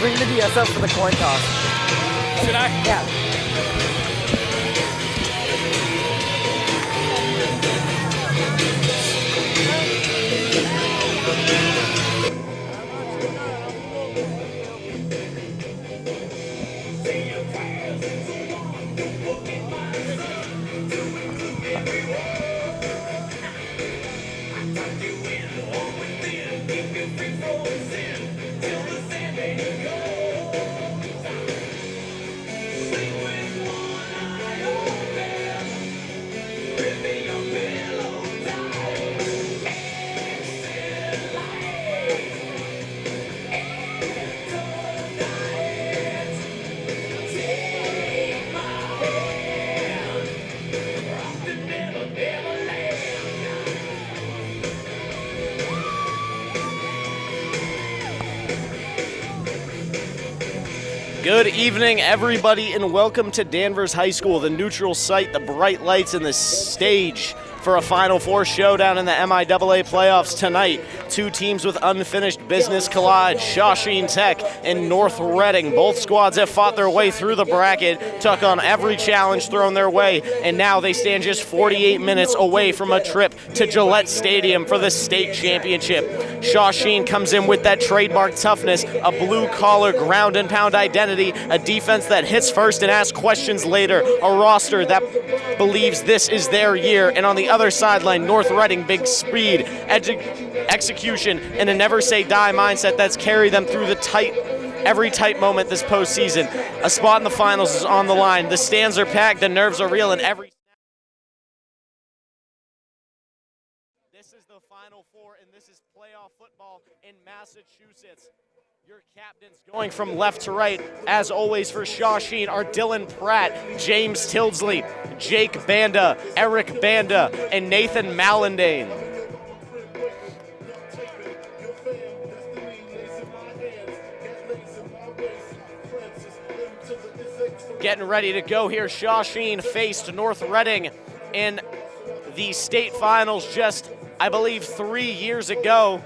bring the DS up for the coin toss. Should I? Yeah. Good evening, everybody, and welcome to Danvers High School, the neutral site, the bright lights, and the stage for a Final Four showdown in the MIAA playoffs tonight. Two teams with unfinished business collide, Shawsheen Tech and North Reading. Both squads have fought their way through the bracket, took on every challenge thrown their way, and now they stand just 48 minutes away from a trip to Gillette Stadium for the state championship. Shawsheen comes in with that trademark toughness, a blue-collar ground-and-pound identity, a defense that hits first and asks questions later, a roster that believes this is their year, and on the other sideline, North Reading, big speed, execution, and a never-say-die mindset that's carried them through the every tight moment this postseason. A spot in the finals is on the line. The stands are packed, the nerves are real, and This is the Final Four, and this is playoff football in Massachusetts. Your captains going from left to right, as always for Shawsheen, are Dylan Pratt, James Tildesley, Jake Banda, Eric Banda, and Nathan Mallandane. Getting ready to go here, Shawsheen faced North Reading in the state finals just, I believe, 3 years ago,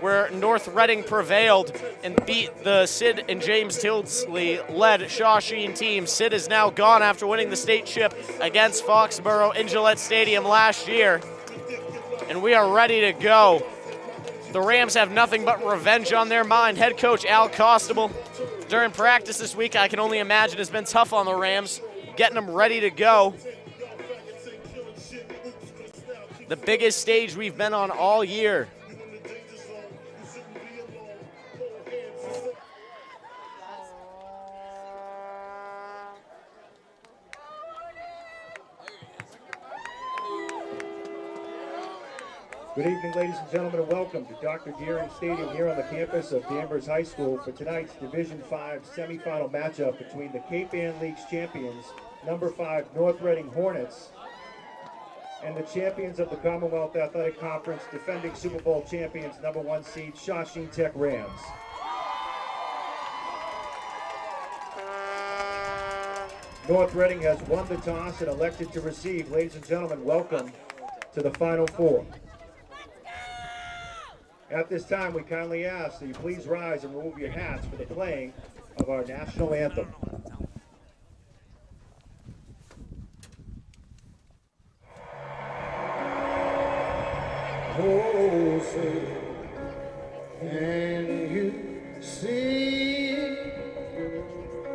where North Reading prevailed and beat the Sid and James Tildesley-led Shawsheen team. Sid is now gone after winning the state chip against Foxborough in Gillette Stadium last year, and we are ready to go. The Rams have nothing but revenge on their mind. Head coach Al Costable, during practice this week, I can only imagine, has been tough on the Rams, getting them ready to go. The biggest stage we've been on all year. Good evening, ladies and gentlemen, and welcome to Dr. Deering Stadium here on the campus of Danvers High School for tonight's Division 5 semifinal matchup between the Cape Ann League's champions, number 5 North Reading Hornets, and the champions of the Commonwealth Athletic Conference, defending Super Bowl champions, number 1 seed Shawsheen Tech Rams. North Reading has won the toss and elected to receive. Ladies and gentlemen, welcome to the Final Four. At this time, we kindly ask that you please rise and remove your hats for the playing of our national anthem. Oh, say, can you see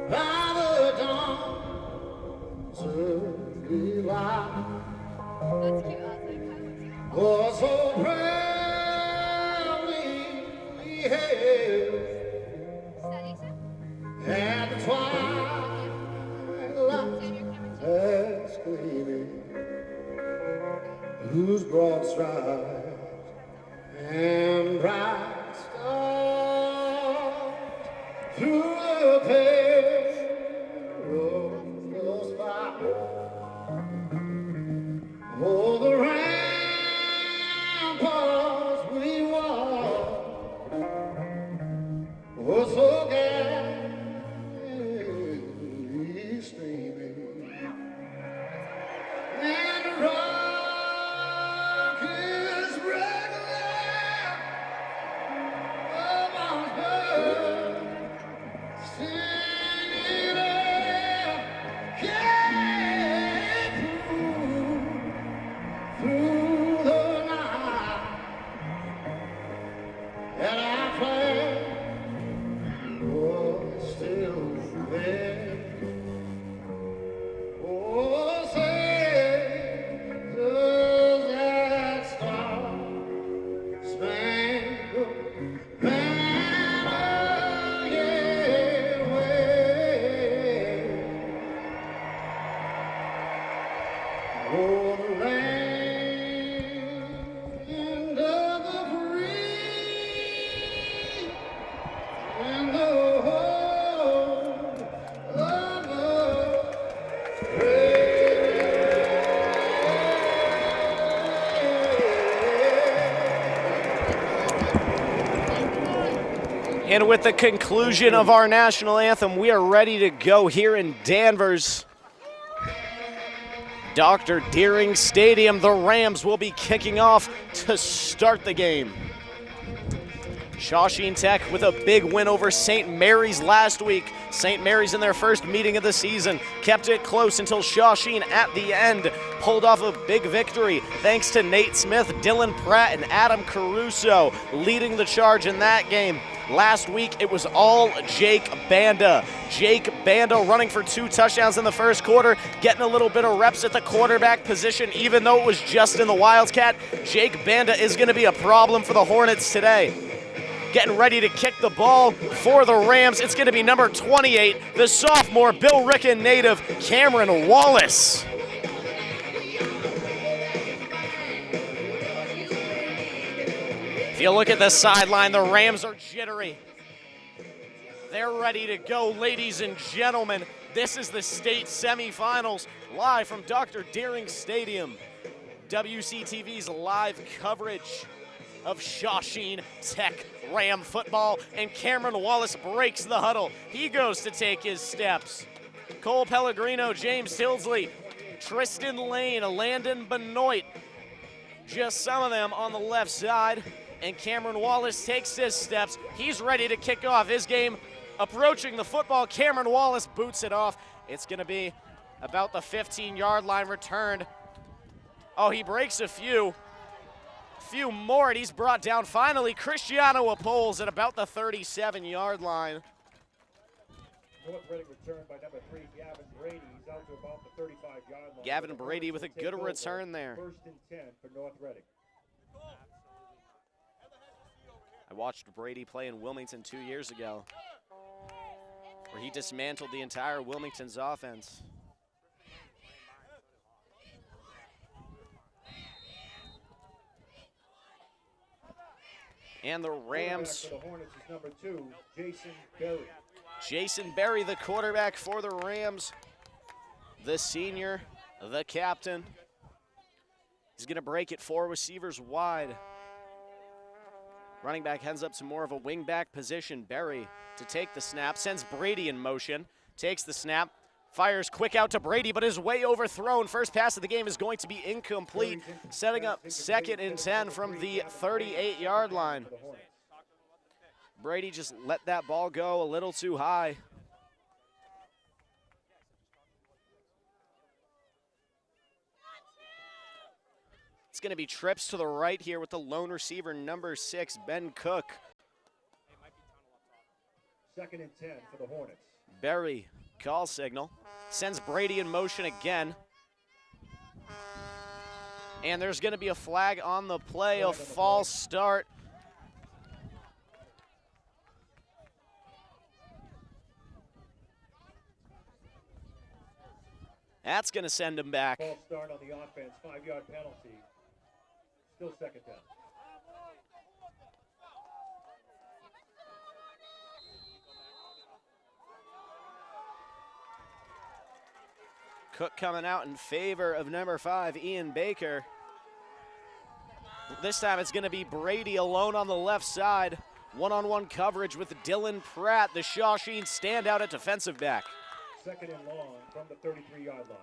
by the dawn's early light? Oh, so proudly we hailed at the twilight's gleaming, whose broad stripes and bright stars through the perilous fight. Oh, the ramparts we walked were so gallantly streaming, and the rockets regular above our And with the conclusion of our national anthem, we are ready to go here in Danvers. Dr. Deering Stadium, the Rams will be kicking off to start the game. Shawsheen Tech with a big win over St. Mary's last week. St. Mary's in their first meeting of the season kept it close until Shawsheen at the end pulled off a big victory thanks to Nate Smith, Dylan Pratt, and Adam Caruso leading the charge in that game. Last week, it was all Jake Banda. Jake Banda running for 2 touchdowns in the first quarter, getting a little bit of reps at the quarterback position, even though it was just in the Wildcat. Jake Banda is going to be a problem for the Hornets today. Getting ready to kick the ball for the Rams. It's going to be number 28, the sophomore Bill Ricken native, Cameron Wallace. If you look at the sideline, the Rams are jittery. They're ready to go, ladies and gentlemen. This is the state semifinals, live from Dr. Deering Stadium. WCTV's live coverage of Shawsheen Tech Ram football, and Cameron Wallace breaks the huddle. He goes to take his steps. Cole Pellegrino, James Tilsley, Tristan Lane, Landon Benoit, just some of them on the left side. And Cameron Wallace takes his steps. He's ready to kick off his game. Approaching the football, Cameron Wallace boots it off. It's going to be about the 15-yard line returned. Oh, he breaks a few more, and he's brought down finally. Cristiano Apoles at about the 37-yard line. North Reading returned by number 3, Gavin Brady. He's out to about the 35-yard line. Gavin Brady with a good return there. 1st and 10 for North Reading. I watched Brady play in Wilmington 2 years ago, where he dismantled the entire Wilmington's offense. And the Rams. For the Hornets is number 2, Jason Berry. Jason Berry, the quarterback for the Rams. The senior, the captain. He's going to break it 4 receivers wide. Running back heads up to more of a wing back position. Berry to take the snap, sends Brady in motion, takes the snap, fires quick out to Brady, but is way overthrown. First pass of the game is going to be incomplete, setting up 2nd and 10 from the 38-yard line. Brady just let that ball go a little too high. It's going to be trips to the right here with the lone receiver, number 6, Ben Cook. 2nd and 10 for the Hornets. Berry, call signal, sends Brady in motion again. And there's going to be a flag on the play, a false start. That's going to send him back. False start on the offense, 5-yard penalty. Still 2nd down. Cook coming out in favor of number 5, Ian Baker. This time it's going to be Brady alone on the left side. One-on-one coverage with Dylan Pratt, the Shawsheen standout at defensive back. 2nd and long from the 33-yard line.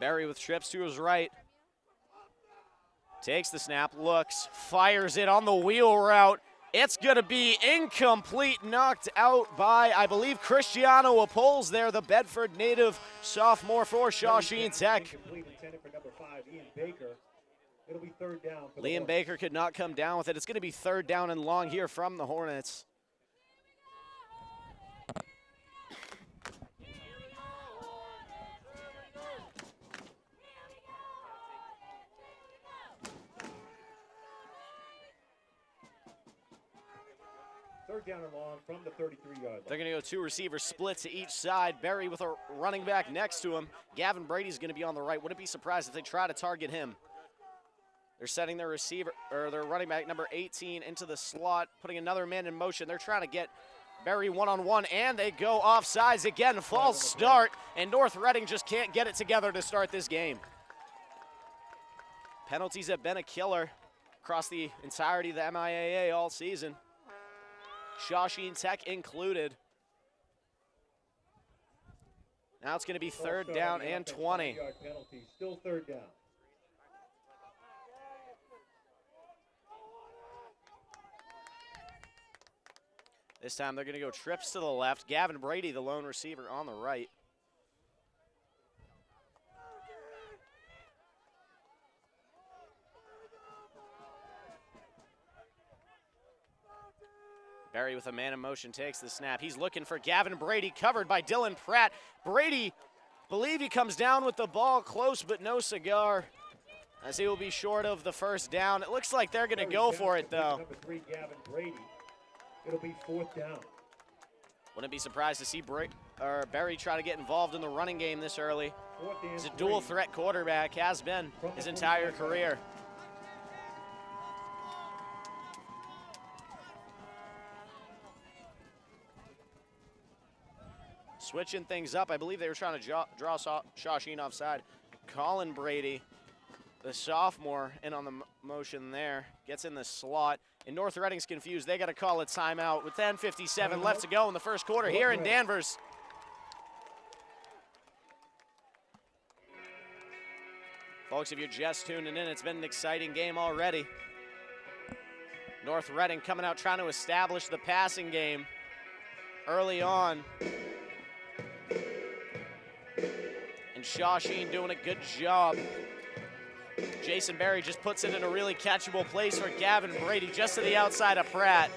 Berry with trips to his right. Takes the snap, looks, fires it on the wheel route. It's going to be incomplete, knocked out by, I believe, Cristiano Apoles there, the Bedford native sophomore for Shawsheen Tech. Incomplete intended for number 5, Ian Baker. It'll be 3rd down for the Liam Hornets. Baker could not come down with it. It's going to be 3rd down and long here from the Hornets. Third down and long from the 33-yard line. They're going to go 2 receiver splits to each side. Berry with a running back next to him. Gavin Brady's going to be on the right. Wouldn't be surprised if they try to target him. They're setting their receiver, or their running back number 18 into the slot, putting another man in motion. They're trying to get Berry one-on-one, and they go off sides again. False start, and North Reading just can't get it together to start this game. Penalties have been a killer. across the entirety of the MIAA all season. Shawsheen Tech included. Now it's going to be third down and 20. Penalty, still third down. This time they're going to go trips to the left. Gavin Brady, the lone receiver, on the right. Barry with a man in motion takes the snap. He's looking for Gavin Brady, covered by Dylan Pratt. Brady, believe he comes down with the ball, close but no cigar, as he will be short of the first down. It looks like they're going to go for it, though. Number 3, Gavin Brady. It'll be fourth down. Wouldn't be surprised to see Barry try to get involved in the running game this early. He's a dual threat quarterback, has been his entire career. Switching things up, I believe they were trying to draw Shawsheen offside. Colin Brady, the sophomore, in on the motion there, gets in the slot. And North Reading's confused. They got to call a timeout with 10:57 left to go in the first quarter here in Danvers. Folks, if you're just tuning in, it's been an exciting game already. North Reading coming out trying to establish the passing game early on. And Shawsheen doing a good job. Jason Berry just puts it in a really catchable place for Gavin Brady, just to the outside of Pratt.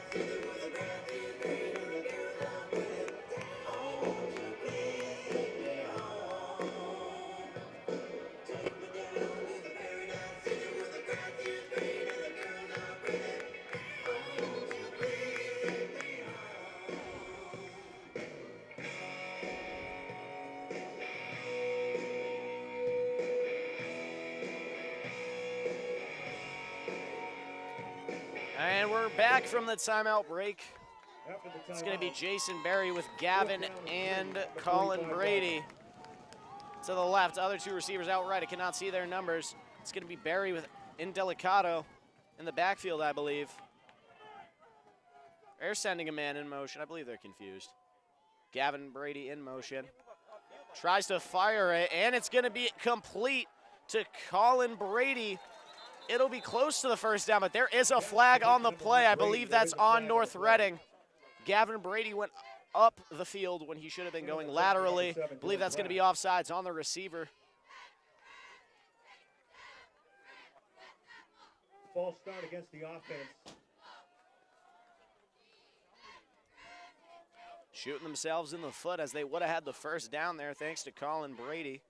And we're back from the timeout break. It's going to be Jason Berry with Gavin and Colin Brady to the left. Other two receivers out right. I cannot see their numbers. It's going to be Berry with Indelicato in the backfield, I believe. They're sending a man in motion. I believe they're confused. Gavin Brady in motion. Tries to fire it, and it's going to be complete to Colin Brady. It'll be close to the first down, but there is a flag on the play. I believe that's on North Reading. Gavin Brady went up the field when he should have been going laterally. I believe that's going to be offsides on the receiver. False start against the offense. Shooting themselves in the foot, as they would have had the first down there thanks to Colin Brady.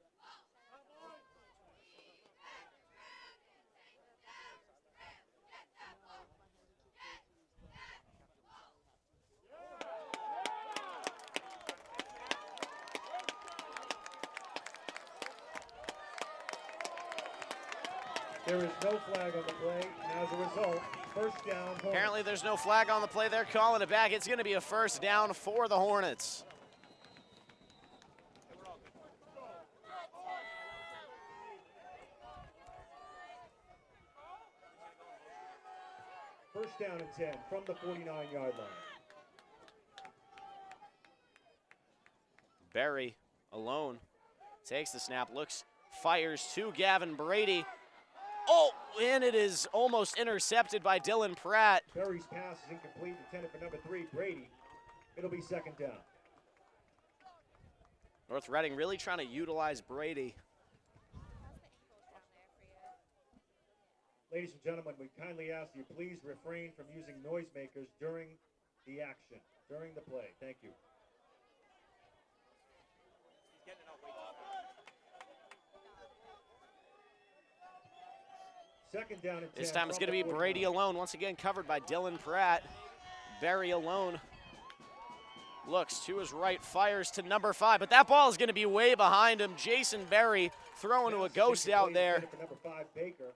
There is no flag on the play, and as a result, first down. Hornets. Apparently there's no flag on the play. They're calling it back. It's going to be a first down for the Hornets. First down and 10 from the 49-yard line. Berry alone takes the snap, looks, fires to Gavin Brady. Oh, and it is almost intercepted by Dylan Pratt. Berry's pass is incomplete, intended for number 3, Brady. It'll be second down. North Reading really trying to utilize Brady. Ladies and gentlemen, we kindly ask you please refrain from using noisemakers during the action, during the play. Thank you. Second down and 10. This time it's going to be Brady alone, once again covered by Dylan Pratt. Berry alone. Looks to his right, fires to number 5, but that ball is going to be way behind him. Jason Berry throwing to a ghost out there. For number 5, Baker.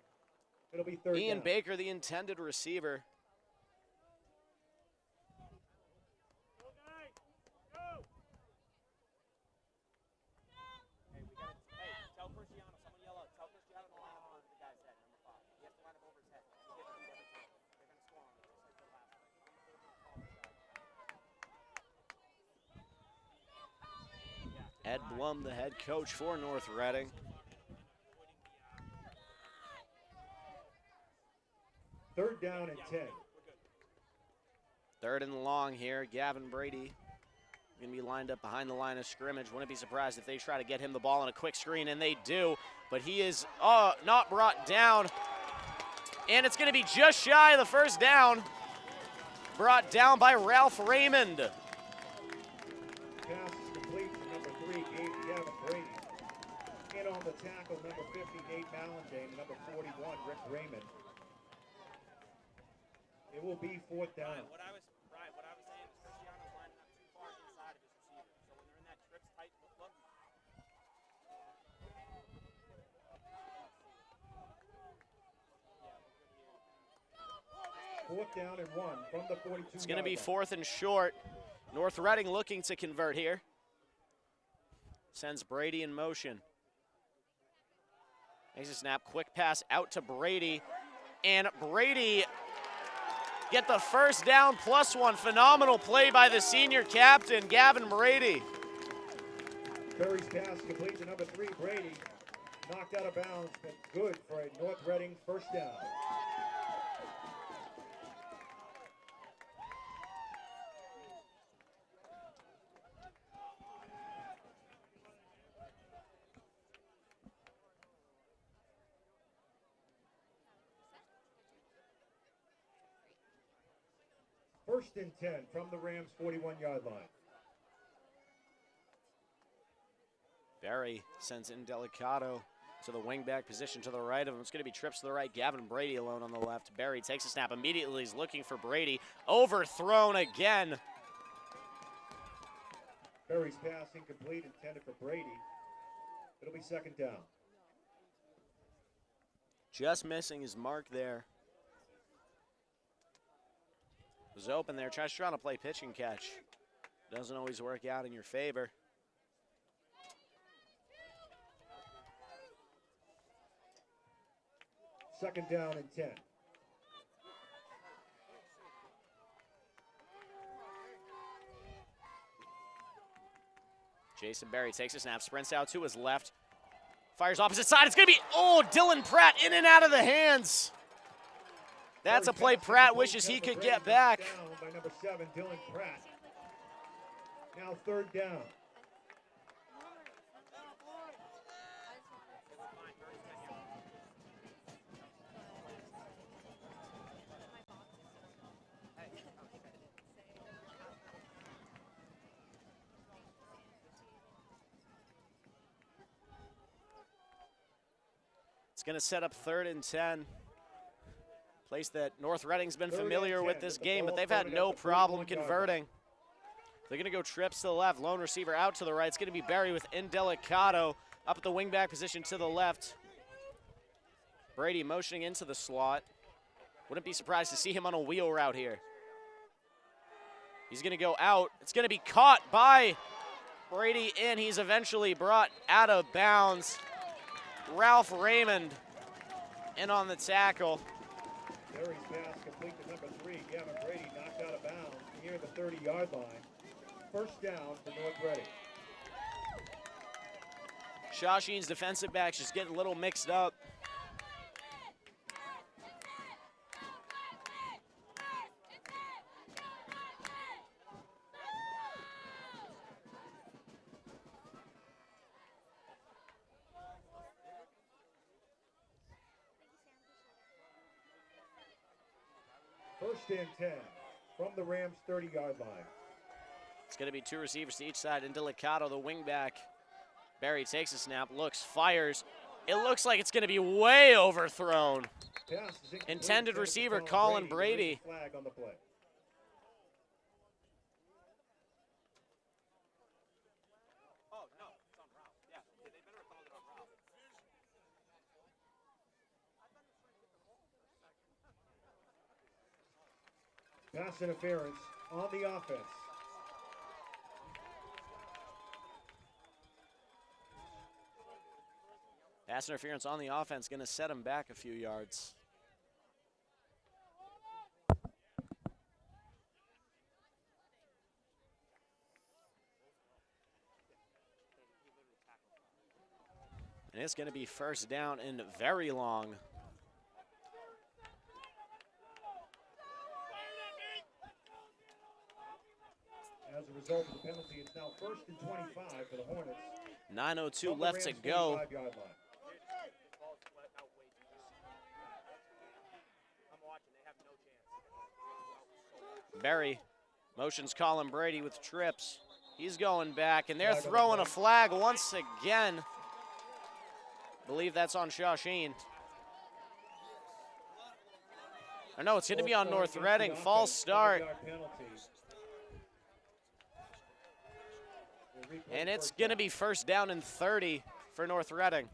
It'll be third Ian down. Baker, the intended receiver. Ed Blum, the head coach for North Reading. Third down and 10. Third and long here. Gavin Brady going to be lined up behind the line of scrimmage. Wouldn't be surprised if they try to get him the ball on a quick screen, and they do. But he is not brought down. And it's going to be just shy of the first down. Brought down by Ralph Raymond. Pass is complete to number 3, Gavin Brady. In on the tackle, number 50, Nate Ballantyne, and number 41, Rick Raymond. It will be fourth down. What I was saying is Cristiano's lining up too far inside of his receiver. So when they're in that trips tight look. Fourth down and 1 from the 42. It's going to be fourth and short. North Reading looking to convert here. Sends Brady in motion. Makes a snap, quick pass out to Brady. And Brady get the first down +1. Phenomenal play by the senior captain, Gavin Brady. Berry's pass complete to number 3, Brady. Knocked out of bounds, but good for a North Reading first down. First and 10 from the Rams' 41-yard line. Berry sends in Delicato to the wingback position to the right of him. It's going to be trips to the right. Gavin Brady alone on the left. Berry takes a snap immediately. He's looking for Brady. Overthrown again. Berry's pass incomplete, intended for Brady. It'll be second down. Just missing his mark there. Was open there, trying to play pitch and catch. Doesn't always work out in your favor. Second down and 10. Jason Berry takes a snap, sprints out to his left. Fires opposite side, it's gonna be, Dylan Pratt in and out of the hands. That's a play Pratt wishes he could get back. Down by number 7, Dylan Pratt. Now third down. It's gonna set up 3rd and 10. Place that North Reading's been familiar with this game, but they've had no problem converting. They're going to go trips to the left. Lone receiver out to the right. It's going to be Berry with Indelicato up at the wingback position to the left. Brady motioning into the slot. Wouldn't be surprised to see him on a wheel route here. He's going to go out. It's going to be caught by Brady in. He's eventually brought out of bounds. Ralph Raymond in on the tackle. Berry's pass complete to number 3, Gavin Brady, knocked out of bounds near the 30-yard line. First down for North Reading. Shawsheen's defensive backs just getting a little mixed up. First and 10 from the Rams' 30-yard line. It's going to be 2 receivers to each side. Indelicato, the wingback. Berry takes a snap, looks, fires. It looks like it's going to be way overthrown. Intended receiver Colin Brady. Flag on the play. Pass interference on the offense. Pass interference on the offense, going to set him back a few yards. And it's going to be first down and very long. As a result of the penalty, it's now 1st and 25 for the Hornets. 9:02 From the left to Rams' go. 45-yard line. Berry motions Colin Brady with trips. He's going back, and they're throwing a flag once again. Believe that's on Shawsheen. I know it's going to be on North Reading. False start. And it's going to be first down and 30 for North Reading.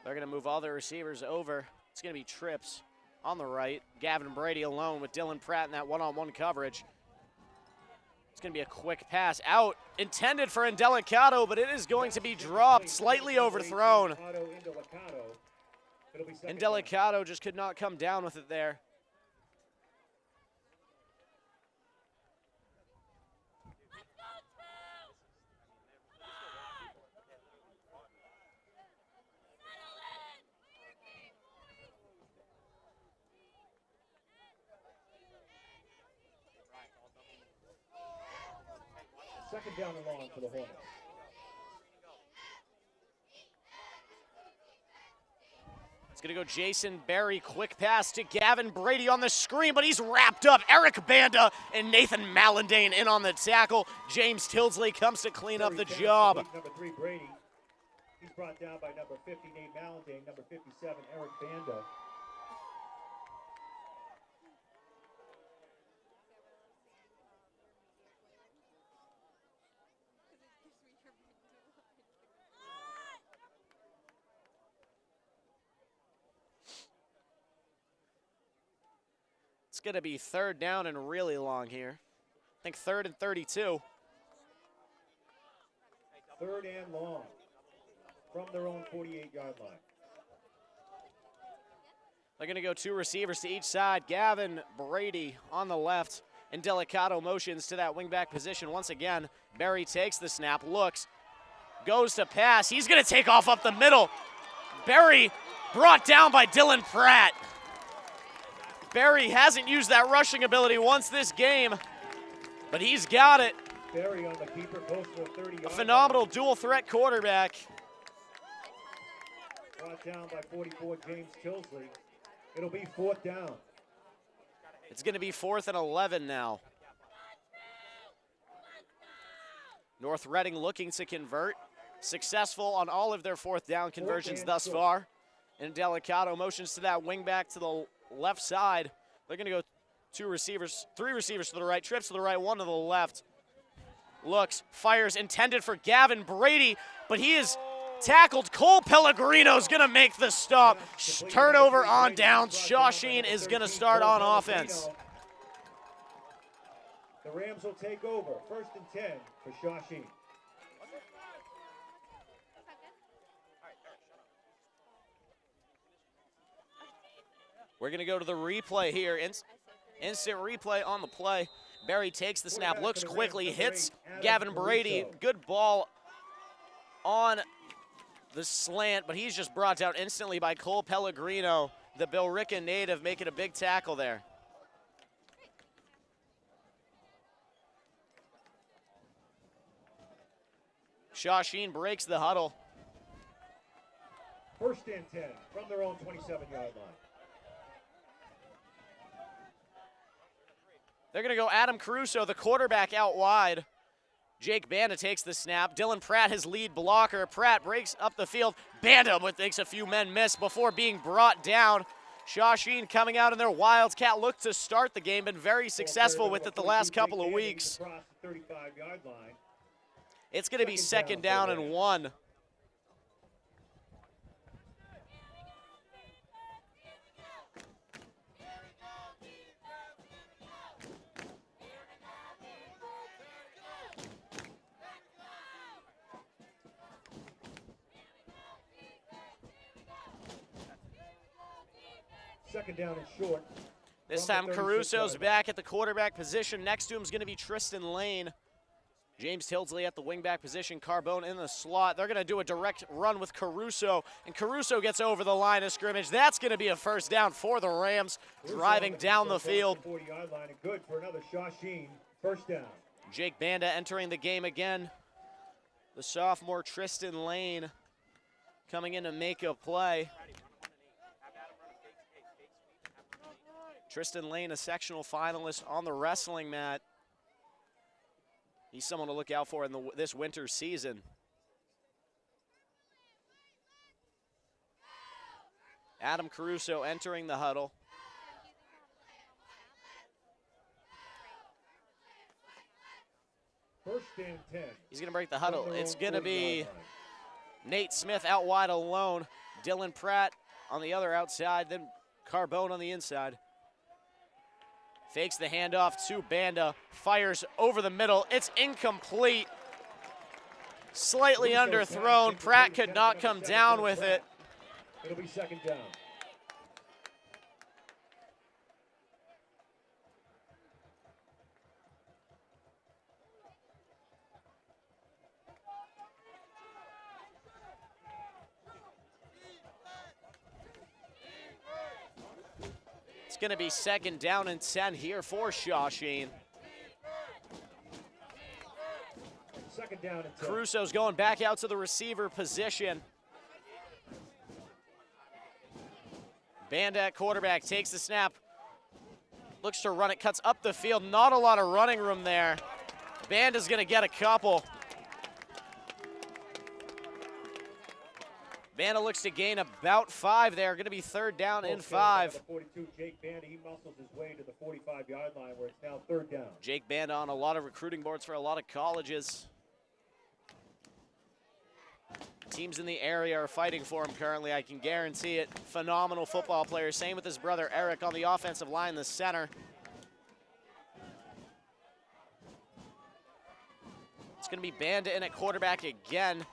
They're going to move all their receivers over. It's going to be trips on the right. Gavin Brady alone with Dylan Pratt in that one-on-one coverage. It's going to be a quick pass out, intended for Indelicato, but it is going to be dropped, slightly overthrown. Indelicato just could not come down with it there. Second down and long for the Hornets. It's going to go Jason Berry. Quick pass to Gavin Brady on the screen, but he's wrapped up. Eric Banda and Nathan Mallandane in on the tackle. James Tilsley comes to clean up the job. Number 3, Brady. He's brought down by number 50, Nate Mallandane. Number 57, Eric Banda. It's going to be third down and really long here. I think 3rd and 32. 3rd and long from their own 48-yard line. They're going to go 2 receivers to each side. Gavin Brady on the left, and Delicato motions to that wingback position once again. Berry takes the snap, looks, goes to pass. He's going to take off up the middle. Berry brought down by Dylan Pratt. Berry hasn't used that rushing ability once this game, but he's got it. Berry on the keeper post for 30 yards. A phenomenal dual threat quarterback. Brought down by 44, James Tilsley. It'll be 4th down. It's going to be 4th and 11 now. North Reading looking to convert. Successful on all of their 4th down conversions thus far. And Delicato motions to that wing back to the left side. They're going to go 3 receivers to the right, trips to the right, 1 to the left. Looks, fires, intended for Gavin Brady, but he is tackled. Cole Pellegrino's going to make the stop. Turnover on downs. Shawsheen is going to start on offense. The Rams will take over. 1st and 10 for Shawsheen. We're going to go to the replay here. Instant replay on the play. Berry takes the snap, looks quickly, hits Gavin Brady. Good ball on the slant, but he's just brought down instantly by Cole Pellegrino, the Billerica native, making a big tackle there. Shawsheen breaks the huddle. 1st and 10 from their own 27-yard line. They're going to go Adam Caruso, the quarterback, out wide. Jake Banda takes the snap. Dylan Pratt, his lead blocker. Pratt breaks up the field. Banda makes a few men miss before being brought down. Shawsheen coming out in their Wildcat look to start the game. Been very successful with it the last couple of weeks. It's going to be 2nd down and 1. second down and short. This from time the 36 Caruso's yard back at the quarterback position. Next to him is going to be Tristan Lane. James Tildesley at the wingback position, Carbone in the slot. They're going to do a direct run with Caruso, and Caruso gets over the line of scrimmage. That's going to be a first down for the Rams, driving down the field. 40-yard line and good for another Shawsheen first down. Jake Banda entering the game again. The sophomore Tristan Lane coming in to make a play. Tristan Lane, a sectional finalist on the wrestling mat. He's someone to look out for in this winter season. Adam Caruso entering the huddle. First and 10. He's going to break the huddle. It's going to be Nate Smith out wide alone. Dylan Pratt on the other outside, then Carbone on the inside. Fakes the handoff to Banda, fires over the middle. It's incomplete. Slightly underthrown. Pratt could not come down with it. It'll be second down. It's going to be second down and 10 here for Shawsheen. Second down and 10. Caruso's going back out to the receiver position. Banda at quarterback takes the snap. Looks to run it, cuts up the field. Not a lot of running room there. Banda's going to get a couple. Banda looks to gain about 5 there. Going to be third down and 5. 42, Jake Banda, he muscles his way to the 45-yard line where it's now third down. Jake Banda on a lot of recruiting boards for a lot of colleges. Teams in the area are fighting for him currently, I can guarantee it. Phenomenal football player. Same with his brother Eric on the offensive line, the center. It's going to be Banda in at quarterback again.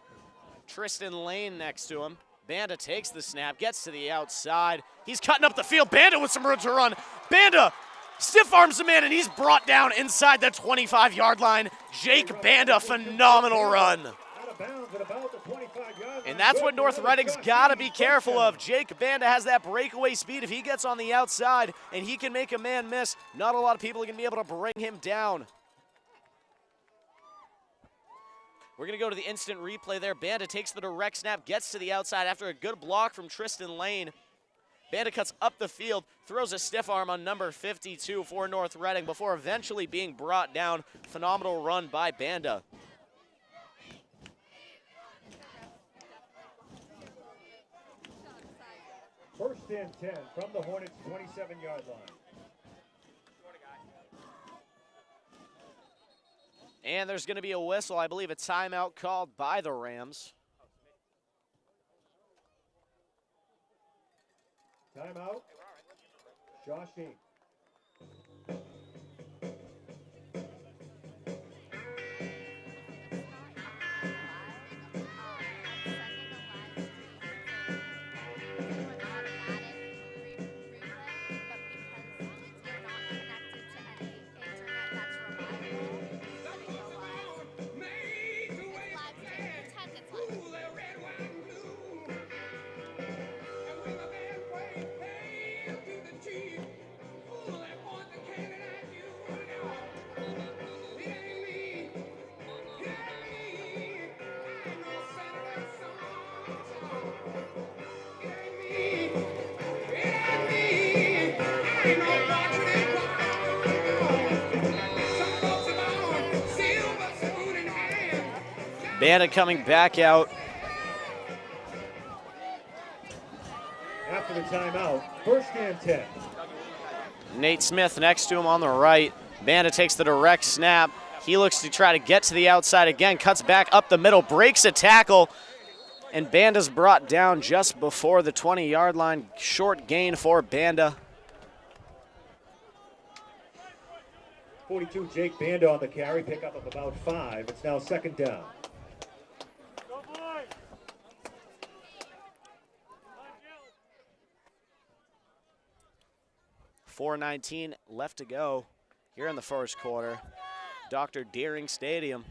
Tristan Lane next to him. Banda takes the snap, gets to the outside. He's cutting up the field. Banda with some room to run. Banda stiff arms the man, and he's brought down inside the 25-yard line. Jake Banda, phenomenal run. And that's what North Reading's got to be careful of. Jake Banda has that breakaway speed. If he gets on the outside and he can make a man miss, not a lot of people are going to be able to bring him down. We're going to go to the instant replay there. Banda takes the direct snap, gets to the outside after a good block from Tristan Lane. Banda cuts up the field, throws a stiff arm on number 52 for North Reading before eventually being brought down. Phenomenal run by Banda. First and 10 from the Hornets' 27-yard line. And there's going to be a whistle, I believe a timeout called by the Rams. Timeout. Shawsheen. Banda coming back out. After the timeout, first and 10. Nate Smith next to him on the right. Banda takes the direct snap. He looks to try to get to the outside again, cuts back up the middle, breaks a tackle, and Banda's brought down just before the 20-yard line. Short gain for Banda. 42, Jake Banda on the carry, pickup of about 5. It's now second down. 4:19 left to go here in the first quarter. Dr. Deering Stadium.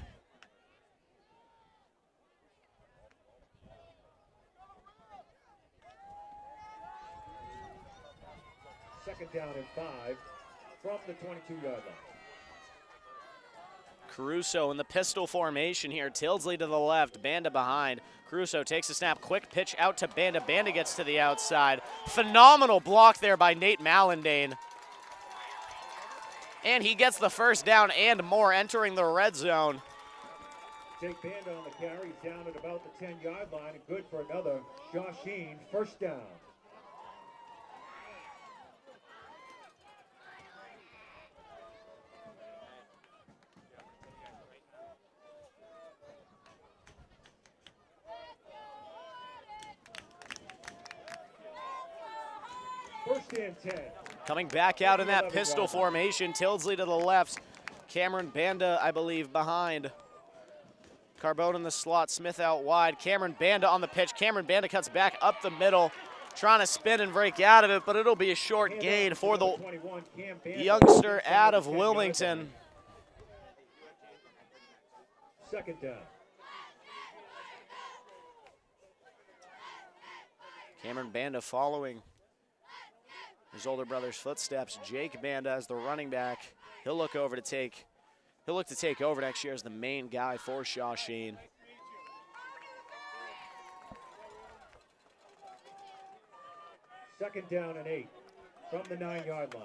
Second down and 5 from the 22-yard line. Caruso in the pistol formation here. Tildesley to the left, Banda behind. Caruso takes a snap, quick pitch out to Banda. Banda gets to the outside. Phenomenal block there by Nate Mallandane. And he gets the first down and more, entering the red zone. Jake Banda on the carry, down at about the 10-yard line, and good for another. Shawsheen, first down. First and 10. Coming back out in that pistol formation, Tildesley to the left. Cameron Banda, I believe, behind. Carbone in the slot, Smith out wide. Cameron Banda on the pitch. Cameron Banda cuts back up the middle, trying to spin and break out of it, but it'll be a short gain for the youngster out of Wilmington. Second down. Cameron Banda following his older brother's footsteps. Jake Banda as the running back. He'll look to take over next year as the main guy for Shawsheen. Second down and 8 from the 9-yard line.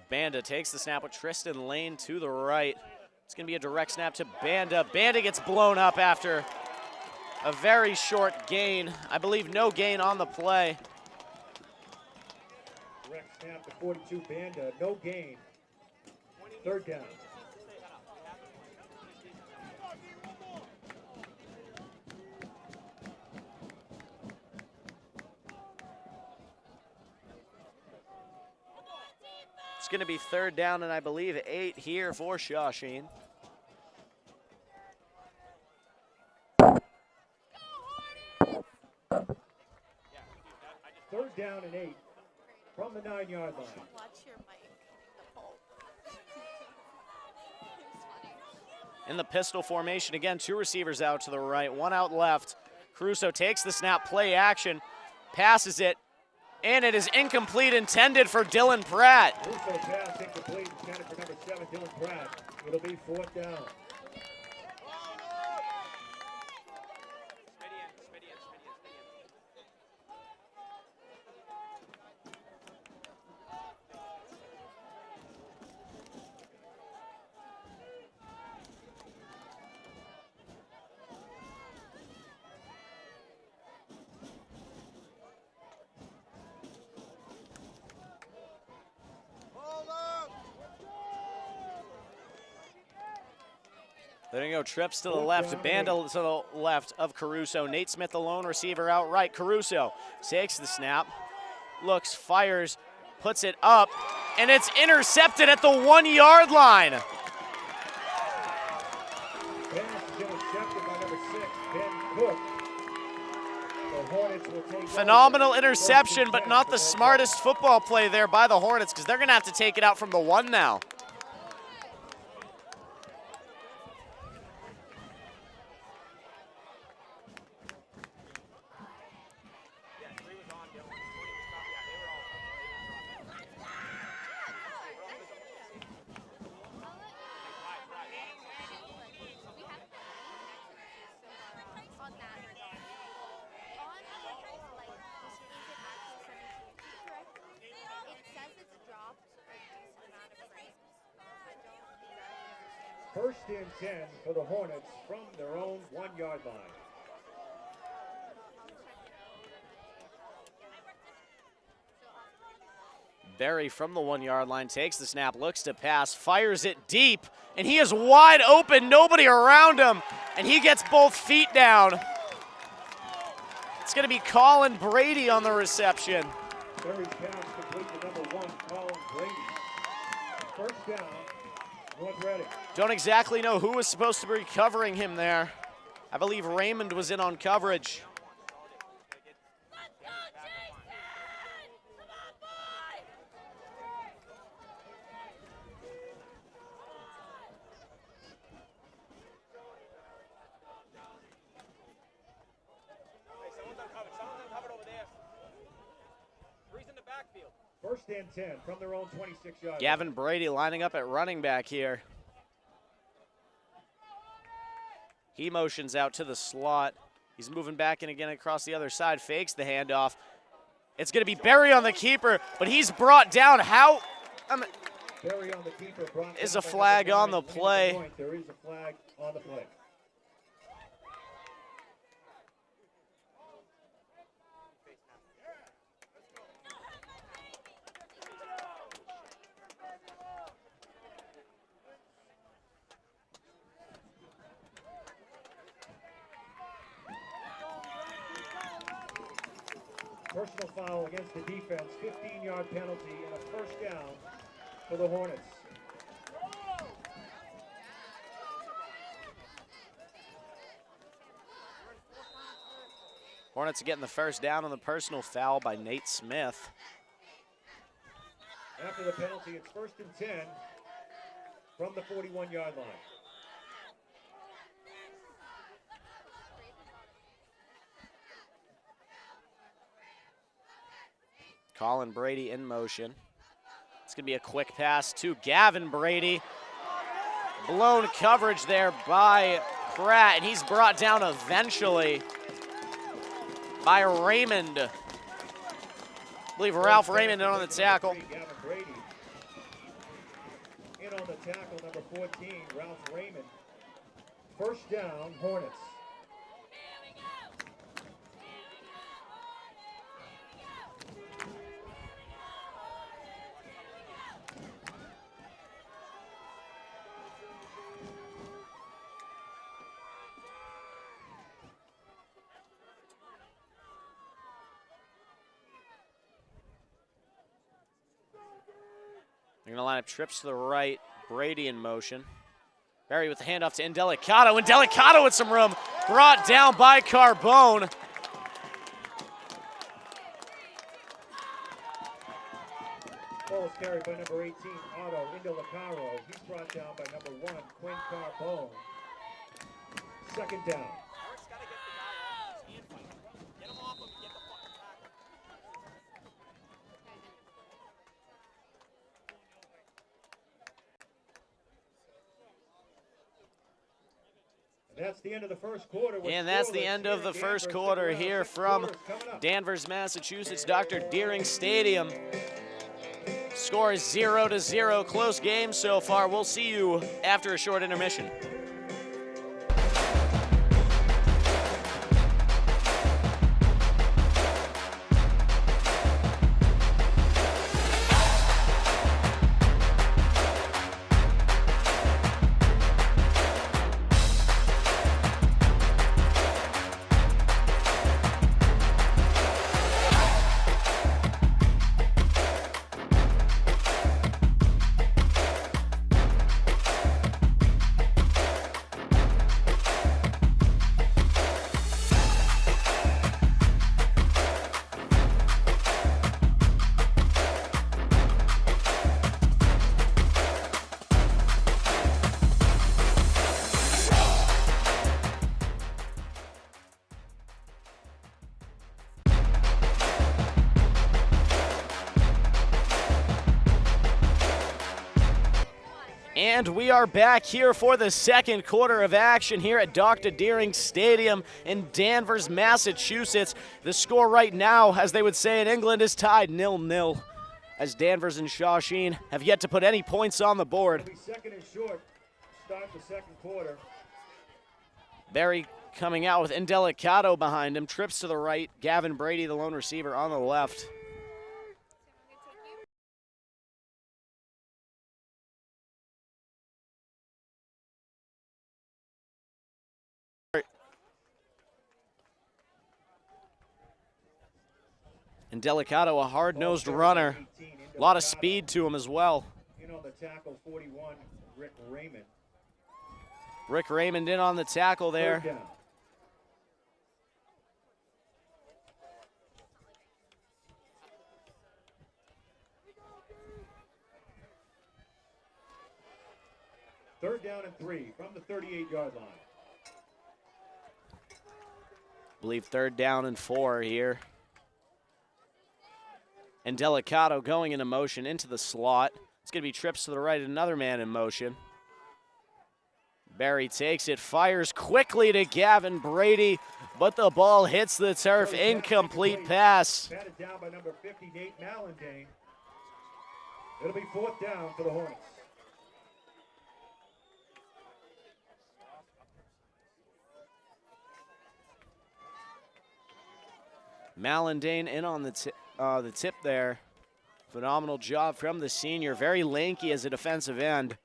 Banda takes the snap with Tristan Lane to the right. It's going to be a direct snap to Banda. Banda gets blown up after a very short gain. I believe no gain on the play. Direct snap to 42 Banda, no gain. Third down. It's going to be third down and I believe 8 here for Shawsheen. Third down and 8 from the 9-yard line. Watch your mic. The pole. In the pistol formation, again, 2 receivers out to the right, 1 out left. Caruso takes the snap, play action, passes it, and it is incomplete, intended for Dylan Pratt. Caruso pass incomplete, intended for number 7, Dylan Pratt. It'll be fourth down. There you go, trips to the left, Banda to the left of Caruso. Nate Smith, the lone receiver, out right. Caruso takes the snap, looks, fires, puts it up, and it's intercepted at the 1-yard line. Pass is intercepted by number 6, Ben Cook. The Hornets will take Phenomenal interception, but not the smartest football play there by the Hornets because they're going to have to take it out from the 1 now. First and 10 for the Hornets from their own 1-yard line. Berry from the 1-yard line takes the snap, looks to pass, fires it deep, and he is wide open, nobody around him, and he gets both feet down. It's going to be Colin Brady on the reception. Berry's pass complete to number 1, Colin Brady. First down, North Reading. Don't exactly know who was supposed to be covering him there. I believe Raymond was in on coverage. First and 10 from their own 26-yard Gavin Brady lining up at running back here. He motions out to the slot. He's moving back in again across the other side, fakes the handoff. It's going to be Berry on the keeper, but he's brought down. How? Berry on the keeper, brought Is down a by flag number on the 9. play. There is a flag on the play. Personal foul against the defense, 15-yard penalty, and a first down for the Hornets. Hornets getting the first down on the personal foul by Nate Smith. After the penalty, it's first and 10 from the 41-yard line. Colin Brady in motion. It's going to be a quick pass to Gavin Brady. Blown coverage there by Pratt, and he's brought down eventually by Raymond. I believe Ralph Raymond in on the tackle. Gavin Brady in on the tackle, number 14, Ralph Raymond. First down, Hornets. They're going to line up trips to the right. Brady in motion. Barry with the handoff to Indelicato. Indelicato with some room. Brought down by Carbone. Ball is carried by number 18, Otto Indelicato. He's brought down by number 1, Quinn Carbone. Second down. Eric's got to get the guy off his hand fight. Get him off him and get the fucking tackle. That's the end of the first quarter. And that's the end of the first quarter here from Danvers, Massachusetts, Dr. Deering Stadium. Score is 0-0. Close game so far. We'll see you after a short intermission. And we are back here for the second quarter of action here at Dr. Deering Stadium in Danvers, Massachusetts. The score right now, as they would say in England, is tied 0-0, as Danvers and Shawsheen have yet to put any points on the board. It'll be second and short. Start the second quarter. Barry coming out with Indelicato behind him. Trips to the right. Gavin Brady, the lone receiver, on the left. Indelicato, a hard-nosed runner. A lot of speed to him as well. In on the tackle, 41, Rick Raymond. Rick Raymond in on the tackle there. Third down. Third down and 3 from the 38-yard line. I believe 3rd down and 4 here. And Delicato going into motion into the slot. It's going to be trips to the right, another man in motion. Barry takes it, fires quickly to Gavin Brady, but the ball hits the turf. Incomplete pass. Batted down by number 50, Nate Mallandane. It'll be 4th down for the Hornets. Mallandane in on the tip there. Phenomenal job from the senior. Very lanky as a defensive end.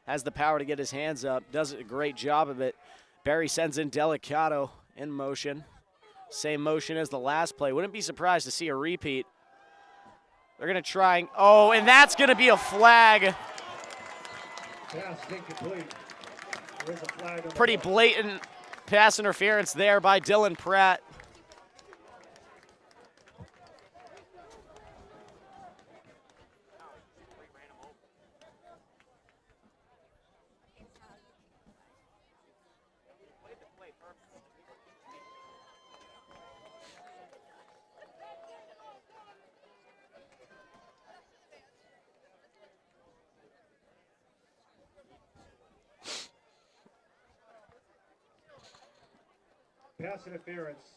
Has the power to get his hands up. Does a great job of it. Barry sends in Delicato in motion. Same motion as the last play. Wouldn't be surprised to see a repeat. They're going to try. And that's going to be a flag. Pass incomplete. There's a flag on the Pretty play. blatant pass interference there by Dylan Pratt. Pass interference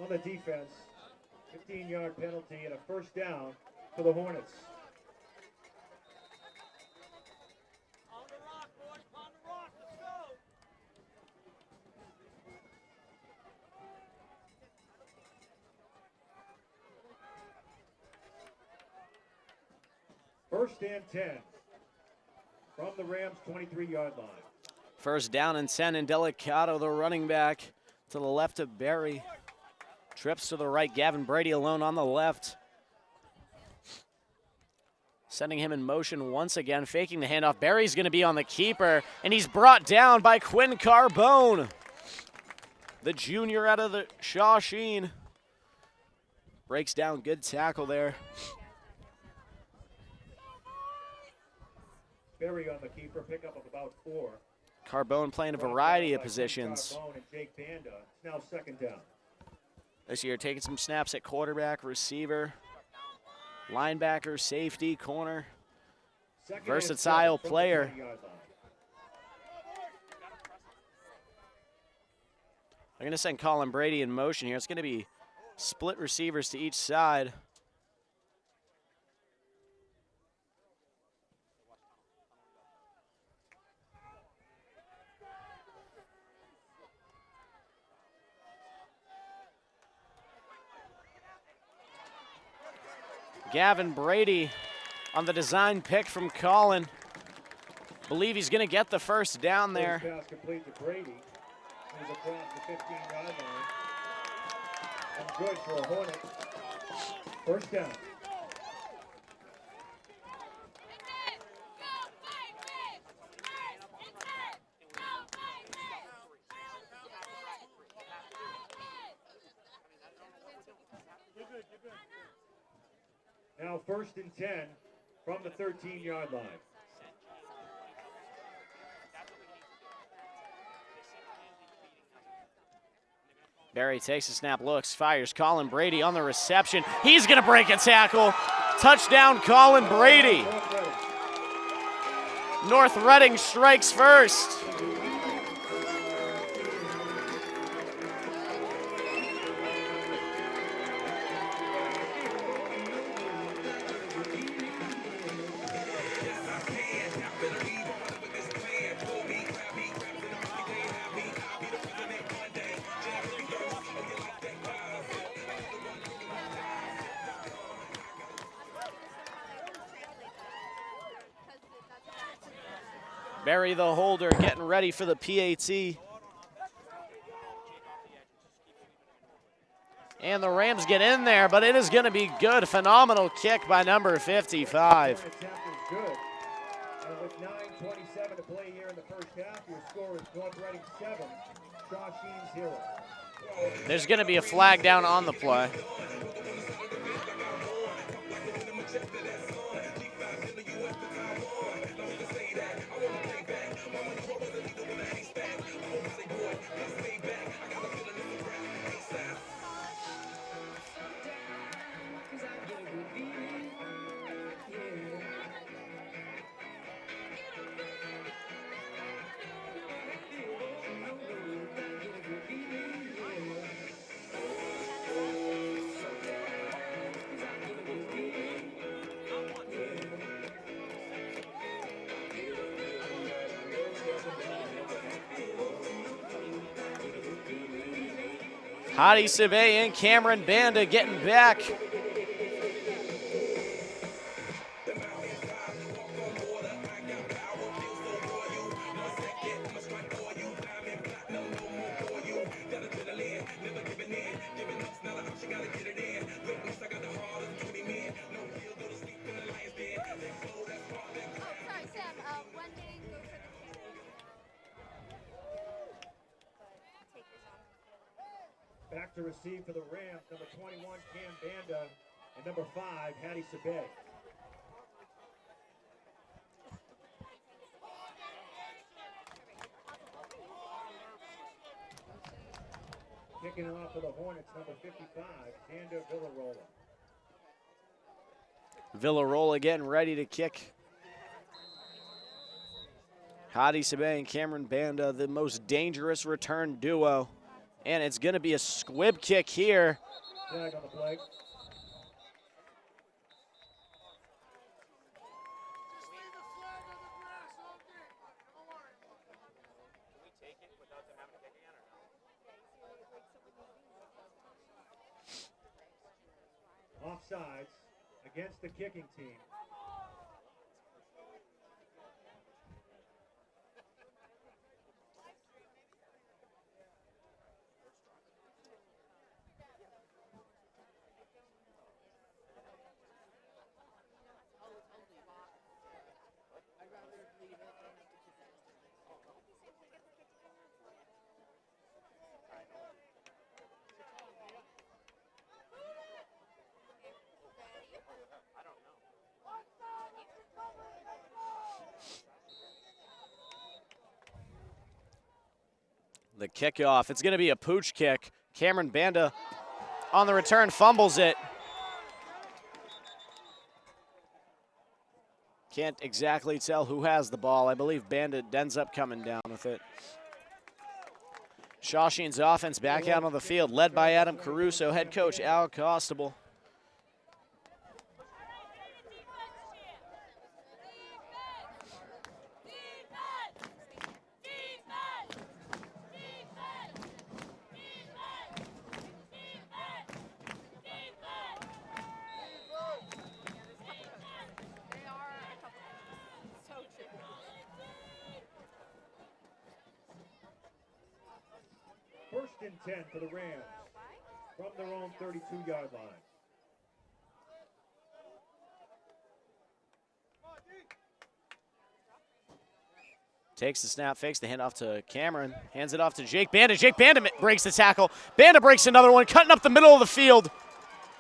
on the defense. 15-yard penalty and a 1st down for the Hornets. On the rock, boys, on the rock, let's go. First and 10 from the Rams' 23-yard line. 1st down and 10, and Delicato, the running back, to the left of Barry. Trips to the right, Gavin Brady alone on the left. Sending him in motion once again, faking the handoff. Barry's going to be on the keeper, and he's brought down by Quinn Carbone. The junior out of the Shawsheen. Breaks down, good tackle there. Barry on the keeper, pickup of about 4. Carbone playing a variety of positions. Carbone and Jake Banda. It's now 2nd down. This year taking some snaps at quarterback, receiver, linebacker, safety, corner. Second and Versatile 7 from the player. 20-yard line. I'm going to send Colin Brady in motion here. It's going to be split receivers to each side. Gavin Brady on the design pick from Colin. Believe he's going to get the 1st down there. First pass complete to Brady. He's across the 15-yard line. And good for a Hornet. 1st down. Now 1st and 10 from the 13-yard line. Barry takes a snap, looks, fires. Colin Brady on the reception. He's going to break a tackle. Touchdown, Colin Brady. North Reading strikes first. Barry the holder getting ready for the PAT. And the Rams get in there, but it is going to be good. Phenomenal kick by number 55. Attempt is good. And with 9:27 to play here in the 1st half, your score is North Reading 7, Shawsheen 0. There's going to be a flag down on the play. Hadi Sabe and Cameron Banda getting back. Sorry, Sam. When they go for the kick. Take this off. Back to receive for the Rams, number 21, Cam Banda, and number 5, Hadi Sabe. Kicking it off for the Hornets, number 55, Xander Villarola. Villarola getting ready to kick. Hadi Sabe and Cameron Banda, the most dangerous return duo. And it's going to be a squib kick here. Flag on the play. Offsides against the kicking team. The kickoff, it's going to be a pooch kick. Cameron Banda on the return fumbles it. Can't exactly tell who has the ball. I believe Banda ends up coming down with it. Shawsheen's offense back out on the field, led by Adam Caruso, head coach Al Costable. They are a couple. So true. First and 10 for the Rams from their own 32-yard line. Takes the snap, fakes the handoff to Cameron, hands it off to Jake Banda. Jake Banda breaks the tackle. Banda breaks another one, cutting up the middle of the field.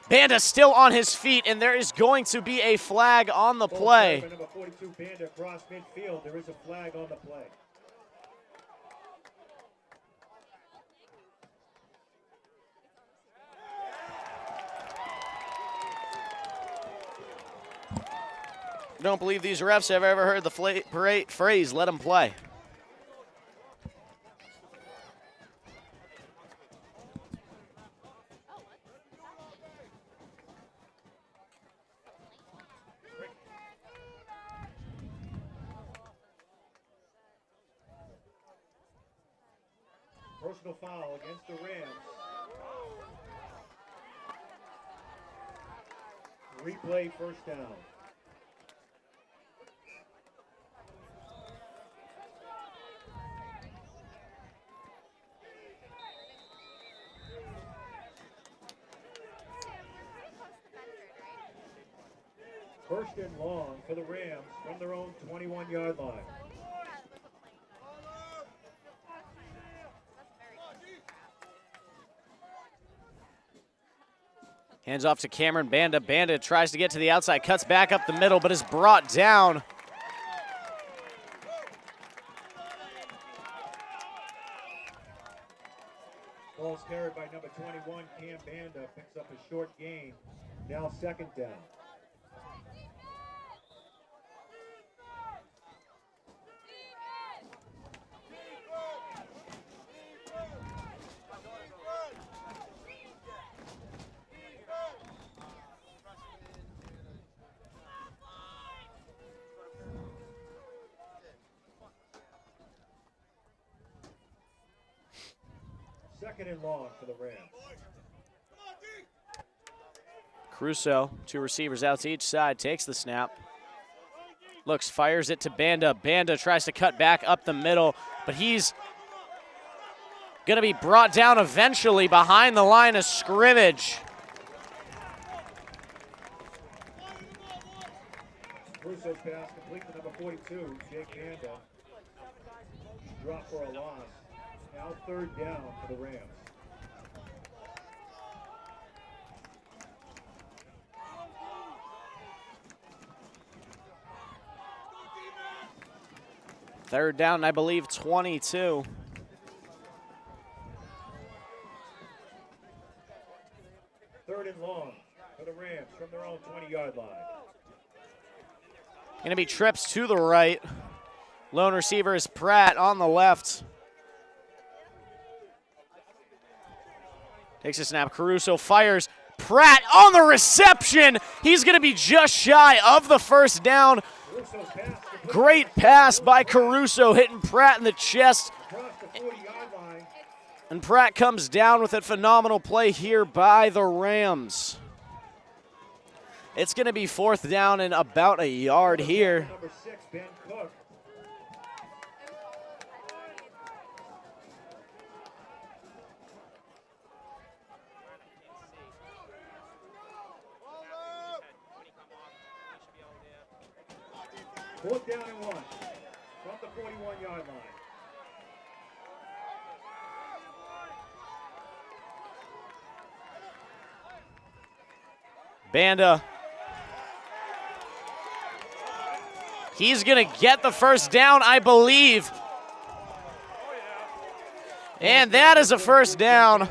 Banda still on his feet, and there is going to be a flag on the play. Number 42, Banda across midfield. There is a flag on the play. I don't believe these refs have ever heard the phrase, let them play. Personal foul against the Rams. Replay first down. First and long for the Rams from their own 21-yard line. Hands off to Cameron Banda. Banda tries to get to the outside, cuts back up the middle, but is brought down. Ball's carried by number 21, Cam Banda, picks up a short gain. Now second down. Second and long for the Rams. Caruso, two receivers out to each side, takes the snap. Looks, fires it to Banda. Banda tries to cut back up the middle, but he's going to be brought down eventually behind the line of scrimmage. Russo's pass complete to number 42, Jake Banda. Drop for a loss. Now third down for the Rams. Third down, I believe, 22. Third and long for the Rams from their own 20-yard line. Going to be trips to the right. Lone receiver is Pratt on the left. Takes a snap. Caruso fires. Pratt on the reception. He's going to be just shy of the first down. Russo's pass Great pass by Caruso, hitting Pratt in the chest. across the 40-yard line. And Pratt comes down with a phenomenal play here by the Rams. It's going to be fourth down and about a yard here. Number 6, Ben Cook. Fourth down and 1 from the 41-yard line. Banda. He's going to get the first down, I believe. And that is a first down. Of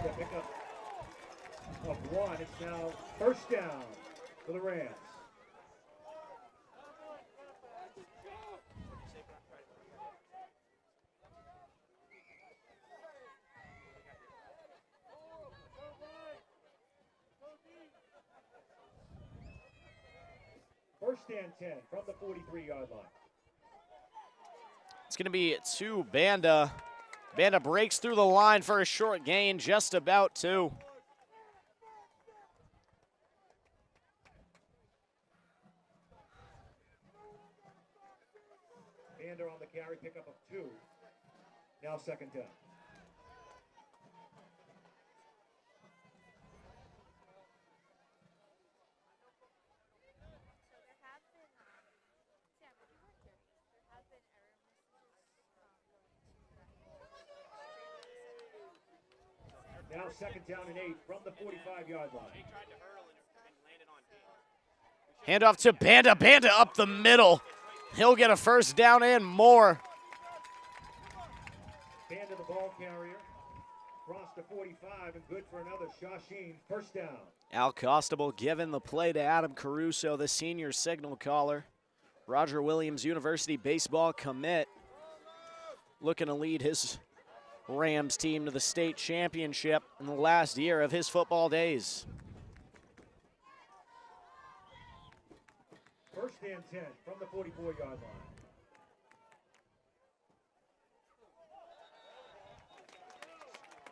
1, it's now first down for the Rams. First and 10 from the 43-yard line. It's going to be to Banda. Banda breaks through the line for a short gain, just about two. Banda on the carry, pickup of 2. Now second down. Now second down and 8 from the 45-yard line. Handoff to Banda. Banda up the middle. He'll get a first down and more. Banda the ball carrier. Cross to 45 and good for another. Shawsheen, first down. Al Costable giving the play to Adam Caruso, the senior signal caller. Roger Williams, University baseball commit, looking to lead his Rams team to the state championship in the last year of his football days. First and 10 from the 44-yard line.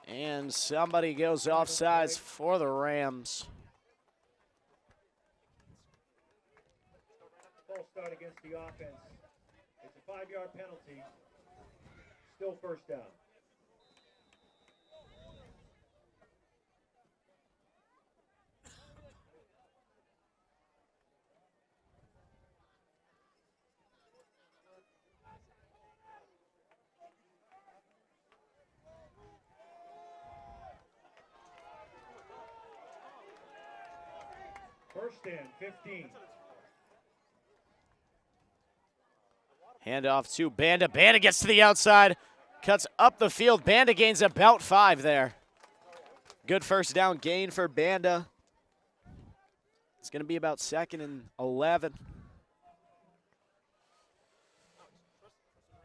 And somebody goes offsides for the Rams. False start against the offense. It's a 5-yard penalty. Still first down. First and 15. Handoff to Banda. Banda gets to the outside, cuts up the field. Banda gains about 5 there. Good first down gain for Banda. It's going to be about second and 11.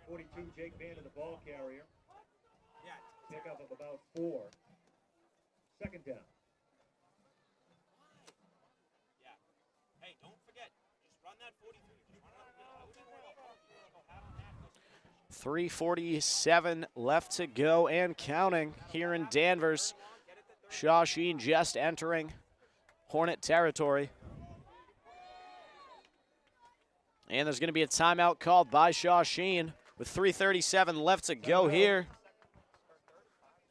42, Jake Banda, the ball carrier. Pickup of about 4. Second down. Hey, don't forget, just run that 43. Just run it up the middle. I wouldn't worry about 43. Just go half and half. 3:47 left to go and counting here in Danvers. Shawsheen just entering Hornet territory. And there's going to be a timeout called by Shawsheen with 3:37 left to go here.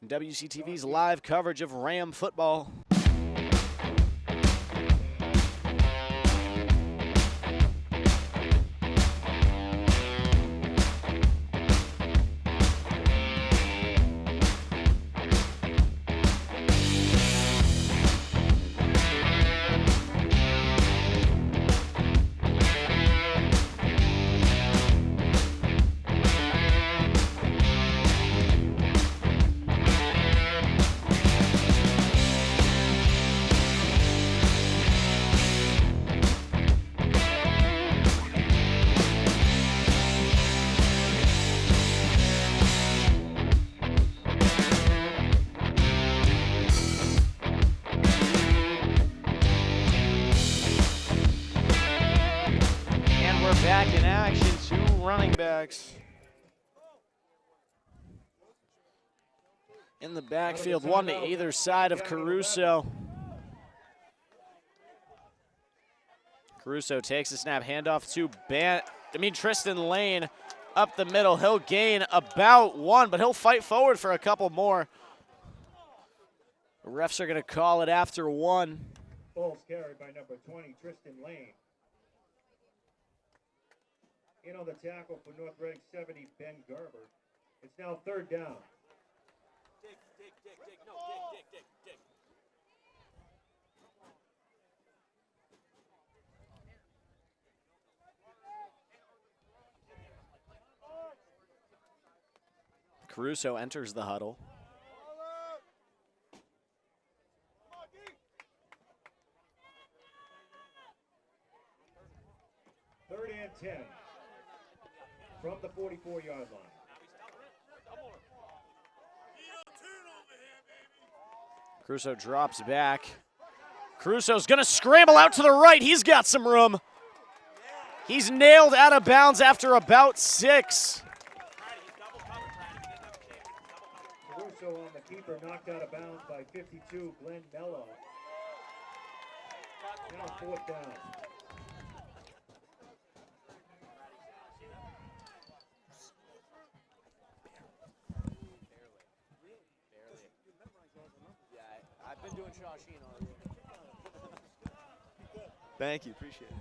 WCTV's live coverage of Ram football. Back in action, two running backs in the backfield, one to either side of Caruso. Caruso takes the snap, handoff to Tristan Lane up the middle. He'll gain about one, but he'll fight forward for a couple more. The refs are going to call it after one. Ball's carried by number 20, Tristan Lane. In on the tackle for North Reading 70, Ben Gerber. It's now third down. Dig. Caruso enters the huddle. Third and 10 from the 44-yard line. Caruso drops back. Caruso's gonna scramble out to the right. He's got some room. He's nailed out of bounds after about 6. Caruso on the keeper, knocked out of bounds by 52, Glenn Mello. Now fourth down. I've been doing Shawsheen all year. Thank you, appreciate it.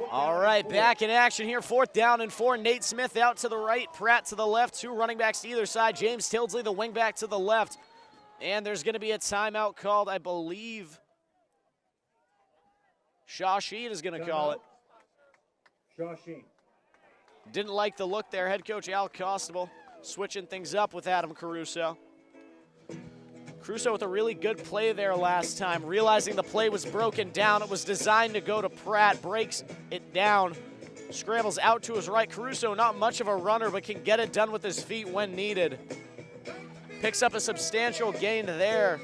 All right, back in action here. 4th down and 4. Nate Smith out to the right, Pratt to the left. 2 running backs to either side. James Tildesley, the wing back, to the left. And there's going to be a timeout called, I believe. Shawsheen is going to call it. Shawsheen. Didn't like the look there. Head coach Al Costable switching things up with Adam Caruso. Caruso with a really good play there last time. Realizing the play was broken down, it was designed to go to Pratt, breaks it down, scrambles out to his right. Caruso, not much of a runner, but can get it done with his feet when needed. Picks up a substantial gain there.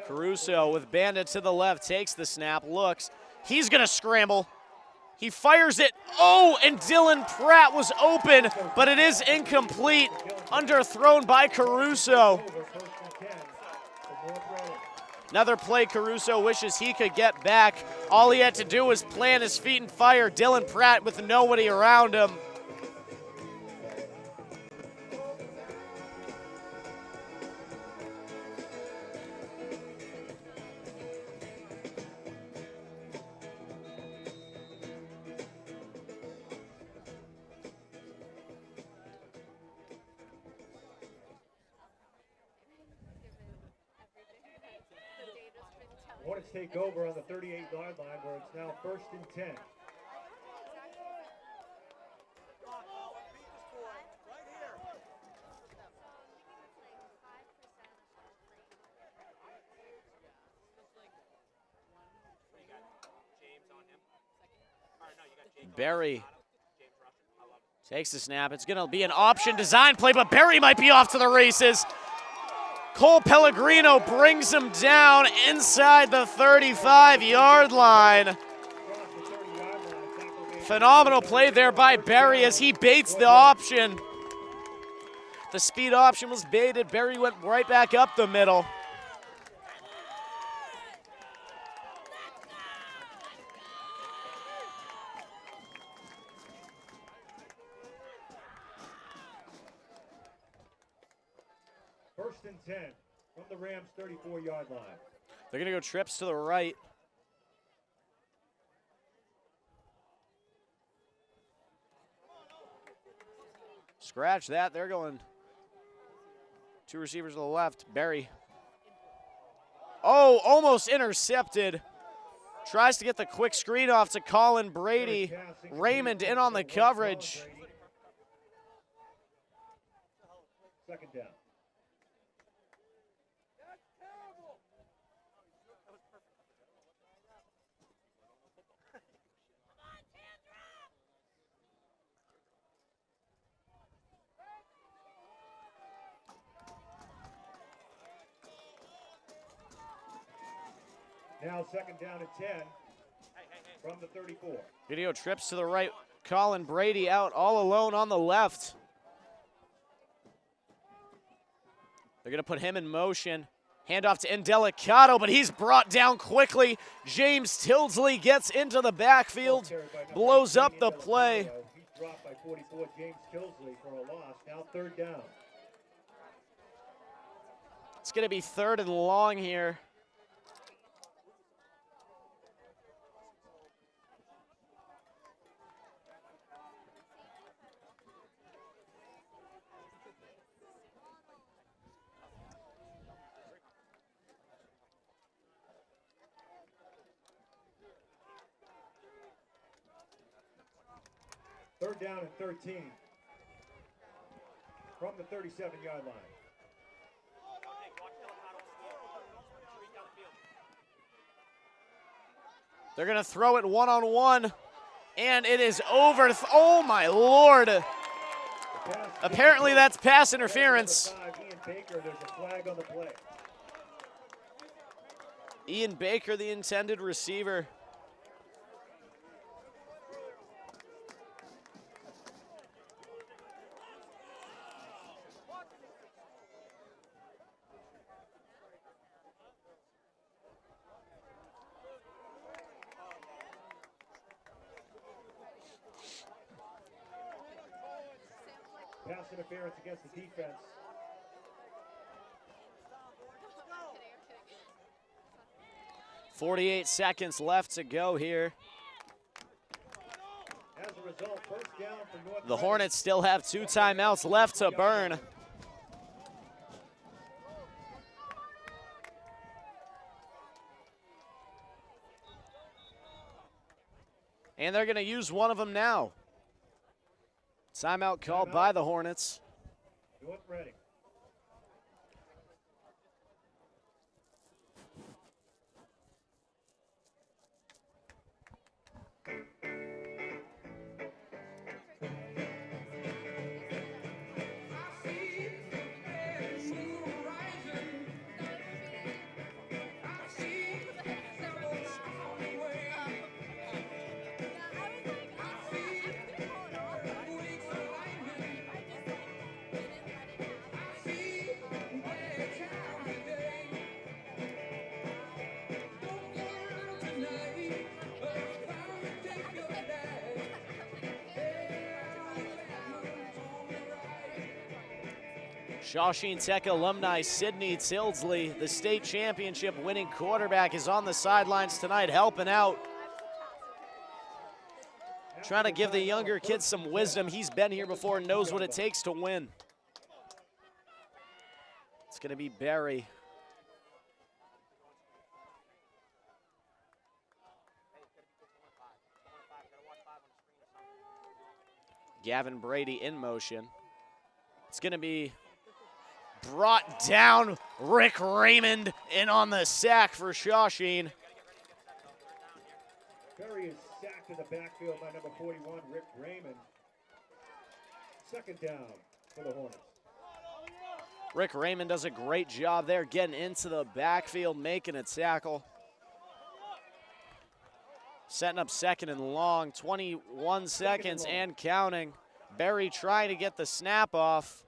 Caruso with Bandit to the left, takes the snap, looks. He's going to scramble. He fires it. Oh, and Dylan Pratt was open, but it is incomplete. Underthrown by Caruso. Another play Caruso wishes he could get back. All he had to do was plant his feet and fire. Dylan Pratt with nobody around him. Hornets take over on the 38-yard line where it's now 1st and 10. Barry takes the snap. It's going to be an option design play, but Barry might be off to the races. Cole Pellegrino brings him down inside the 35-yard line. Phenomenal play there by Barry as he baits the option. The speed option was baited. Barry went right back up the middle. First and 10 from the Rams' 34-yard line. They're going to go trips to the right. Scratch that. They're going two receivers to the left. Barry. Oh, almost intercepted. Tries to get the quick screen off to Colin Brady. Raymond in on the coverage. Second down. Now second down and 10 from the 34. Video trips to the right. Colin Brady out all alone on the left. They're going to put him in motion. Handoff to Indelicato, but he's brought down quickly. James Tildesley gets into the backfield, blows up the play. He's dropped by 44, James Tildesley for a loss. Now third down. It's going to be 3rd and long here. Third down and 13 from the 37-yard line. They're going to throw it one-on-one, and it is over. Oh, my Lord. Apparently that's pass interference. Ian Baker, there's a flag on the play. Ian Baker, the intended receiver. Pass interference against the defense. .48 seconds left to go here. As a result, first down for North. The Hornets still have 2 timeouts left to burn. And they're going to use one of them now. Timeout called by the Hornets. North Reading. Shawsheen Tech alumni Sidney Tildesley, the state championship winning quarterback, is on the sidelines tonight helping out. Trying to give the younger kids some wisdom. He's been here before and knows what it takes to win. It's going to be Barry. Gavin Brady in motion. It's going to be brought down. Rick Raymond in on the sack for Shawsheen. Berry is sacked in the backfield by number 41, Rick Raymond. Second down for the Hornets. Rick Raymond does a great job there getting into the backfield, making a tackle. Setting up second and long, 21 seconds and counting. Berry trying to get the snap off.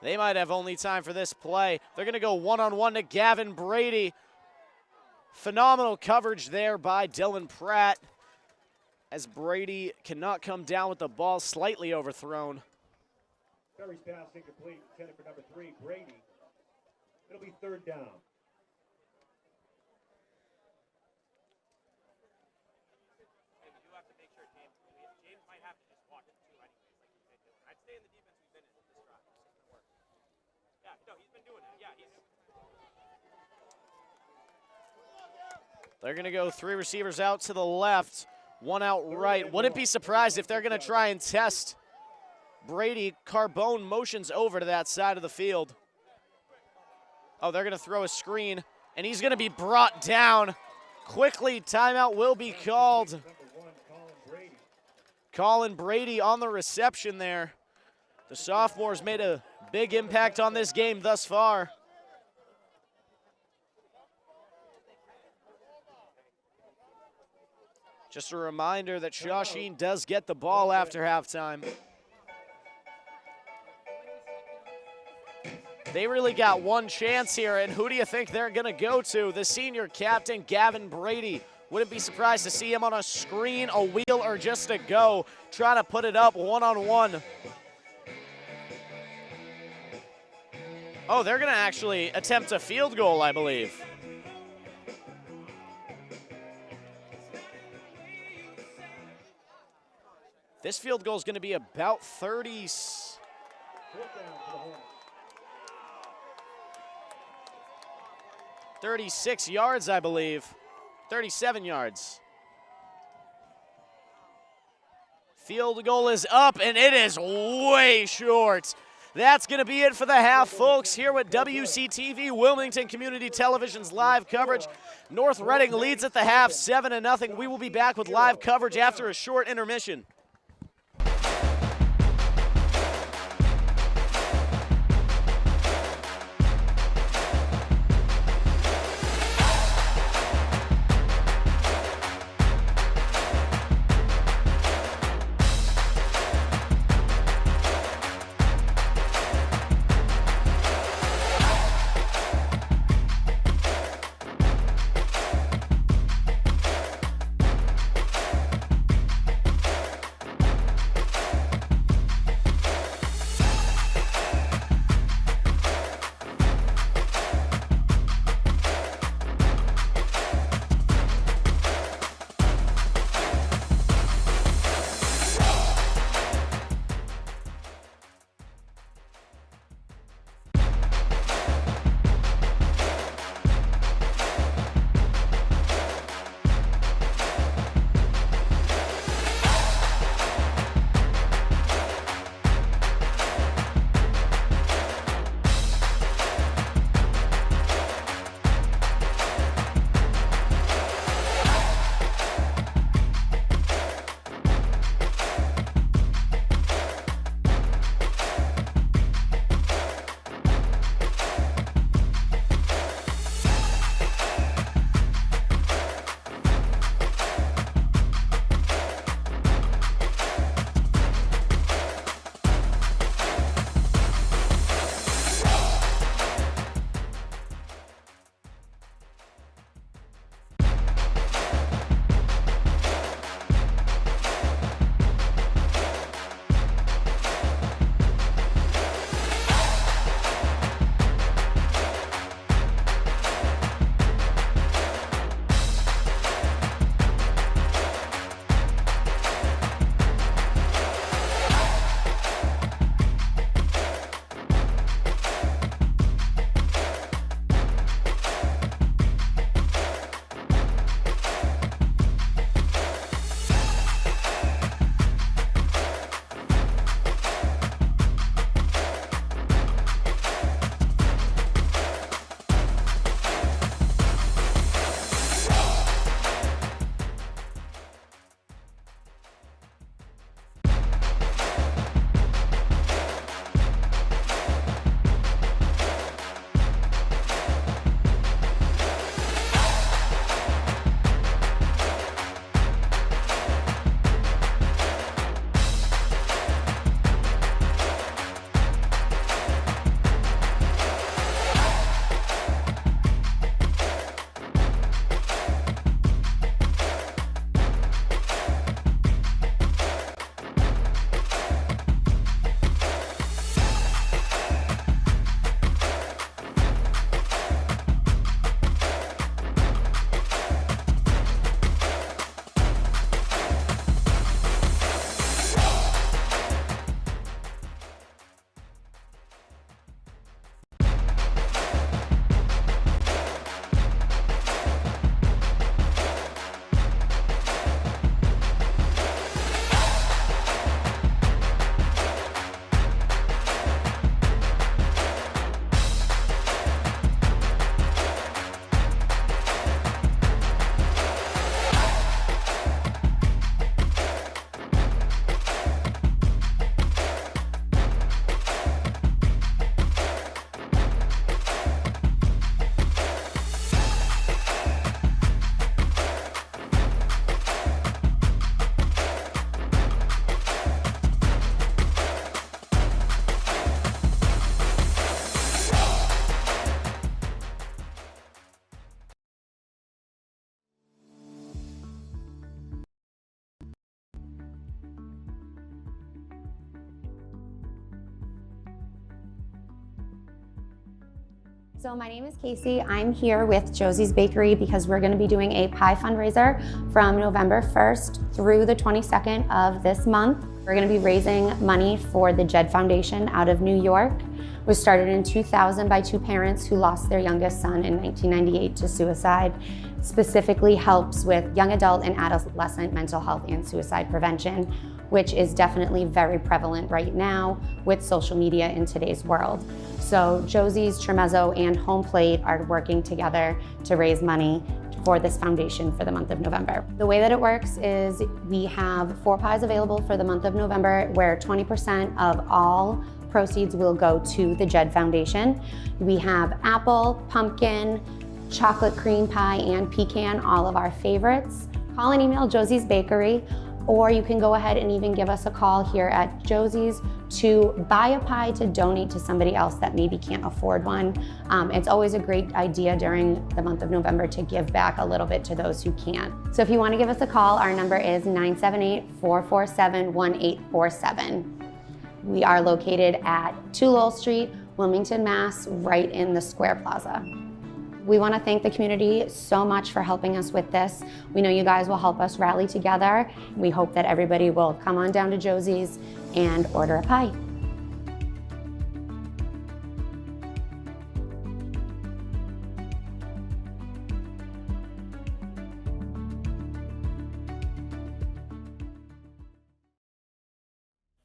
They might have only time for this play. They're going to go one-on-one to Gavin Brady. Phenomenal coverage there by Dylan Pratt as Brady cannot come down with the ball, slightly overthrown. Berry's pass incomplete, intended for number 3, Brady. It'll be third down. James might have to just walk it too anyways, like you said, Dylan. I'd stay in the defense we've been in this drive. It's just been working. Yeah, no, he's been doing it. Yeah, They're going to go 3 receivers out to the left, 1 out right. Wouldn't be surprised if they're going to try and test Brady. Carbone motions over to that side of the field. Oh, they're going to throw a screen, and he's going to be brought down. Quickly, timeout will be called. Colin Brady on the reception there. The sophomore's made a big impact on this game thus far. Just a reminder that Shawsheen does get the ball after halftime. They really got one chance here, and who do you think they're going to go to? The senior captain, Gavin Brady. Wouldn't be surprised to see him on a screen, a wheel, or just a go, trying to put it up one-on-one. Oh, they're going to actually attempt a field goal, I believe. This field goal is going to be about 36 yards, I believe. 37 yards. Field goal is up, and it is way short. That's going to be it for the half, folks, here with WCTV, Wilmington Community Television's live coverage. North Reading leads at the half, 7-0. We will be back with live coverage after a short intermission. So my name is Casey. I'm here with Josie's Bakery because we're going to be doing a pie fundraiser from November 1st through the 22nd of this month. We're going to be raising money for the Jed Foundation out of New York. It was started in 2000 by two parents who lost their youngest son in 1998 to suicide. Specifically helps with young adult and adolescent mental health and suicide prevention, which is definitely very prevalent right now with social media in today's world. So Josie's, Tremezzo, and Home Plate are working together to raise money for this foundation for the month of November. The way that it works is we have 4 pies available for the month of November, where 20% of all proceeds will go to the Jed Foundation. We have apple, pumpkin, chocolate cream pie, and pecan, all of our favorites. Call and email Josie's Bakery, or you can go ahead and even give us a call here at Josie's to buy a pie to donate to somebody else that maybe can't afford one. It's always a great idea during the month of November to give back a little bit to those who can't. So if you want to give us a call, our number is 978-447-1847. We are located at 2 Lowell Street, Wilmington, Mass, right in the Square Plaza. We want to thank the community so much for helping us with this. We know you guys will help us rally together. We hope that everybody will come on down to Josie's and order a pie.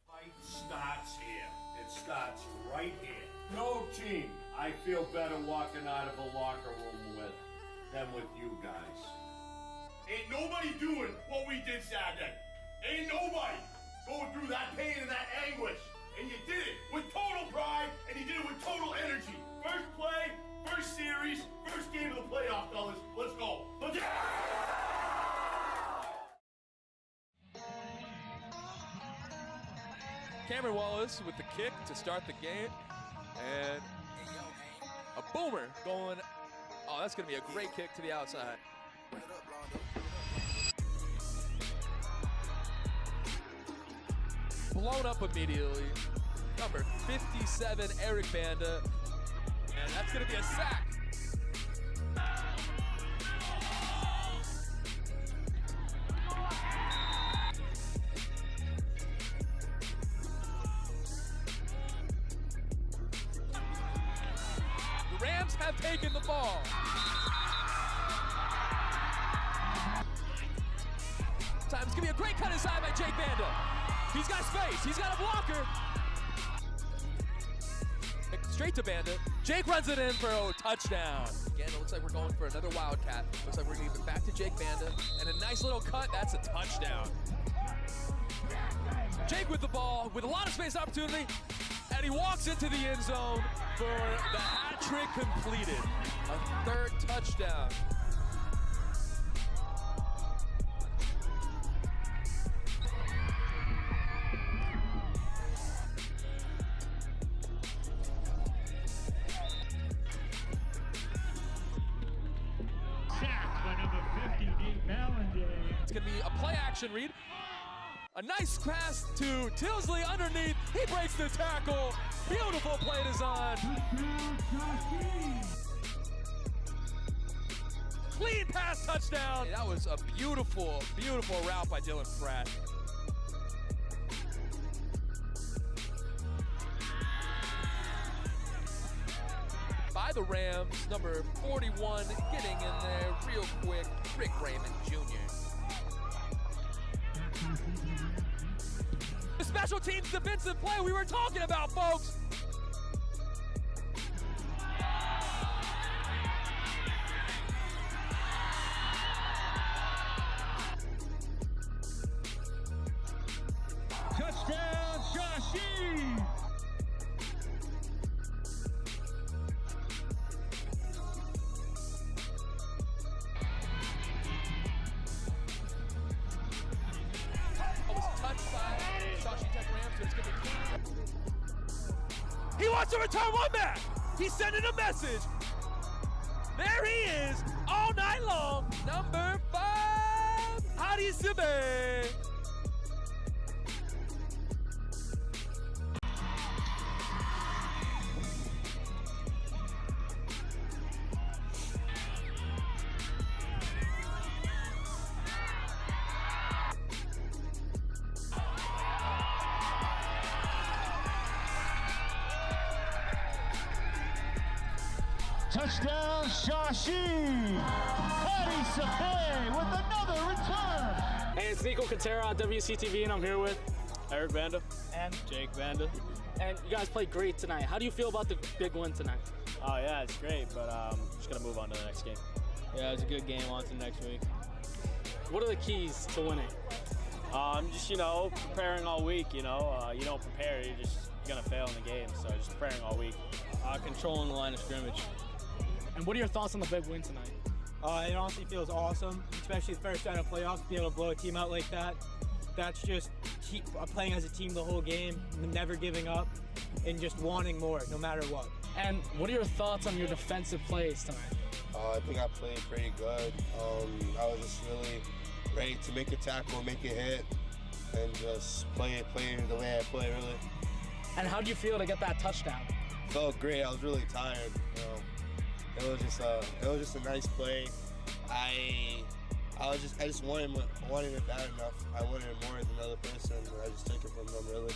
Fight starts here. It starts right here. No team I feel better walking out of a locker room with than with you guys. Ain't nobody doing what we did Saturday. Ain't nobody going through that pain and that anguish. And you did it with total pride, and you did it with total energy. First play, first series, first game of the playoff, fellas. Let's go. Let's go. Cameron Wallace with the kick to start the game. And a boomer going, oh, that's going to be a great kick to the outside. Blown up immediately. Number 57, Eric Banda. And that's going to be a sack. Rams have taken the ball. Time, it's gonna be a great cut inside by Jake Banda. He's got space, he's got a blocker. Straight to Banda. Jake runs it in for a touchdown. Again, it looks like we're going for another Wildcat. Looks like we're gonna give it back to Jake Banda. And a nice little cut, that's a touchdown. Jake with the ball, with a lot of space opportunity, and he walks into the end zone for the hat trick completed. A 3rd touchdown. It's going to be a play action read. A nice pass to Tilsley underneath. He breaks the tackle. Beautiful play design. Clean pass touchdown. That was a beautiful, beautiful route by Dylan Pratt. By the Rams, number 41 getting in there real quick, Rick Raymond Jr. The special teams defensive play we were talking about, folks. Touchdown, Shawsheen! He wants to return one back. He's sending a message. There he is, all night long. Number 5, Hadi Sibe. Touchdown, Shawsheen. Patty Sapay with another return. Hey, it's Nico Quintero on WCTV, and I'm here with Eric Vanda and Jake Vanda. And you guys played great tonight. How do you feel about the big win tonight? Oh, yeah, it's great, but just going to move on to the next game. Yeah, it was a good game. On to the next week. What are the keys to winning? Just, preparing all week, you don't prepare, you're going to fail in the game, so just preparing all week. Controlling the line of scrimmage. And what are your thoughts on the big win tonight? It honestly feels awesome, especially the first round of playoffs, to be able to blow a team out like that. That's just playing as a team the whole game, never giving up, and just wanting more, no matter what. And what are your thoughts on your defensive plays tonight? I think I played pretty good. I was just really ready to make a tackle, make a hit, and just play the way I play, really. And how do you feel to get that touchdown? Felt great. I was really tired. It was just a nice play. I just wanted it bad enough. I wanted it more than another person. I just took it from them, really.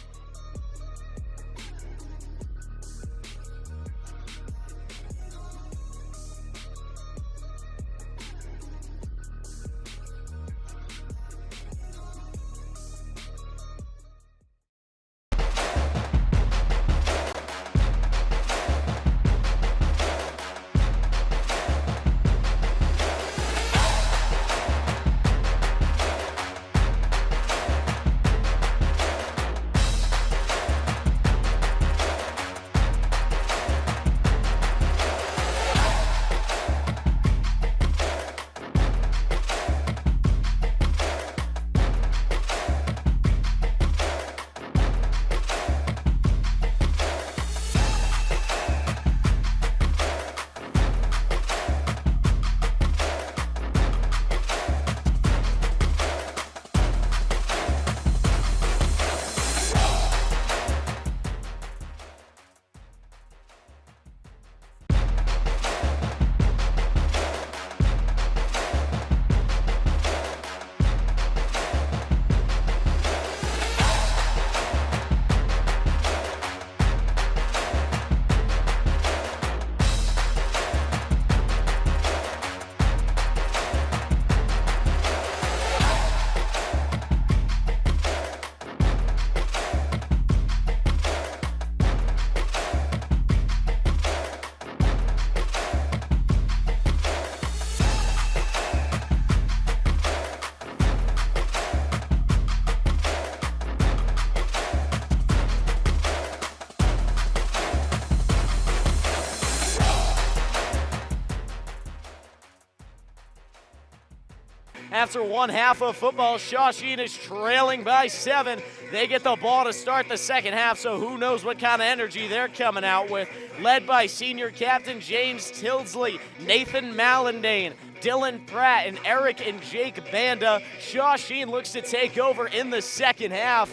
After one half of football, Shawsheen is trailing by 7. They get the ball to start the second half, so who knows what kind of energy they're coming out with. Led by senior captain James Tilsley, Nathan Mallandane, Dylan Pratt, and Eric and Jake Banda. Shawsheen looks to take over in the second half.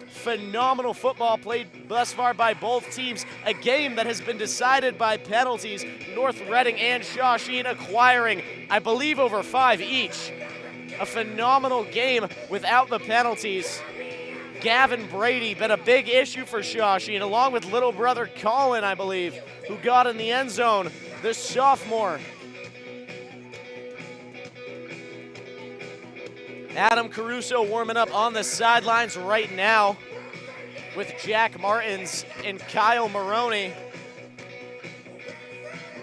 Phenomenal football played thus far by both teams. A game that has been decided by penalties. North Reading and Shawsheen acquiring, I believe, over 5 each. A phenomenal game without the penalties. Gavin Brady been a big issue for Shawsheen, along with little brother Colin, I believe, who got in the end zone, the sophomore. Adam Caruso warming up on the sidelines right now with Jack Martins and Kyle Maroney.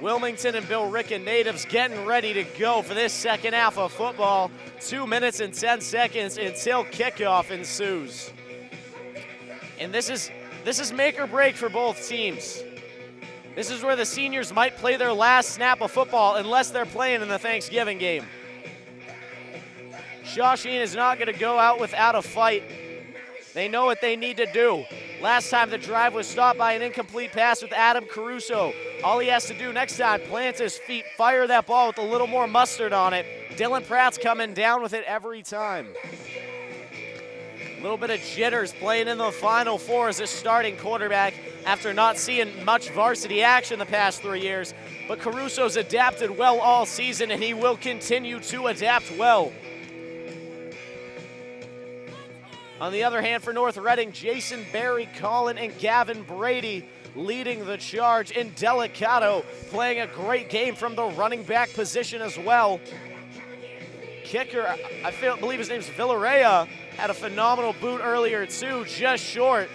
Wilmington and Bill Ricken natives getting ready to go for this second half of football. 2 minutes and 10 seconds until kickoff ensues. And this is make or break for both teams. This is where the seniors might play their last snap of football unless they're playing in the Thanksgiving game. Shawsheen is not going to go out without a fight. They know what they need to do. Last time the drive was stopped by an incomplete pass with Adam Caruso. All he has to do next time, plant his feet, fire that ball with a little more mustard on it. Dylan Pratt's coming down with it every time. A little bit of jitters playing in the Final Four as a starting quarterback after not seeing much varsity action the past 3 years. But Caruso's adapted well all season, and he will continue to adapt well. On the other hand, for North Reading, Jason Barry, Colin, and Gavin Brady leading the charge, and Delicato playing a great game from the running back position as well. Kicker, believe his name's Villarreal, had a phenomenal boot earlier too, just short.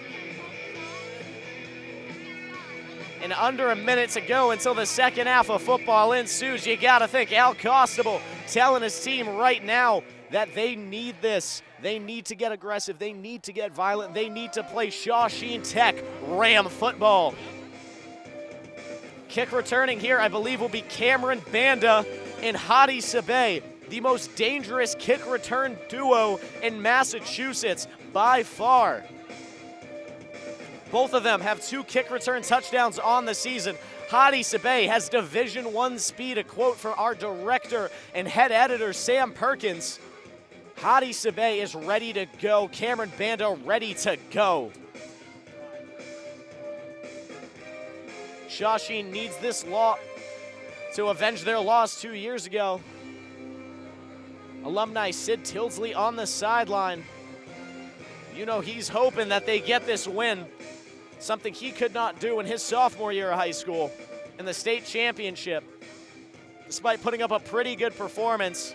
And under a minute to go until the second half of football ensues. You gotta think Al Costabile telling his team right now that they need this. They need to get aggressive. They need to get violent. They need to play Shawsheen Tech Ram football. Kick returning here, I believe, will be Cameron Banda and Hadi Sabay, the most dangerous kick return duo in Massachusetts by far. Both of them have 2 kick return touchdowns on the season. Hadi Sabay has Division I speed, a quote for our director and head editor, Sam Perkins. Hadi Sabay is ready to go. Cameron Banda ready to go. Shawsheen needs this to avenge their loss 2 years ago. Alumni Sid Tilsley on the sideline. You know he's hoping that they get this win. Something he could not do in his sophomore year of high school in the state championship, despite putting up a pretty good performance.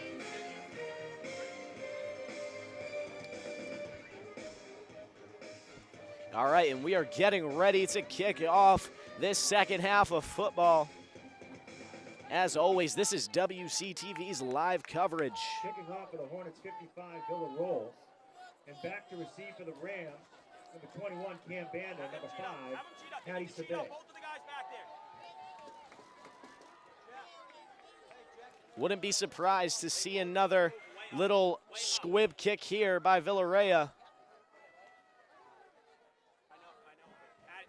All right, and we are getting ready to kick off this second half of football. As always, this is WCTV's live coverage. Kicking off for the Hornets 55 Villa roll. And back to receive for the Rams. Number 21, Cam Banda. Number 5, Hadi Sabay. Wouldn't be surprised to see another little squib kick here by Villarreal.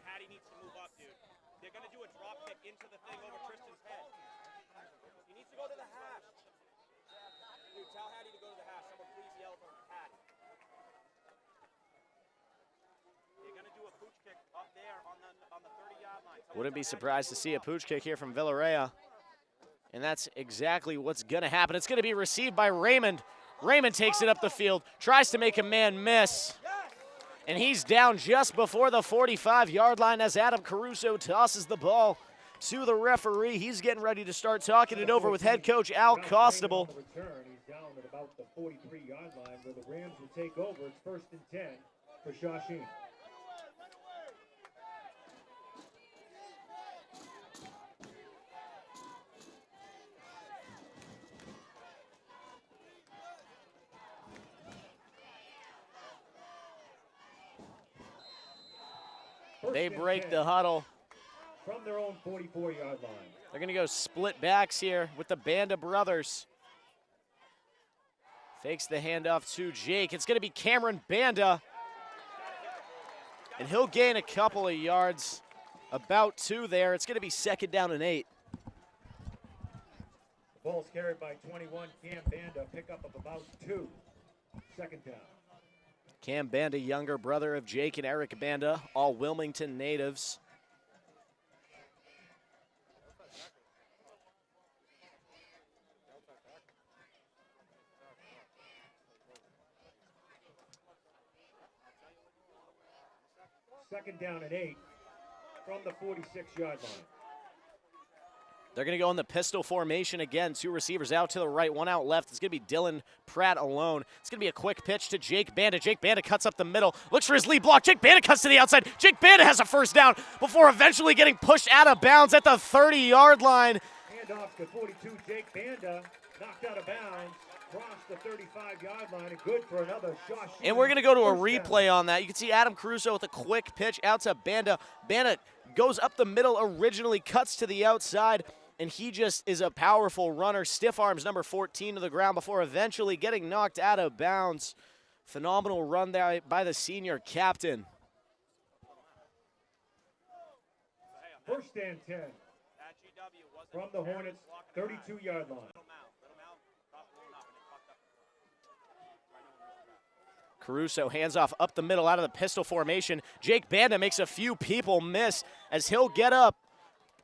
Hattie needs to move up, dude. They're going to do a drop kick into the thing over Tristan's head. He needs to go to the hash. Dude, tell Hattie to go to the hash. Someone please yell for Hattie. They're going to do a pooch kick up there on the 30-yard line. Wouldn't be surprised to see a pooch kick here from Villarreal. And that's exactly what's going to happen. It's going to be received by Raymond. Raymond takes it up the field, tries to make a man miss. And he's down just before the 45-yard line as Adam Caruso tosses the ball to the referee. He's getting ready to start talking it over with head coach Al Costabile. He's down at about the 43-yard line where the Rams will take over. It's 1st and 10 for Shawsheen. They break the huddle. From their own 44-yard line. They're going to go split backs here with the Banda brothers. Fakes the handoff to Jake. It's going to be Cameron Banda. And he'll gain a couple of yards, about 2 there. It's going to be 2nd down and 8. The ball's carried by 21, Cam Banda. Pickup of about 2. 2nd down. Cam Banda, younger brother of Jake and Eric Banda, all Wilmington natives. Second down and 8 from the 46-yard line. They're going to go in the pistol formation again. 2 receivers out to the right, 1 out left. It's going to be Dylan Pratt alone. It's going to be a quick pitch to Jake Banda. Jake Banda cuts up the middle, looks for his lead block. Jake Banda cuts to the outside. Jake Banda has a 1st down before eventually getting pushed out of bounds at the 30-yard line. Handoff to 42, Jake Banda, knocked out of bounds, crossed the 35-yard line, and good for another Shawsheen. And we're going to go to a replay on that. You can see Adam Caruso with a quick pitch out to Banda. Banda goes up the middle originally, cuts to the outside, and he just is a powerful runner. Stiff arms number 14 to the ground before eventually getting knocked out of bounds. Phenomenal run there by the senior captain. 1st and 10 from the Hornets, 32-yard line. Caruso hands off up the middle out of the pistol formation. Jake Banda makes a few people miss as he'll get up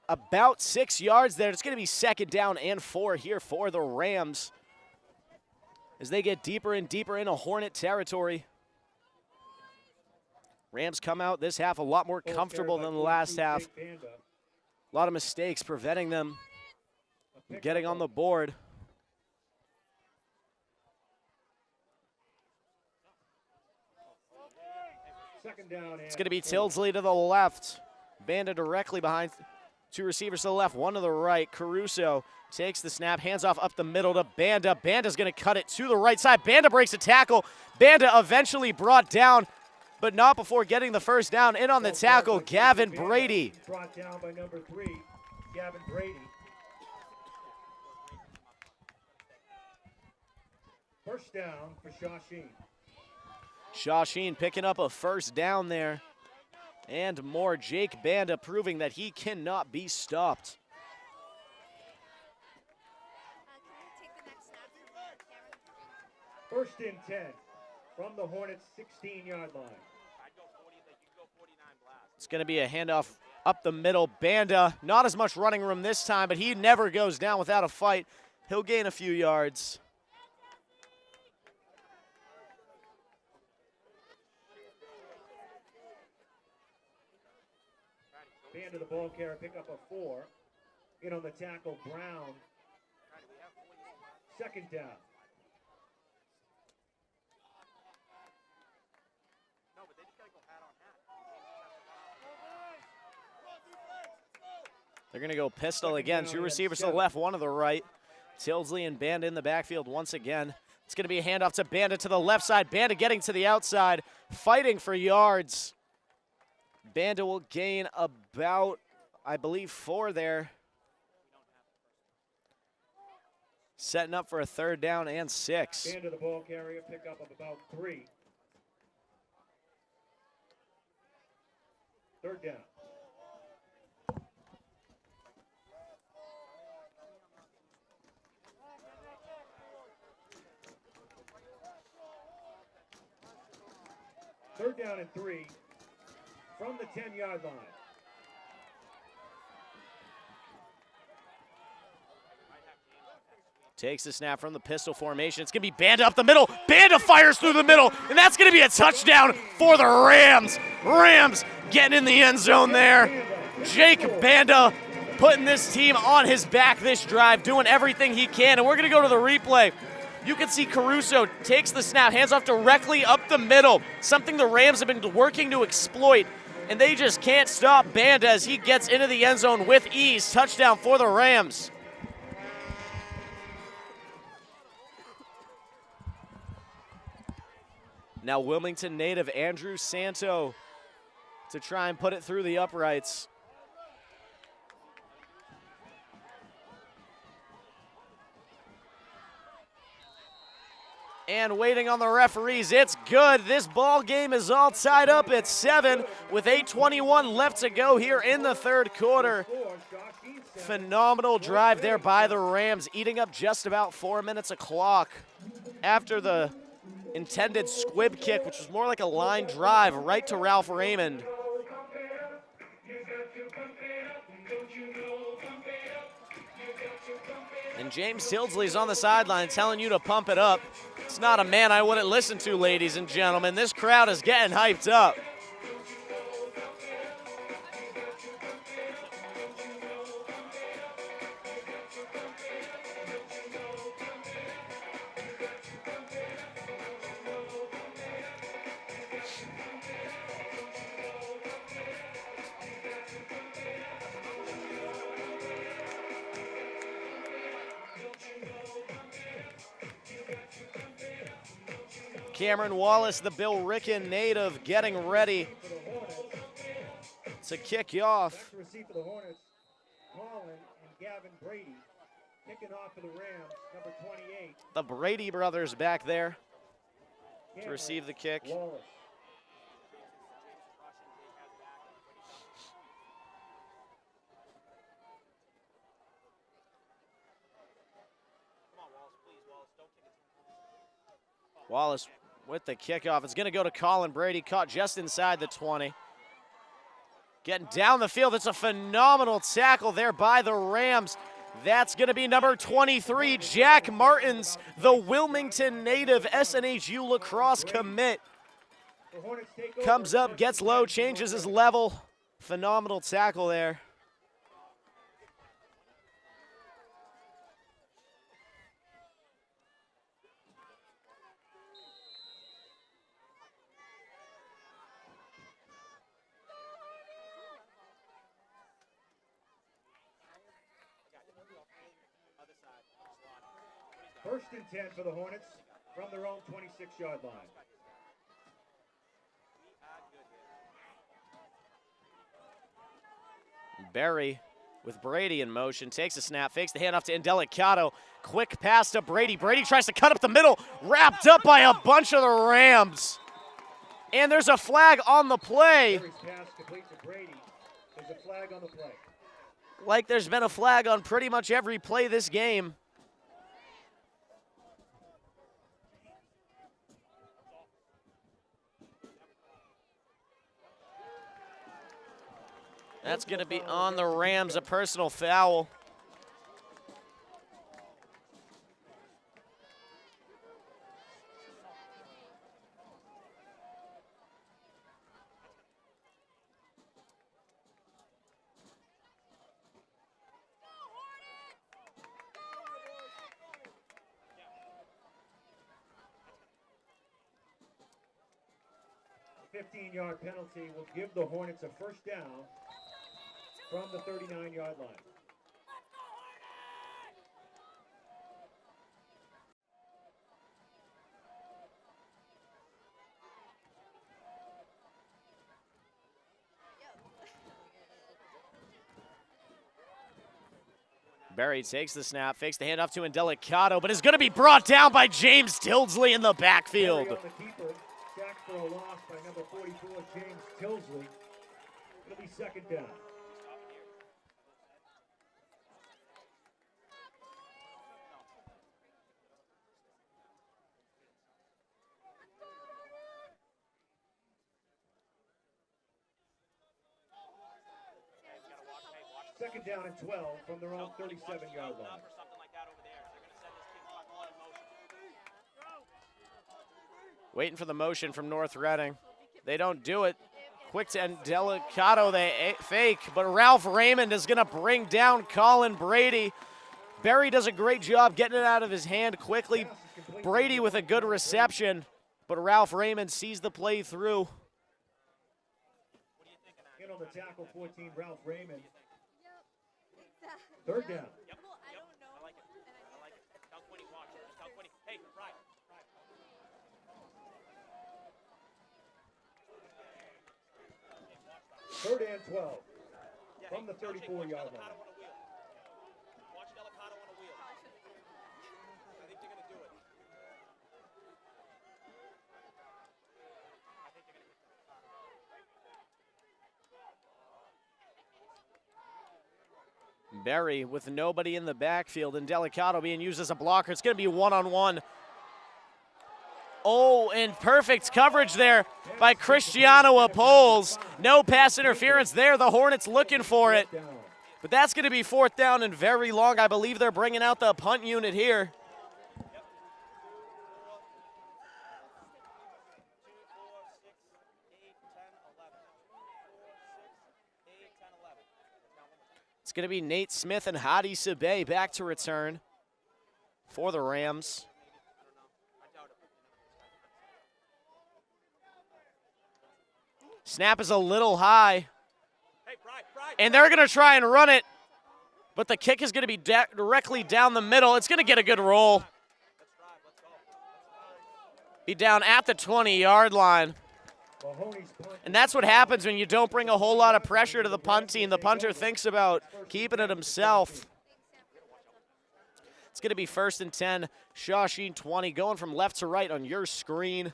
about 6 yards there. It's going to be 2nd down and 4 here for the Rams as they get deeper and deeper into Hornet territory. Rams come out this half a lot more comfortable than the last half. A lot of mistakes preventing them from getting on the board. Second down. It's going to be Tilsley to the left. Banda directly behind. Two receivers to the left, one to the right. Caruso takes the snap, hands off up the middle to Banda. Banda's going to cut it to the right side. Banda breaks a tackle. Banda eventually brought down, but not before getting the first down. In on the tackle, Gavin Brady. Brought down by number 3, Gavin Brady. First down for Shawsheen. Shawsheen picking up a first down there. And more. Jake Banda proving that he cannot be stopped. First and 10 from the Hornets 16-yard line. It's going to be a handoff up the middle. Banda, not as much running room this time, but he never goes down without a fight. He'll gain a few yards. Banda the ball carrier, pick up a 4. In on the tackle, Brown. Second down. They're going to go pistol again. Two receivers to the left, one to the right. Tilsley and Banda in the backfield once again. It's going to be a handoff to Banda to the left side. Banda getting to the outside, fighting for yards. Banda will gain about, I believe, 4 there. Setting up for a third down and 6. Banda the ball carrier, pick up of about 3. Third down. Third down and 3 from the 10-yard line. Takes the snap from the pistol formation. It's going to be Banda up the middle. Banda fires through the middle, and that's going to be a touchdown for the Rams. Rams getting in the end zone there. Jake Banda putting this team on his back this drive, doing everything he can, and we're going to go to the replay. You can see Caruso takes the snap, hands off directly up the middle, something the Rams have been working to exploit, and they just can't stop Banda as he gets into the end zone with ease. Touchdown for the Rams. Now Wilmington native Andrew Santo to try and put it through the uprights. And waiting on the referees, it's good. This ball game is all tied up at 7 with 8:21 left to go here in the third quarter. Phenomenal drive there by the Rams, eating up just about 4 minutes of clock after the intended squib kick, which was more like a line drive right to Ralph Raymond. And James Tilsley's on the sideline telling you to pump it up. It's not a man I wouldn't listen to, ladies and gentlemen. This crowd is getting hyped up. Cameron Wallace, the Bill Ricken native, getting ready to kick you off. Back to receive for the Hornets, Colin and Gavin Brady. Kicking off for the Rams, number 28. The Brady brothers back there to receive the kick. Wallace. Wallace with the kickoff. It's going to go to Colin Brady, caught just inside the 20. Getting down the field. It's a phenomenal tackle there by the Rams. That's going to be number 23, Jack Martins, the Wilmington native SNHU lacrosse commit. The Hornets take over. Comes up, gets low, changes his level. Phenomenal tackle there. First and 10 for the Hornets from their own 26-yard line. Berry with Brady in motion, takes a snap, fakes the handoff to Indelicato. Quick pass to Brady. Brady tries to cut up the middle, wrapped up by a bunch of the Rams. And there's a flag on the play. Berry's pass complete to Brady. There's a flag on the play. Like there's been a flag on pretty much every play this game. That's going to be on the Rams, a personal foul. A 15-yard penalty will give the Hornets a first down from the 39-yard line. Berry takes the snap, fakes the handoff to Indelicato, but is going to be brought down by James Tilsley in the backfield. Berry on the keeper, sacked for a loss by number 44, James Tilsley. It'll be second down. Second down and 12 from their own 37-yard line. Waiting for the motion from North Reading. They don't do it. Quick to Indelicato, they fake, but Ralph Raymond is going to bring down Colin Brady. Berry does a great job getting it out of his hand quickly. Brady with a good reception, but Ralph Raymond sees the play through. In on the tackle, 14, Ralph Raymond. Third down. I like it. Down 20, watch. Down 20. Hey, right. Third and 12 from the 34-yard line. Watch Delicato on a wheel. I think they're going to do it. Berry with nobody in the backfield and Indelicato being used as a blocker. It's going to be one-on-one. Oh, and perfect coverage there by Cristiano Apoles. No pass interference there. The Hornets looking for it. But that's going to be fourth down and very long. I believe they're bringing out the punt unit here. It's going to be Nate Smith and Hadi Sabay back to return for the Rams. Snap is a little high. And they're going to try and run it, but the kick is going to be directly down the middle. It's going to get a good roll. Be down at the 20-yard line. And that's what happens when you don't bring a whole lot of pressure to the punt team. The punter thinks about keeping it himself. It's going to be first and 10. Shawsheen 20, going from left to right on your screen.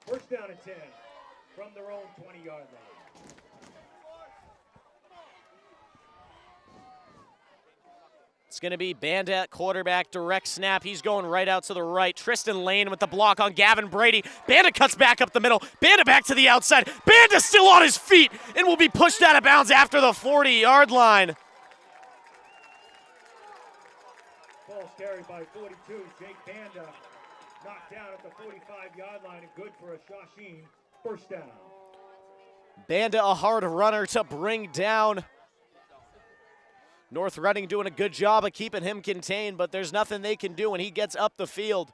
First down and 10 from their own 20-yard line. It's going to be Banda at quarterback, direct snap. He's going right out to the right. Tristan Lane with the block on Gavin Brady. Banda cuts back up the middle. Banda back to the outside. Banda still on his feet and will be pushed out of bounds after the 40-yard line. Ball's carried by 42. Jake Banda knocked down at the 45-yard line and good for a Shawsheen first down. Banda, a hard runner to bring down. North Reading doing a good job of keeping him contained, but there's nothing they can do when he gets up the field.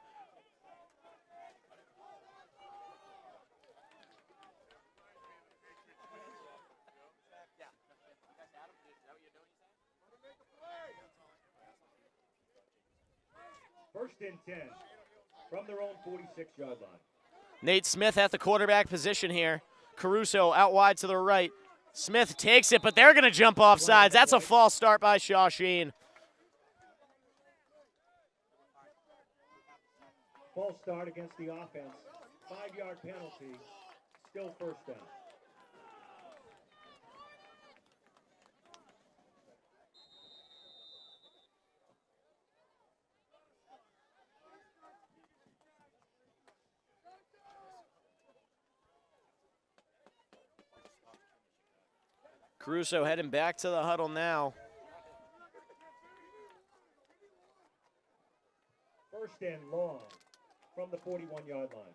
First and 10 from their own 46-yard line. Nate Smith at the quarterback position here. Caruso out wide to the right. Smith takes it, but they're going to jump off sides. That's a false start by Shawsheen. False start against the offense. 5-yard penalty. Still first down. Caruso heading back to the huddle now. First and long from the 41-yard line.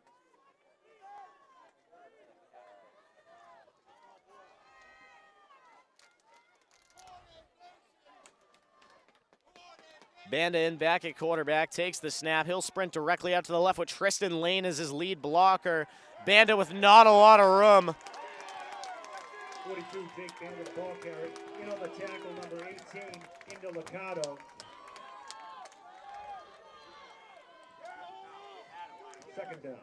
Banda in back at quarterback, takes the snap. He'll sprint directly out to the left with Tristan Lane as his lead blocker. Banda with not a lot of room. 42, Jake Banda, the ball carrier. In on the tackle, number 18, into Licado. Second down.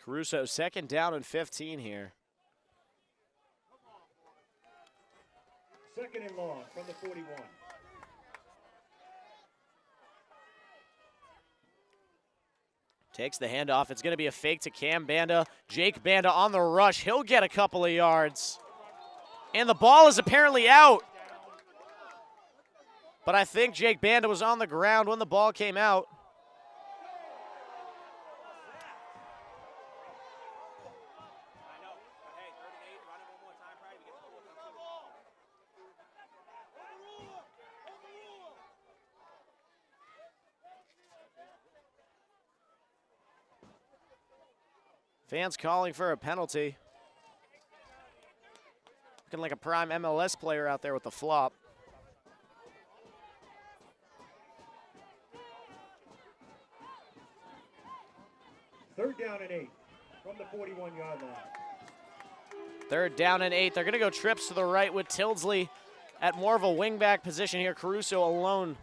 Caruso, second down and 15 here. Second and long from the 41. Takes the handoff. It's going to be a fake to Cam Banda. Jake Banda on the rush. He'll get a couple of yards. And the ball is apparently out. But I think Jake Banda was on the ground when the ball came out. Fans calling for a penalty. Looking like a prime MLS player out there with the flop. Third down and 8 from the 41-yard line. Third down and 8. They're going to go trips to the right with Tildesley at more of a wingback position here. Caruso alone.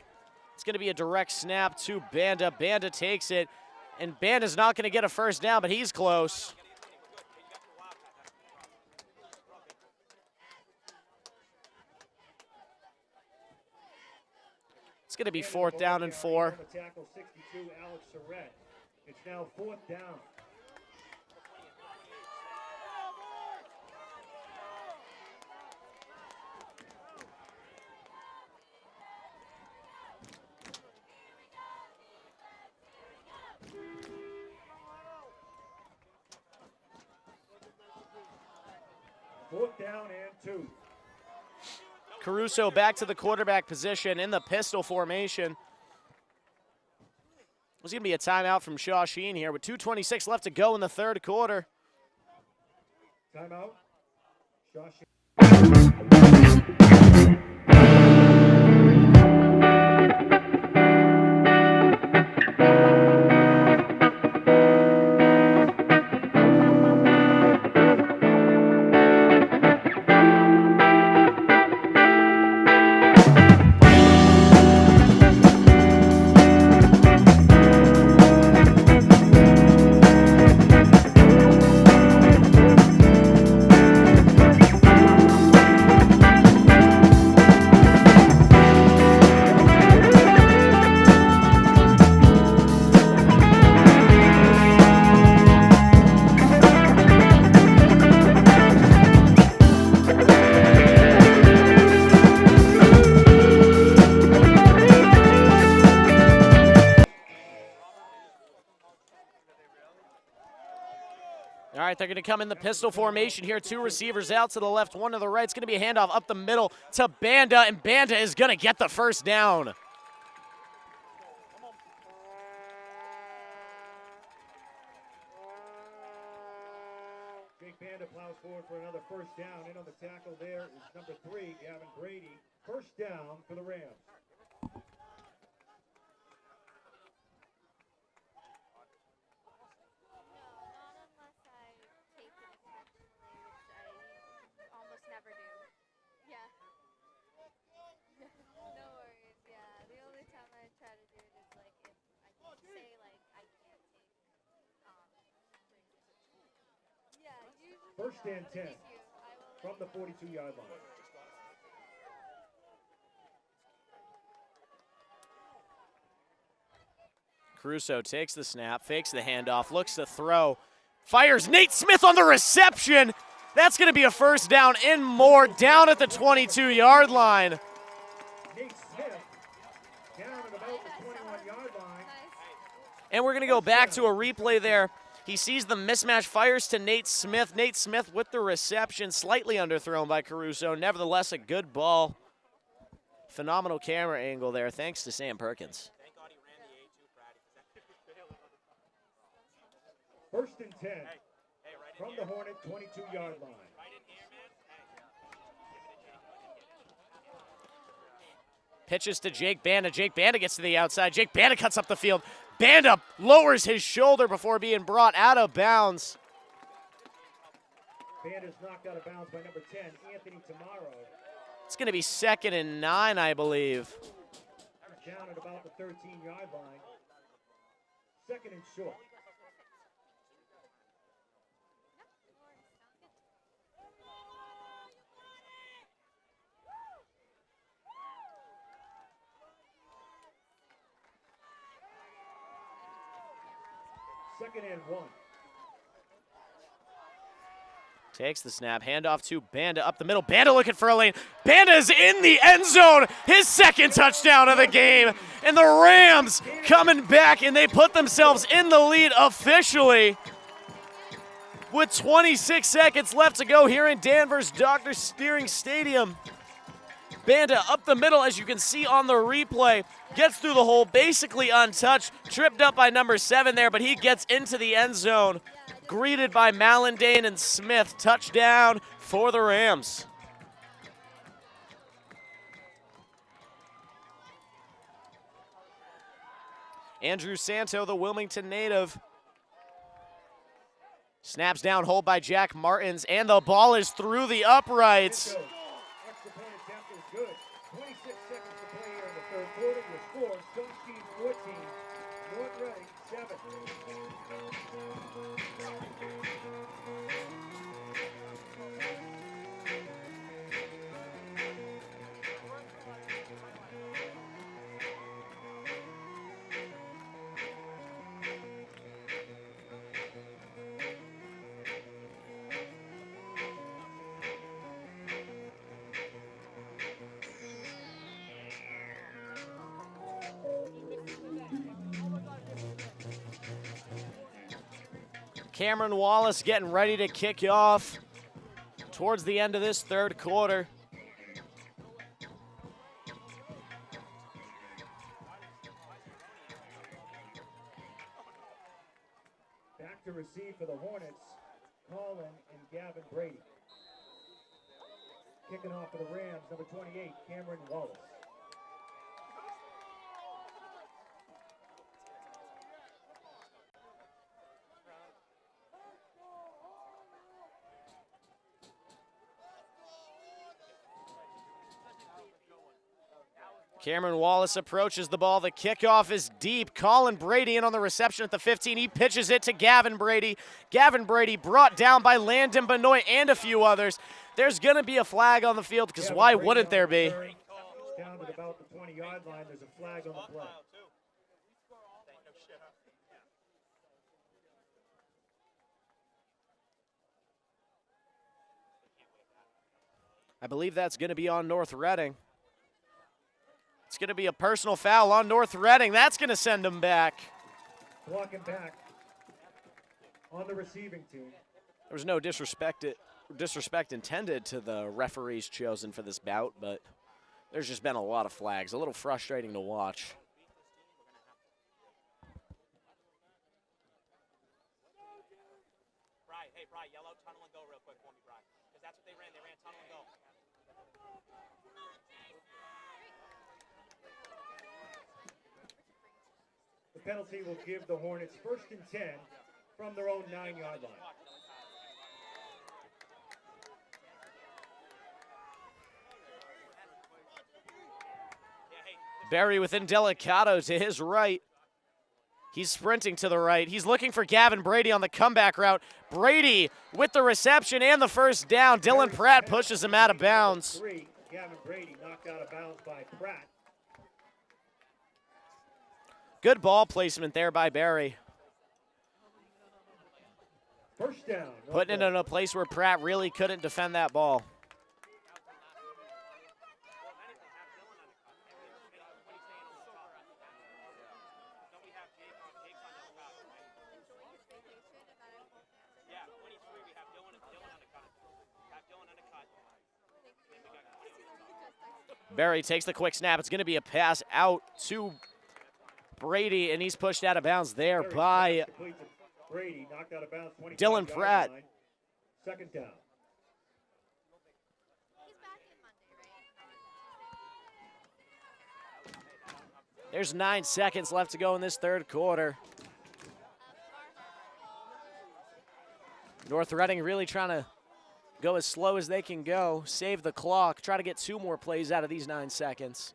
It's going to be a direct snap to Banda. Banda takes it. And Banda's not going to get a first down, but he's close. It's going to be fourth down and 4. Tackle 62, Alex Surratt. It's now fourth down. Fourth down and 2. Caruso back to the quarterback position in the pistol formation. There's going to be a timeout from Shawsheen here with 2:26 left to go in the third quarter. Timeout. Shawsheen. All right, they're going to come in the pistol formation here. Two receivers out to the left, one to the right. It's going to be a handoff up the middle to Banda, and Banda is going to get the first down. Jake Banda plows forward for another first down. In on the tackle there is number 3, Gavin Brady. First down for the Rams. Never do. Yeah. No worries. Yeah. The only time I try to do it is like if I say like I can't take. Yeah. Usually. First and 10 from the 42-yard line. Caruso takes the snap, fakes the handoff, looks to throw, fires. Nate Smith on the reception. That's going to be a first down and more down at the 22-yard line. Nate Smith down at about the 21-yard line. And we're going to go back to a replay there. He sees the mismatch, fires to Nate Smith. Nate Smith with the reception, slightly underthrown by Caruso. Nevertheless, a good ball. Phenomenal camera angle there, thanks to Sam Perkins. First and 10 from the Hornet 22-yard line. Pitches to Jake Banda. Jake Banda gets to the outside. Jake Banda cuts up the field. Banda lowers his shoulder before being brought out of bounds. Banda's knocked out of bounds by number 10, Anthony Tamaro. It's going to be 2nd and 9, I believe. Down at about the 13-yard line. 2nd and short. Second and 1. Takes the snap, handoff to Banda up the middle. Banda looking for a lane. Banda's in the end zone. His 2nd touchdown of the game. And the Rams coming back, and they put themselves in the lead officially. With 26 seconds left to go here in Danvers Dr. Steering Stadium. Banda up the middle, as you can see on the replay. Gets through the hole, basically untouched. Tripped up by number 7 there, but he gets into the end zone. Greeted by Mallandane and Smith. Touchdown for the Rams. Andrew Santo, the Wilmington native. Snaps down, hold by Jack Martins, and the ball is through the uprights. Extra point attempt is good. 26 seconds to play here in the third quarter. Your score, Shawsheen 14, North Reading 7. Cameron Wallace getting ready to kick off towards the end of this third quarter. Back to receive for the Hornets, Colin and Gavin Brady. Kicking off for the Rams, number 28, Cameron Wallace. Cameron Wallace approaches the ball. The kickoff is deep. Colin Brady in on the reception at the 15. He pitches it to Gavin Brady. Gavin Brady brought down by Landon Benoit and a few others. There's going to be a flag on the field, because why wouldn't there be? Down to about the 20-yard line, there's a flag on the play. I believe that's going to be on North Reading. It's going to be a personal foul on North Reading. That's going to send them back. Blocking back on the receiving team, There was no disrespect intended to the referees chosen for this bout, but there's just been a lot of flags. A little frustrating to watch. Hey, Bri, yell out tunnel and go real quick for me, Bri. Because that's what they ran. They ran tunnel and go. The penalty will give the Hornets 1st and 10 from their own 9-yard line. Barry with Indelicato to his right. He's sprinting to the right. He's looking for Gavin Brady on the comeback route. Brady with the reception and the first down. Dylan Pratt pushes him out of bounds. Gavin Brady knocked out of bounds by Pratt. Good ball placement there by Barry. First down. Putting it in a place where Pratt really couldn't defend that ball. Barry takes the quick snap. It's going to be a pass out to Brady, and he's pushed out of bounds there by Brady, knocked out of bounds, Dylan Pratt. Line. 2nd down. There's 9 seconds left to go in this 3rd quarter. North Reading really trying to go as slow as they can go, save the clock, try to get 2 more plays out of these 9 seconds.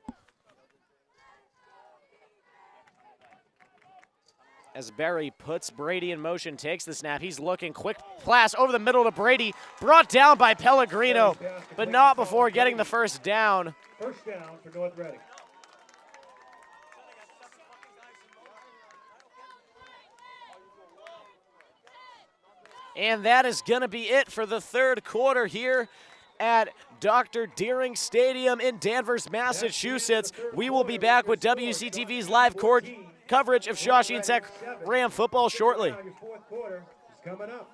As Barry puts Brady in motion, takes the snap, he's looking, quick pass over the middle to Brady, brought down by Pellegrino, but not before getting the first down. First down for North Reading. And that is going to be it for the 3rd quarter here at Dr. Deering Stadium in Danvers, Massachusetts. We will be back with WCTV's live coverage of Shawsheen Tech Ram football shortly. Your 4th quarter is coming up.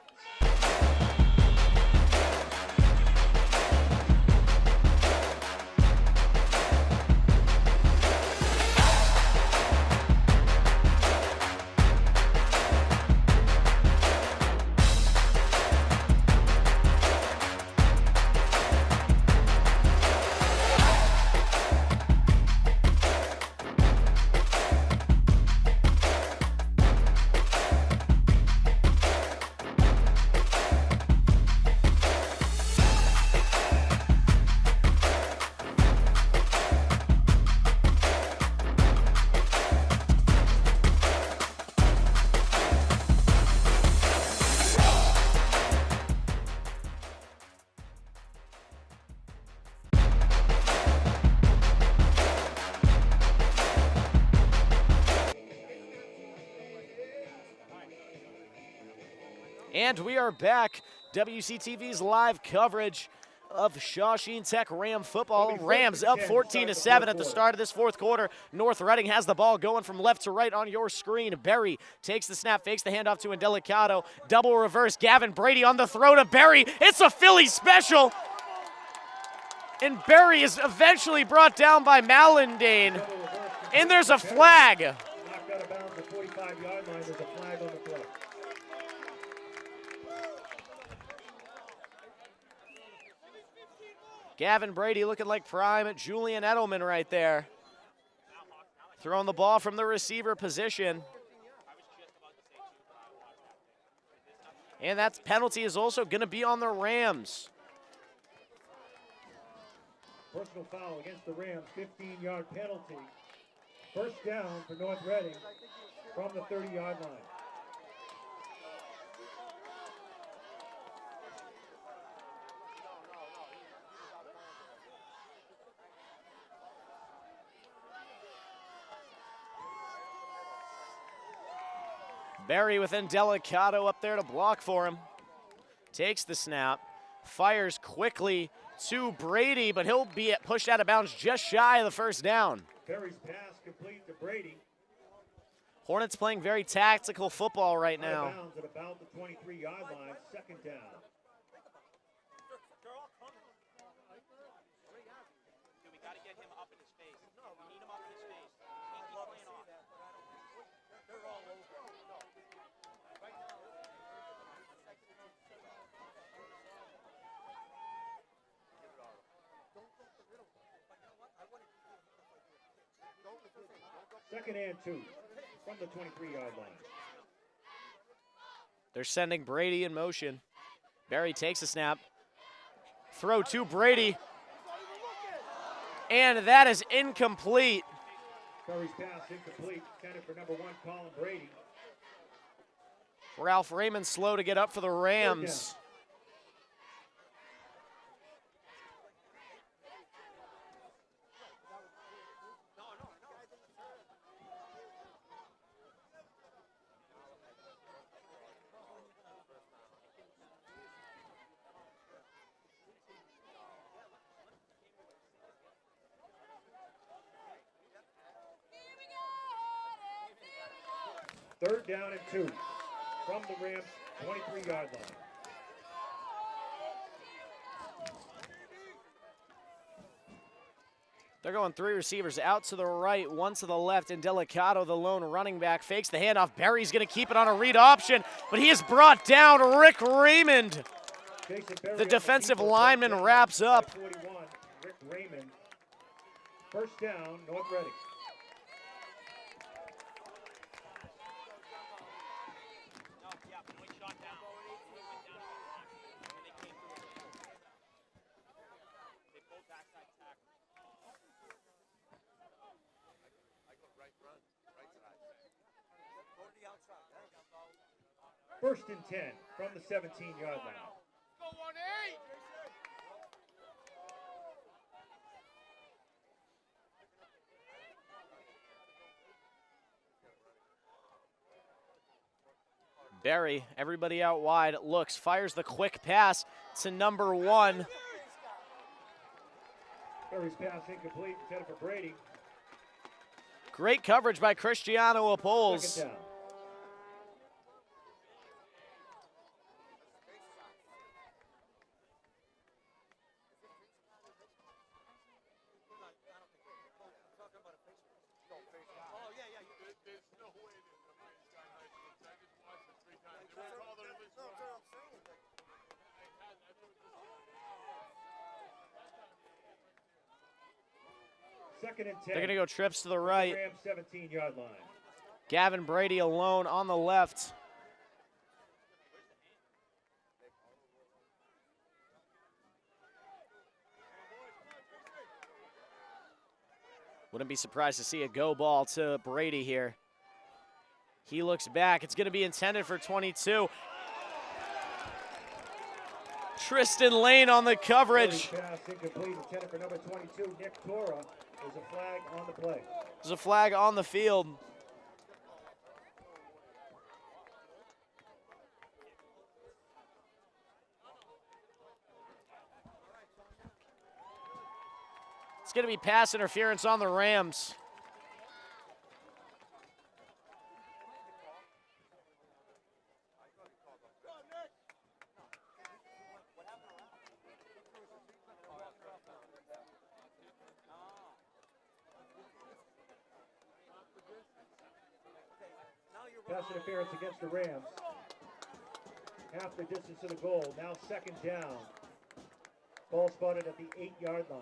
And we are back. WCTV's live coverage of Shawsheen Tech Ram football. Rams up 14-7 at the start of this 4th quarter. North Reading has the ball going from left to right on your screen. Berry takes the snap, fakes the handoff to Indelicato. Double reverse, Gavin Brady on the throw to Berry. It's a Philly special. And Berry is eventually brought down by Malindane. And there's a flag. Knocked out of bounds at 45-yard line. There's a flag on the play. Gavin Brady looking like prime Julian Edelman right there. Throwing the ball from the receiver position. And that penalty is also going to be on the Rams. Personal foul against the Rams, 15-yard penalty. First down for North Reading from the 30-yard line. Barry with Indelicato up there to block for him. Takes the snap, fires quickly to Brady, but he'll be pushed out of bounds just shy of the first down. Barry's pass complete to Brady. Hornets playing very tactical football right Out of now. bounds at about the 23-yard line, second down. Dude, we got to get him up in his face. We need him up in his face. Can't keep playing off. They're all over. Second and 2 from the 23-yard line. They're sending Brady in motion. Barry takes a snap. Throw to Brady. And that is incomplete. Curry's pass incomplete. Intended for number 1, Colin Brady. Ralph Raymond slow to get up for the Rams. Third down and 2 from the Rams' 23-yard line. They're going 3 receivers out to the right, 1 to the left, and Delicato, the lone running back, fakes the handoff. Barry's going to keep it on a read option, but he is brought down. Rick Raymond, the defensive lineman, wraps up. 41, Rick Raymond. First down, North Reading. First and 10 from the 17-yard line. Barry, everybody out wide, looks, fires the quick pass to number 1. Barry's pass incomplete, intended for Brady. Great coverage by Cristiano Apoles. Second down. Second and 10. They're going to go trips to the right. Rams 17-yard line. Gavin Brady alone on the left. Wouldn't be surprised to see a go ball to Brady here. He looks back. It's going to be intended for 22. Tristan Lane on the coverage. Pass incomplete, intended for number 22, Nick Torra. There's a flag on the play. There's a flag on the field. It's going to be pass interference on the Rams. Pass interference against the Rams. Half the distance to the goal. Now second down. Ball spotted at the 8-yard line.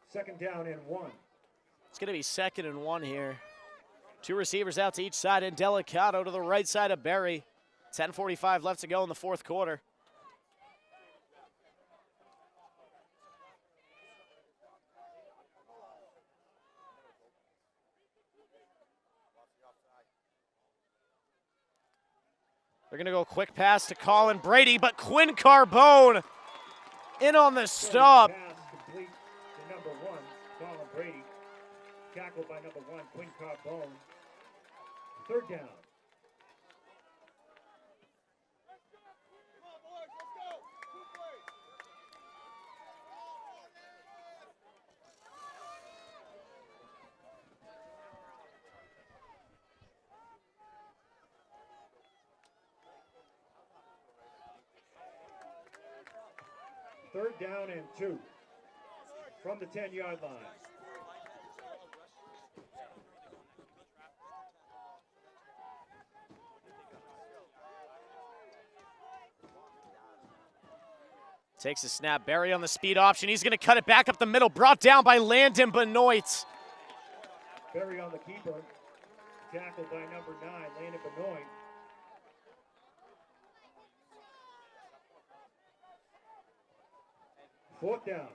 Second down and 1. It's going to be 2nd and 1 here. 2 receivers out to each side, and Delicato to the right side of Barry. 10:45 left to go in the 4th quarter. They're going to go quick pass to Colin Brady, but Quinn Carbone in on the stop. Pass complete to number 1, Colin Brady. Tackled by number 1, Quinn Carbone. Third down. 3rd down and 2 from the 10-yard line. Takes a snap. Barry on the speed option. He's going to cut it back up the middle. Brought down by Landon Benoit. Barry on the keeper. Tackled by number 9, Landon Benoit. Fourth down.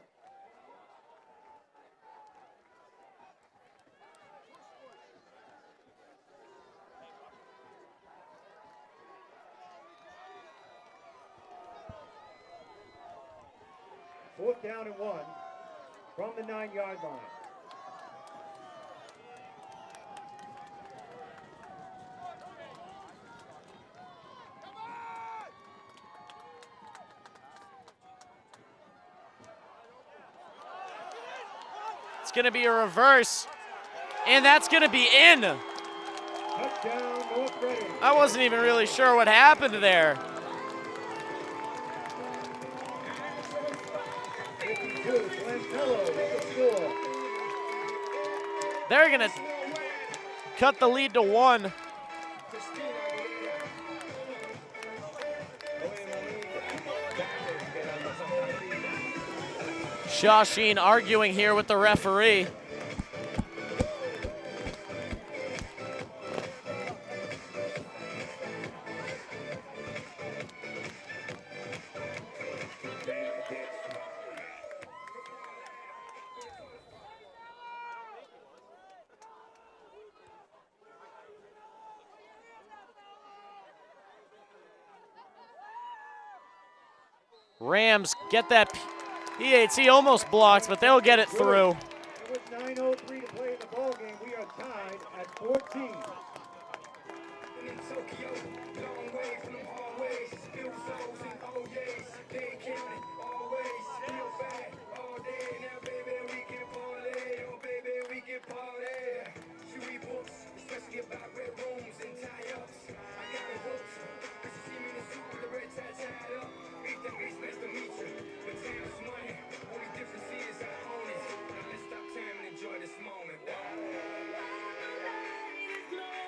Fourth down and 1 from the 9-yard line. It's going to be a reverse, and that's going to be in. Touchdown, North Reading. I wasn't even really sure what happened there. 52, Glenfellow with the score. They're going to cut the lead to 1. Shawsheen arguing here with the referee. Rams get that PAT almost blocked, but they'll get it through. With 9:03 to play in the ball game, we are tied at 14.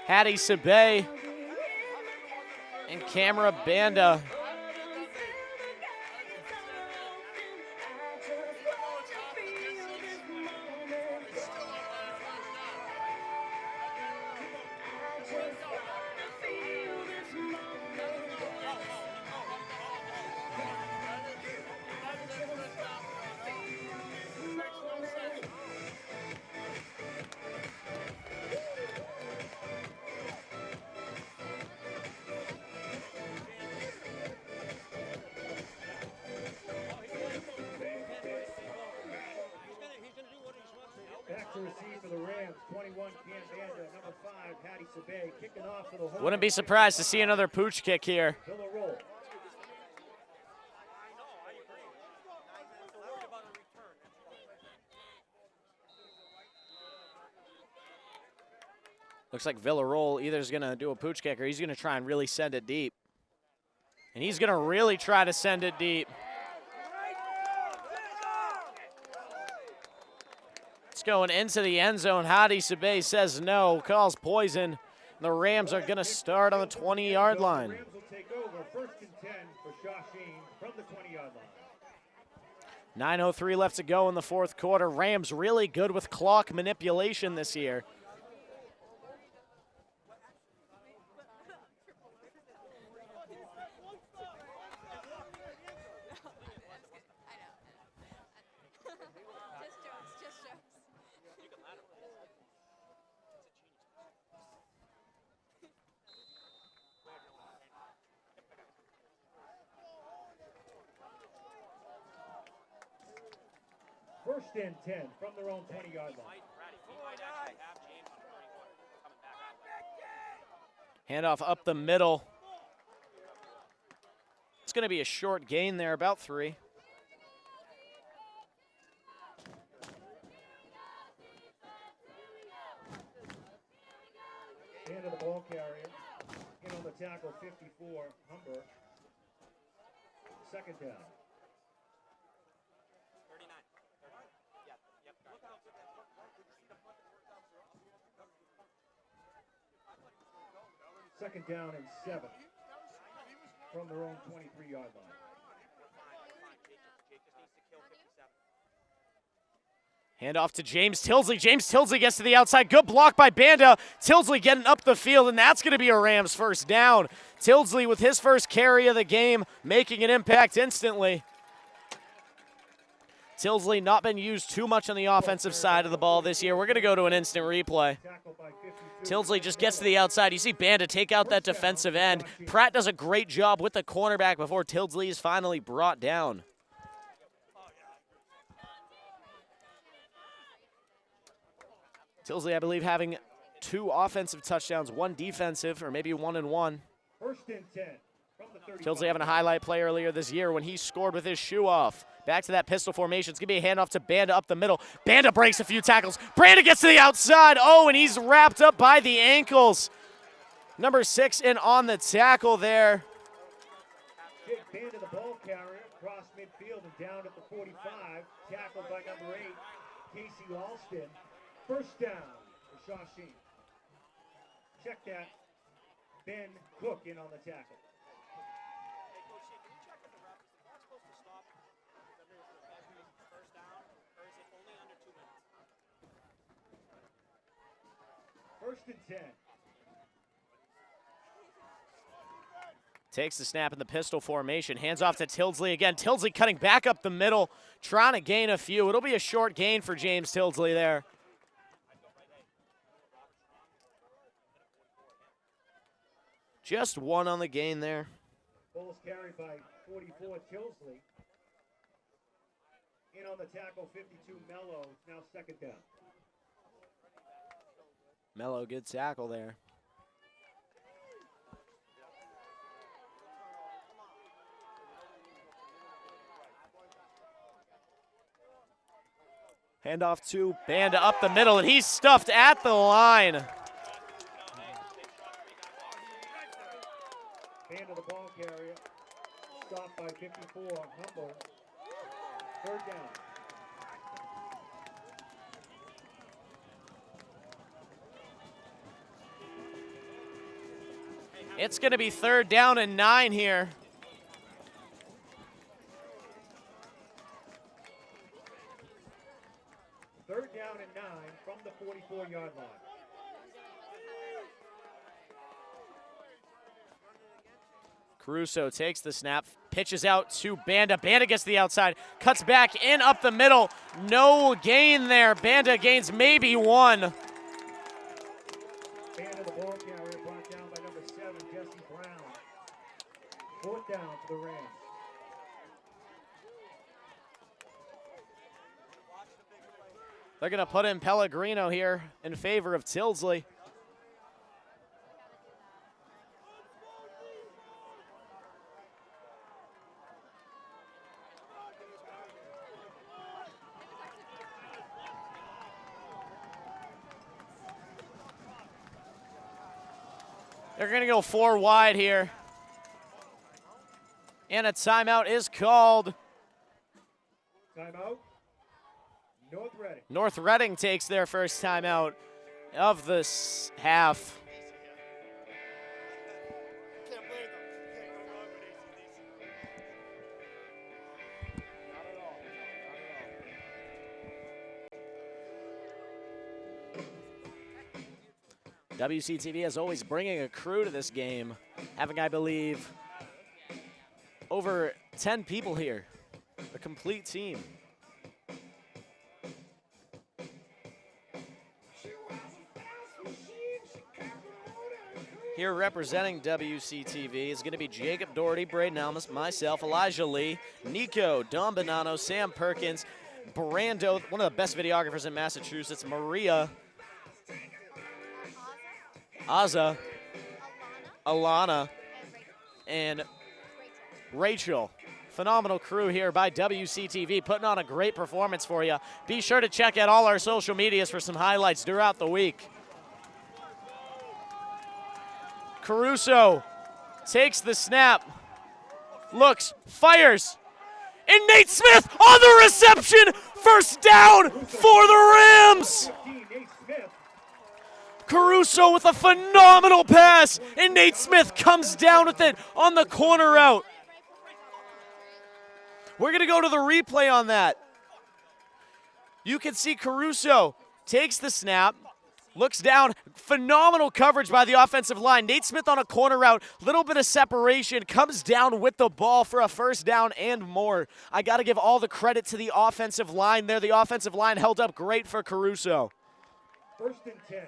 Hattie Sabay and Camera Banda. Back to receive for the Rams, 21, Cam Banda, number 5, Hattie Sabay, kicking off for the Hornets. Wouldn't be surprised to see another pooch kick here. Roll. Looks like Villarreal either is going to do a pooch kick or he's going to try and really send it deep. And he's going to really try to send it deep. It's going into the end zone. Hattie Sabay says no, calls poison. The Rams are going to start on the 20-yard line. The Rams will take over, 1st and 10 for Shawsheen from the 20-yard line. 9:03 left to go in the 4th quarter. Rams really good with clock manipulation this year. First and 10 from their own 20-yard line. Handoff up the middle. It's going to be a short gain there, about 3. Hand of the ball carrier. In on the tackle, 54, Humber. 2nd down. Second down and 7 from their own 23-yard line. Hand off to James Tilsley. James Tilsley gets to the outside. Good block by Banda. Tilsley getting up the field, and that's going to be a Rams first down. Tilsley with his first carry of the game, making an impact instantly. Tilsley not been used too much on the offensive side of the ball this year. We're going to go to an instant replay. Tilsley just gets to the outside. You see Banda take out that defensive end. Pratt does a great job with the cornerback before Tilsley is finally brought down. Tilsley, I believe, having 2 offensive touchdowns, 1 defensive, or maybe 1 and 1. First and 10 from the 35. Tilsley having a highlight play earlier this year when he scored with his shoe off. Back to that pistol formation. It's going to be a handoff to Banda up the middle. Banda breaks a few tackles. Banda gets to the outside. Oh, and he's wrapped up by the ankles. Number 6 in on the tackle there. Jake Banda, the ball carrier, across midfield and down at the 45. Tackled by number 8, Casey Alston. First down for Shawsheen. Check that. Ben Cook in on the tackle. First and 10. Takes the snap in the pistol formation. Hands off to Tilsley again. Tilsley cutting back up the middle, trying to gain a few. It'll be a short gain for James Tilsley there. Just 1 on the gain there. Ball's carried by 44 Tilsley. In on the tackle, 52 Mello. Now second down. Mello, good tackle there. Handoff to Banda up the middle, and he's stuffed at the line. Banda, the ball carrier. Stopped by 54, Humble. Third down. It's going to be 3rd down and 9 here. Third down and 9 from the 44-yard line. Caruso takes the snap, pitches out to Banda. Banda gets to the outside, cuts back in up the middle. No gain there. Banda gains maybe 1. Banda, the ball carrier, brought down by number 7, Jesse Brown. 4th down for the Rams. They're going to put in Pellegrino here in favor of Tilsley. They're going to go 4 wide here. And a timeout is called. Timeout. North Reading. North Reading takes their first timeout of this half. WCTV, as always, bringing a crew to this game, having, I believe, over 10 people here, a complete team. Here representing WCTV is going to be Jacob Doherty, Braden Almus, myself, Elijah Lee, Nico, Don Bonanno, Sam Perkins, Brando, one of the best videographers in Massachusetts, Maria, Aza, Alana, and Rachel. Phenomenal crew here by WCTV, putting on a great performance for you. Be sure to check out all our social medias for some highlights throughout the week. Caruso takes the snap, looks, fires, and Nate Smith on the reception. First down for the Rams. Caruso with a phenomenal pass, and Nate Smith comes down with it on the corner route. We're going to go to the replay on that. You can see Caruso takes the snap, looks down, phenomenal coverage by the offensive line. Nate Smith on a corner route, little bit of separation, comes down with the ball for a first down and more. I got to give all the credit to the offensive line there. The offensive line held up great for Caruso. 1st and 10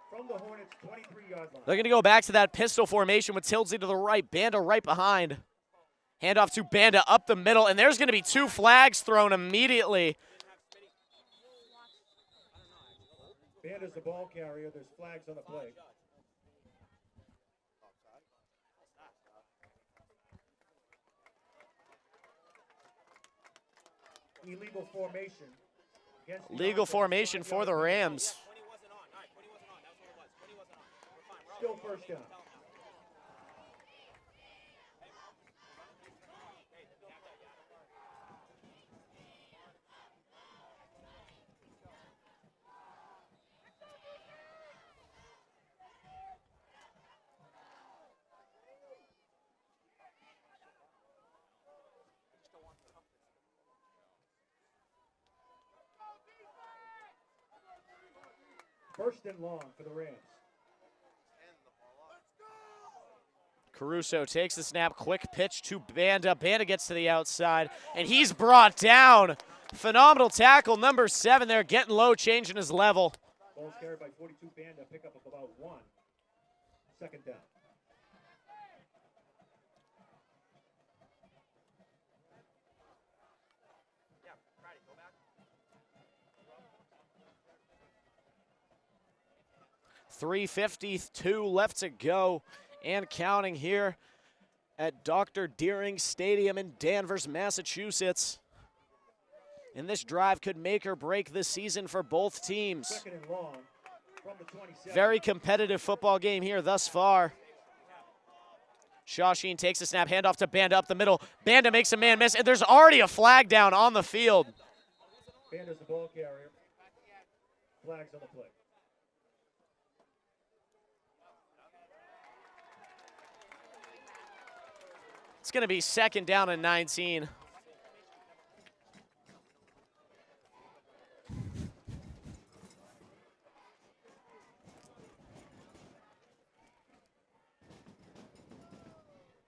from the Hornets' 23-yard line. They're going to go back to that pistol formation with Tildesley to the right, Banda right behind. Handoff to Banda up the middle, and there's going to be 2 flags thrown immediately. Banda's the ball carrier. There's flags on the play. Illegal formation. Legal formation for the Rams. Still first down. First and long for the Rams. Caruso takes the snap, quick pitch to Banda. Banda gets to the outside, and he's brought down. Phenomenal tackle, number 7 there, getting low, changing his level. Ball's carried by 42 Banda, pick up of about 1. 2nd down. .352 left to go and counting here at Dr. Deering Stadium in Danvers, Massachusetts. And this drive could make or break this season for both teams. 2nd and long from the 27. Very competitive football game here thus far. Shawsheen takes a snap, handoff to Banda up the middle. Banda makes a man miss, and there's already a flag down on the field. Banda's the ball carrier. Flags on the play. It's going to be 2nd down and 19.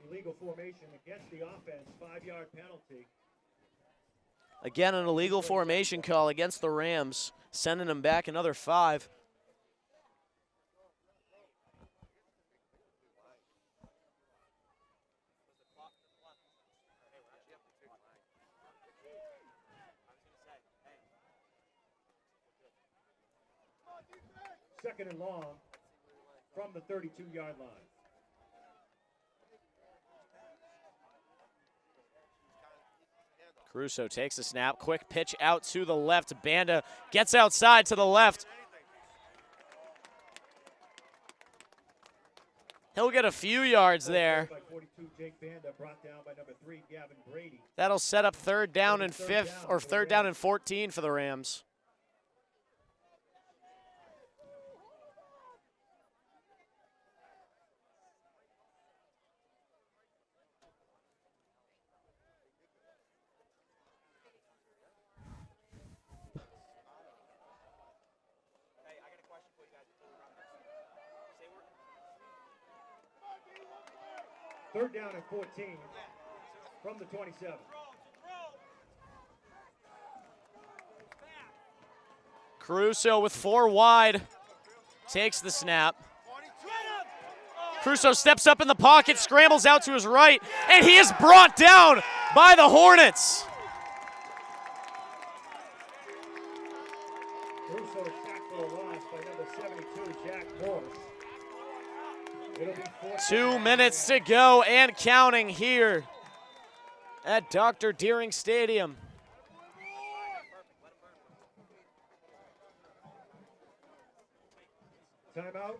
Illegal formation against the offense, 5-yard penalty. Again, an illegal formation call against the Rams, sending them back another 5. Second and long from the 32-yard line. Caruso takes a snap, quick pitch out to the left. Banda gets outside to the left. He'll get a few yards there. That'll set up 3rd down and 5th, or 3rd down and 14 for the Rams. Third down and 14 from the 27. Caruso with 4 wide, takes the snap. Caruso steps up in the pocket, scrambles out to his right, and he is brought down by the Hornets. Caruso sacked for a loss by number 72, Jack Morris. 2 minutes to go and counting here at Dr. Deering Stadium. Timeout.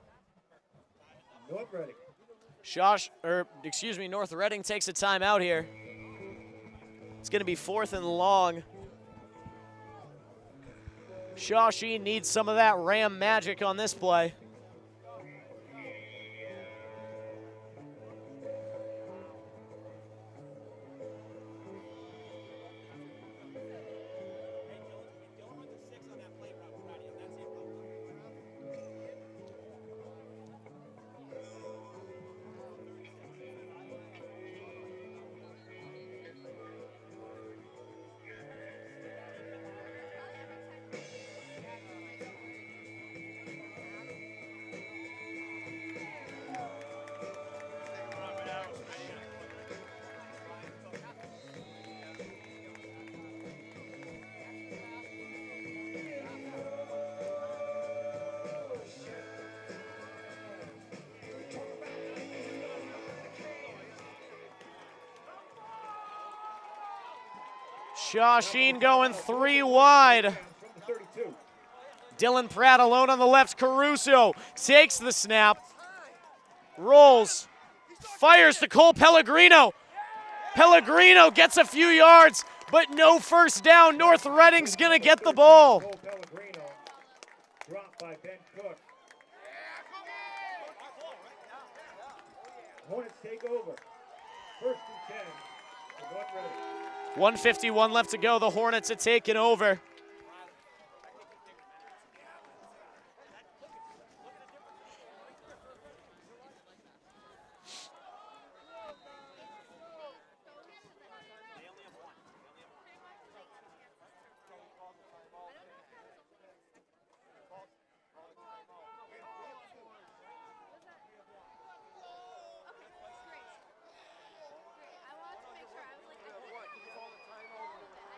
North Reading. North Reading takes a timeout here. It's going to be 4th and long. Shawsheen needs some of that Ram magic on this play. Shawsheen going 3 wide. Dylan Pratt alone on the left. Caruso takes the snap, rolls, fires to Cole Pellegrino. Pellegrino gets a few yards, but no first down. North Reading's gonna get the ball. Cole Pellegrino, dropped by Ben Cook. Hornets take over. First and 10 for North Reading. 1:51 left to go. The Hornets have taken over.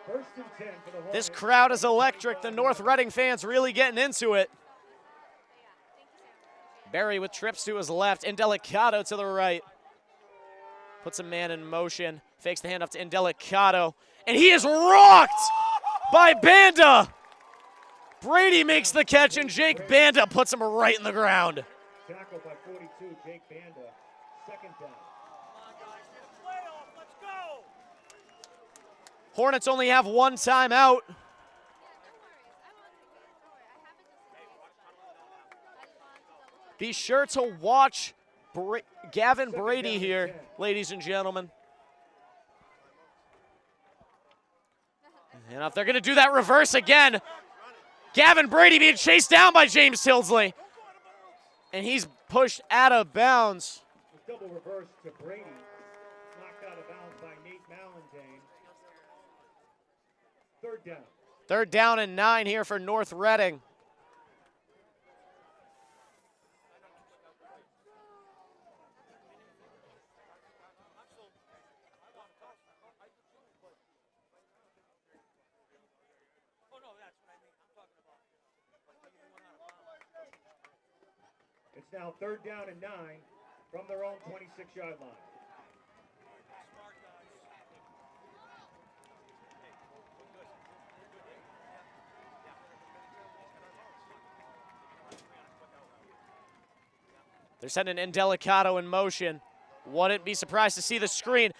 First and 10 for the Hornets. This crowd is electric. The North Reading fans really getting into it. Barry with trips to his left. Indelicato to the right. Puts a man in motion. Fakes the handoff to Indelicato. And he is rocked by Banda. Brady makes the catch, and Jake Banda puts him right in the ground. Tackled by 42, Jake Banda. Second down. Hornets only have one timeout. Be sure to watch Gavin Brady here, ladies and gentlemen. And if they're going to do that reverse again, Gavin Brady being chased down by James Tilsley. And he's pushed out of bounds. Double reverse to Brady. Knocked out of bounds by Nate Mallandane. Third down. Third down and 9 here for North Reading. It's now third down and 9 from their own 26-yard line. They're sending Indelicato in motion. Wouldn't be surprised to see the screen.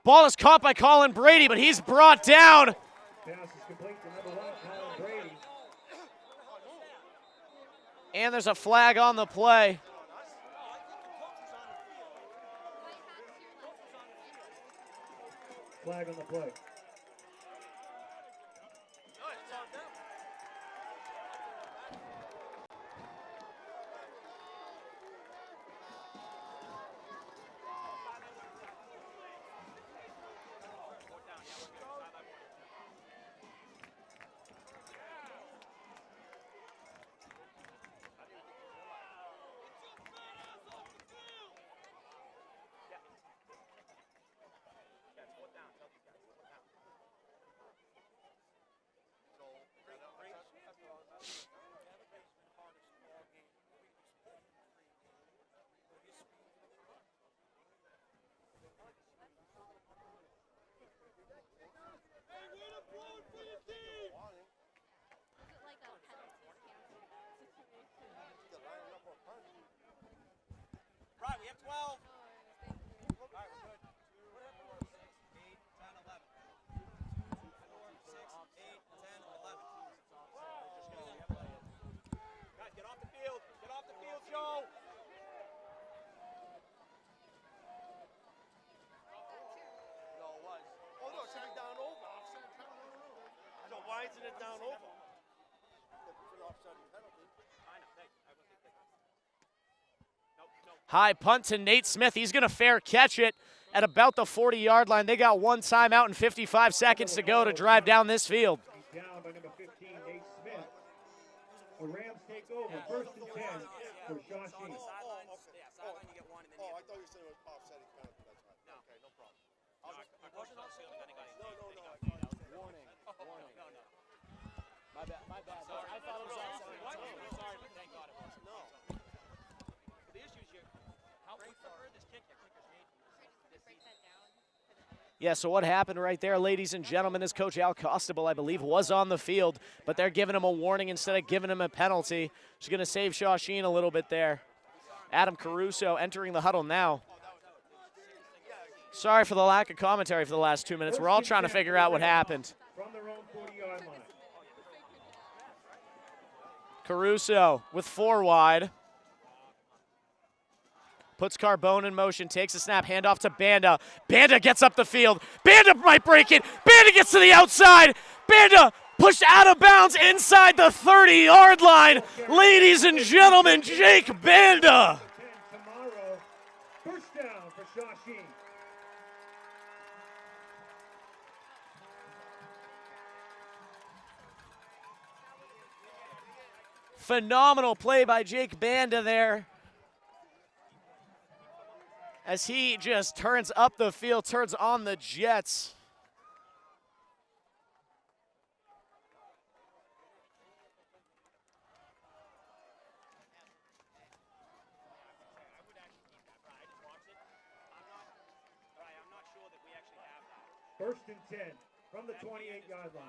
Ball is caught by Colin Brady, but he's brought down. Pass is complete to number 1, Colin Brady. And there's a flag on the play. Flag on the play. Right, we have 12. All right, we're good. 8, 10, 11. 4, 6, 8, 10, 11. Guys, get off the field. Get off the field, Joe. No, it was. Oh, no, it's coming down over. So why isn't it down over? For the offside penalty. I know, thanks. I wasn't thinking. High punt to Nate Smith. He's going to fair catch it at about the 40-yard line. They got one timeout and 55 seconds to go to drive down this field. Down by number 15, Nate Smith. The Rams take over. First and 10 for Shawsheen. Sideline, you get one, and then I thought you said it was offsetting penalty. That's right. No. Okay, no problem. It wasn't offsetting, then he got Warning. My bad. Sorry. I thought it was offsetting. Sorry, but thank God it wasn't. No. The issue is how far this kick that kicker's made this season. Yeah, so what happened right there, ladies and gentlemen, is Coach Al Costabile, I believe, was on the field, but they're giving him a warning instead of giving him a penalty. She's going to save Shawsheen a little bit there. Adam Caruso entering the huddle now. Sorry for the lack of commentary for the last 2 minutes. We're all trying to figure out what happened. From their own 40-yard line. Caruso with 4 wide. Puts Carbone in motion, takes a snap, handoff to Banda. Banda gets up the field. Banda might break it. Banda gets to the outside. Banda pushed out of bounds inside the 30-yard line. Ladies and gentlemen, Jake Banda. Tomorrow, first down for Shawsheen. Phenomenal play by Jake Banda there, as he just turns up the field, turns on the Jets. First and 10 from the 28-yard line.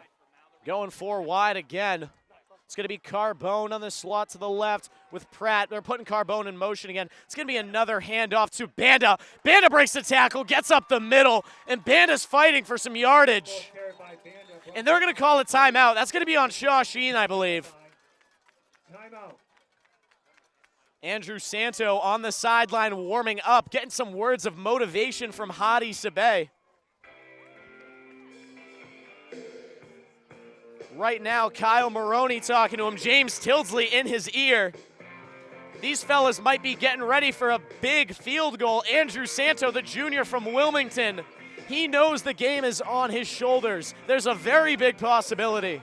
Going 4 wide again. It's going to be Carbone on the slot to the left with Pratt. They're putting Carbone in motion again. It's going to be another handoff to Banda. Banda breaks the tackle, gets up the middle, and Banda's fighting for some yardage. And they're going to call a timeout. That's going to be on Shawsheen, I believe. Timeout. Andrew Santo on the sideline warming up, getting some words of motivation from Hadi Sabeh. Right now, Kyle Maroney talking to him, James Tildesley in his ear. These fellas might be getting ready for a big field goal. Andrew Santo, the junior from Wilmington, he knows the game is on his shoulders. There's a very big possibility.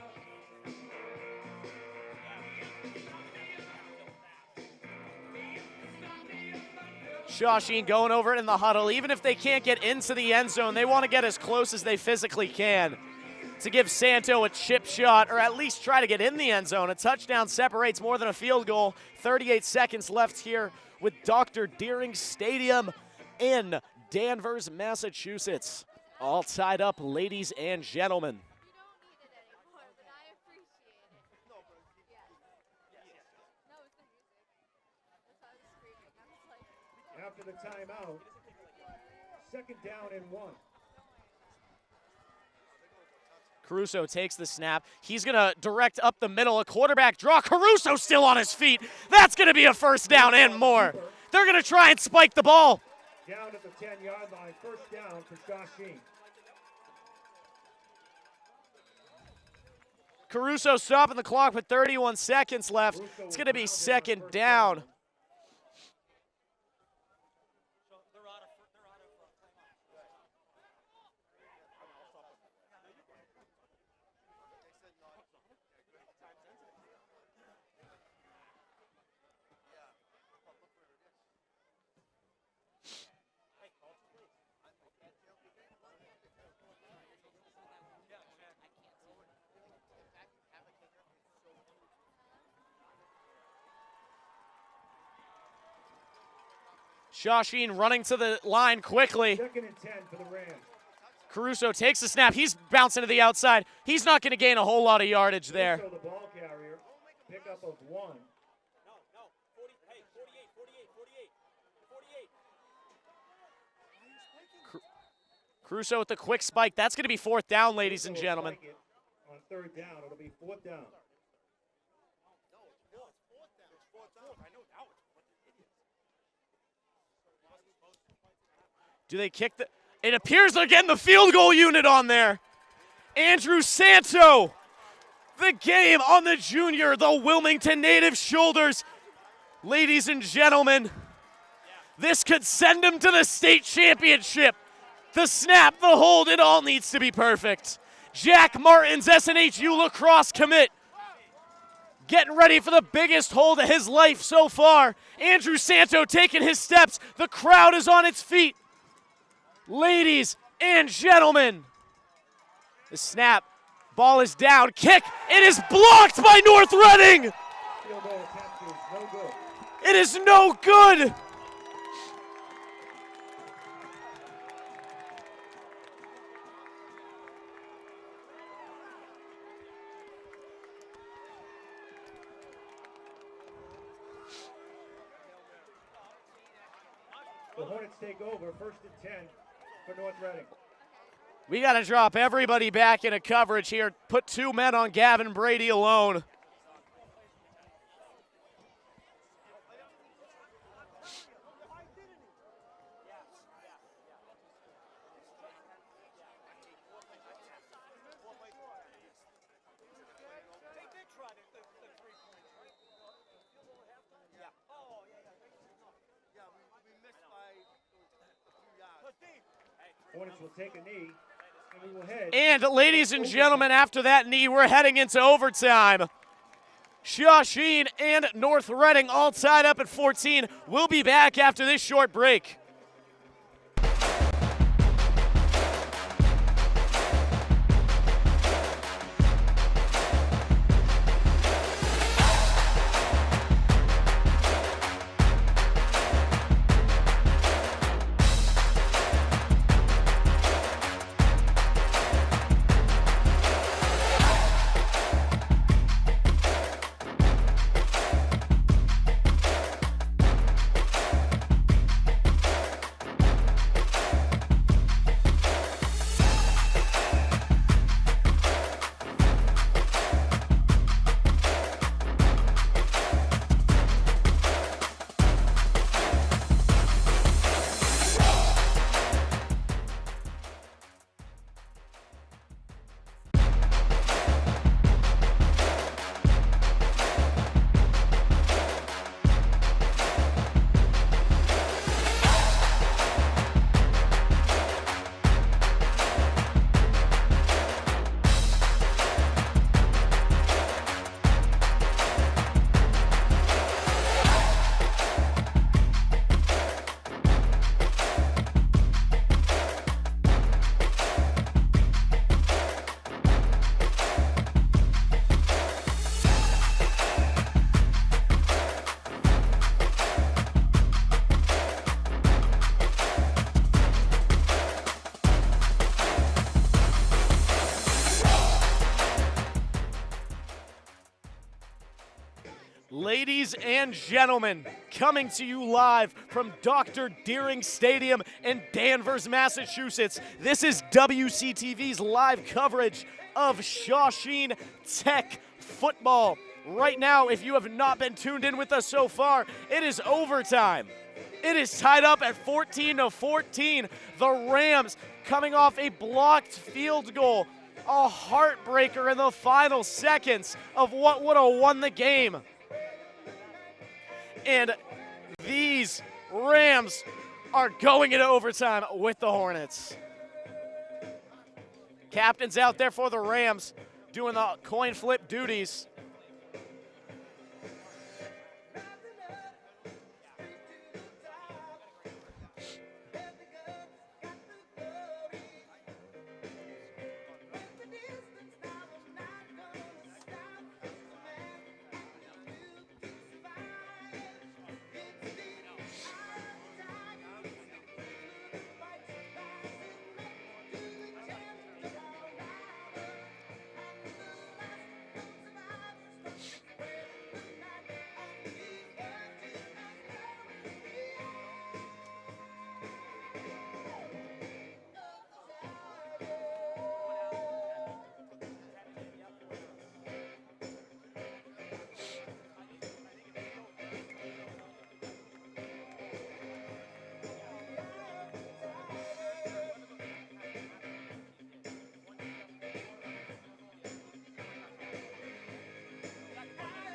Shawsheen going over it in the huddle. Even if they can't get into the end zone, they want to get as close as they physically can to give Santo a chip shot, or at least try to get in the end zone. A touchdown separates more than a field goal. 38 seconds left here with Dr. Deering Stadium in Danvers, Massachusetts. All tied up, ladies and gentlemen. After the timeout, second down and 1. Caruso takes the snap. He's going to direct up the middle. A quarterback draw. Caruso still on his feet. That's going to be a first down and more. They're going to try and spike the ball. Down at the 10-yard line. First down for Shawsheen. Caruso stopping the clock with 31 seconds left. It's going to be second down. Shawsheen running to the line quickly. Second and 10 for the Rams. Caruso takes the snap. He's bouncing to the outside. He's not going to gain a whole lot of yardage there. Caruso, the ball carrier, pickup of 1. Caruso with the quick spike. That's going to be fourth down, ladies and gentlemen. On third down, it'll be fourth down. Do they kick the? It appears they're getting the field goal unit on there. Andrew Santo, the game on the junior, the Wilmington native shoulders. Ladies and gentlemen, this could send him to the state championship. The snap, the hold, it all needs to be perfect. Jack Martin's SNHU lacrosse commit getting ready for the biggest hold of his life so far. Andrew Santo taking his steps. The crowd is on its feet. Ladies and gentlemen, the snap, ball is down, kick, it is blocked by North Reading. Field goal attempt is no good. It is no good. The Hornets take over, 1st and 10 for North Reading. We got to drop everybody back into coverage here. Put 2 men on Gavin Brady alone. Hornets will take a knee, and we will head. And ladies and gentlemen, after that knee, we're heading into overtime. Shawsheen and North Reading all tied up at 14. We'll be back after this short break. Ladies and gentlemen, coming to you live from Dr. Deering Stadium in Danvers, Massachusetts, this is WCTV's live coverage of Shawsheen Tech football. Right now, if you have not been tuned in with us so far, it is overtime. It is tied up at 14-14. The Rams coming off a blocked field goal, a heartbreaker in the final seconds of what would have won the game. And these Rams are going into overtime with the Hornets. Captain's out there for the Rams doing the coin flip duties.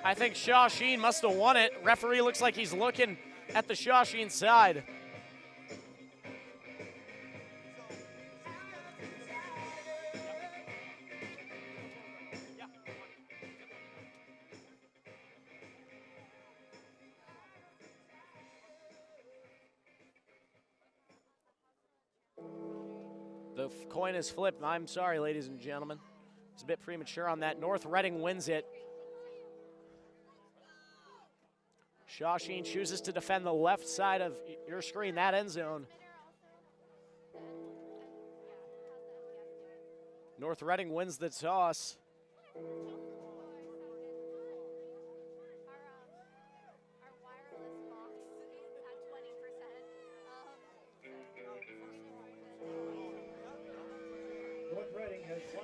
I think Shawsheen must have won it. Referee looks like he's looking at the Shawsheen side. The coin is flipped. I'm sorry, ladies and gentlemen. It's a bit premature on that. North Reading wins it. Shawsheen chooses to defend the left side of your screen, that end zone. North Reading wins the toss.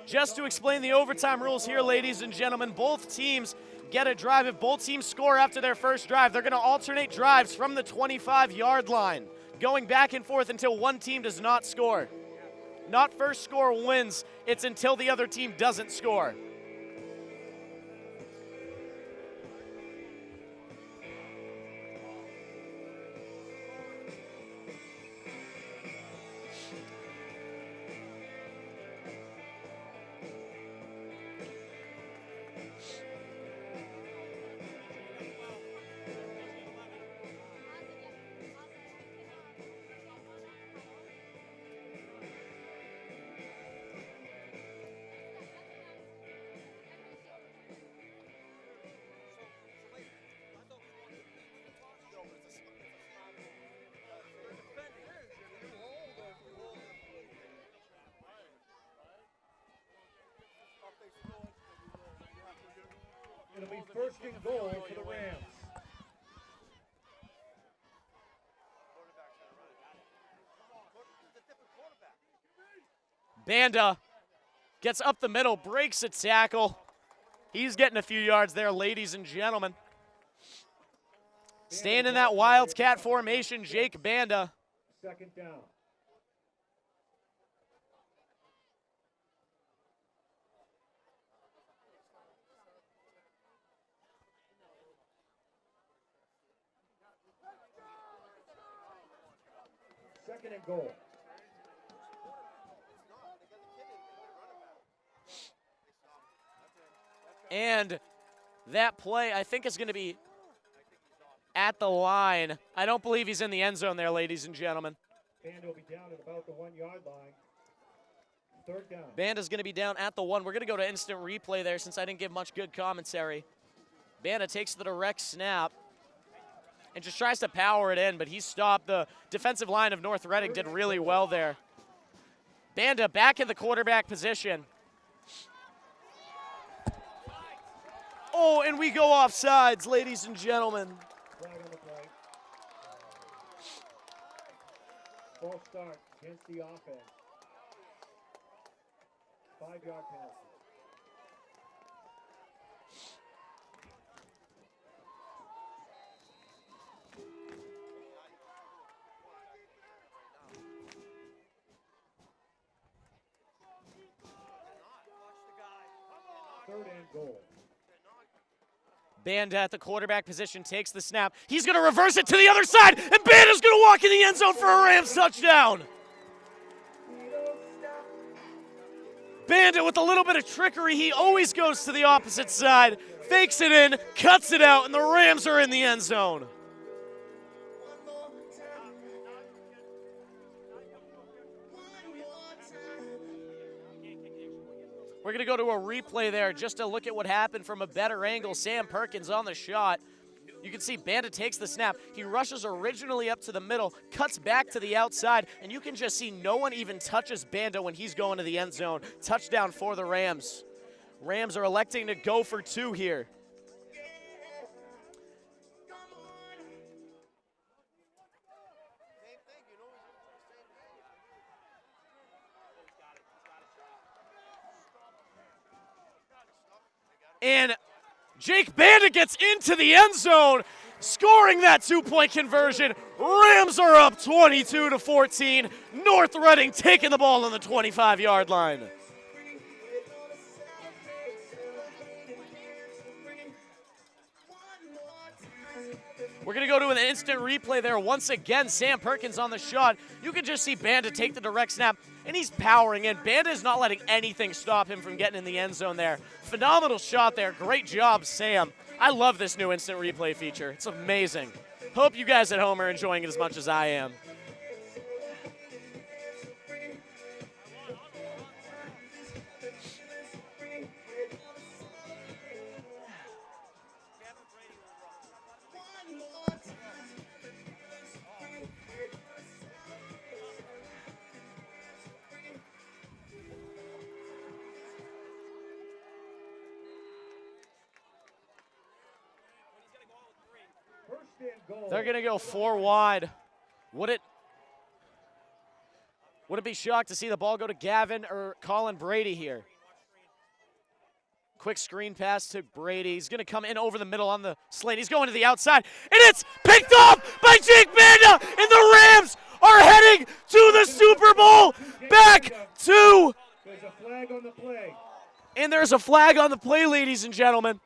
Just to explain the overtime rules here, ladies and gentlemen, both teams get a drive. If both teams score after their first drive, they're going to alternate drives from the 25-yard line, going back and forth until one team does not score. Not first score wins, it's until the other team doesn't score. It'll be first and goal for the Rams. Banda gets up the middle, breaks a tackle. He's getting a few yards there, ladies and gentlemen. Staying in that Wildcat formation, Jake Banda. Second down. Second and goal. And that play, I think, is going to be at the line. I don't believe he's in the end zone there, ladies and gentlemen. Banda will be down at about the 1 yard line. Third down. Banda's going to be down at the 1. We're going to go to instant replay there since I didn't give much good commentary. Banda takes the direct snap and just tries to power it in, but he's stopped. The defensive line of North Reading did really well there. Banda back in the quarterback position. Oh, and we go off sides, ladies and gentlemen. Flag on the play. False start against the offense. 5-yard penalty. Third and goal. Banda at the quarterback position takes the snap. He's going to reverse it to the other side, and Banda's going to walk in the end zone for a Rams touchdown. Banda with a little bit of trickery. He always goes to the opposite side, fakes it in, cuts it out, and the Rams are in the end zone. We're going to go to a replay there just to look at what happened from a better angle. Sam Perkins on the shot. You can see Banda takes the snap. He rushes originally up to the middle, cuts back to the outside, and you can just see no one even touches Banda when he's going to the end zone. Touchdown for the Rams. Rams are electing to go for 2 here. And Jake Banda gets into the end zone, scoring that 2-point conversion. Rams are up 22-14. North Reading taking the ball on the 25-yard line. We're going to go to an instant replay there. Once again, Sam Perkins on the shot. You can just see Banda take the direct snap, and he's powering in. Banda is not letting anything stop him from getting in the end zone there. Phenomenal shot there. Great job, Sam. I love this new instant replay feature. It's amazing. Hope you guys at home are enjoying it as much as I am. They're going to go 4 wide. Would it be shocked to see the ball go to Gavin or Colin Brady here? Quick screen pass to Brady. He's going to come in over the middle on the slant. He's going to the outside, and it's picked off by Jake Banda, and the Rams are heading to the Super Bowl. Back to. There's a flag on the play. And there's a flag on the play, ladies and gentlemen.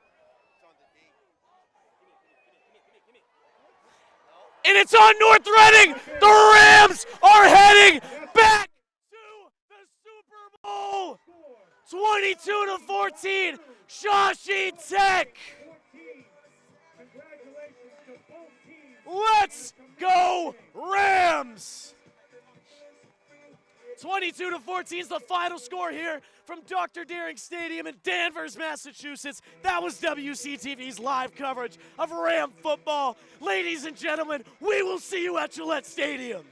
And it's on North Reading. The Rams are heading back to the Super Bowl. 22-14, Shawsheen Tech. Let's go Rams. 22-14 is the final score here from Dr. Deering Stadium in Danvers, Massachusetts. That was WCTV's live coverage of Ram football. Ladies and gentlemen, we will see you at Gillette Stadium.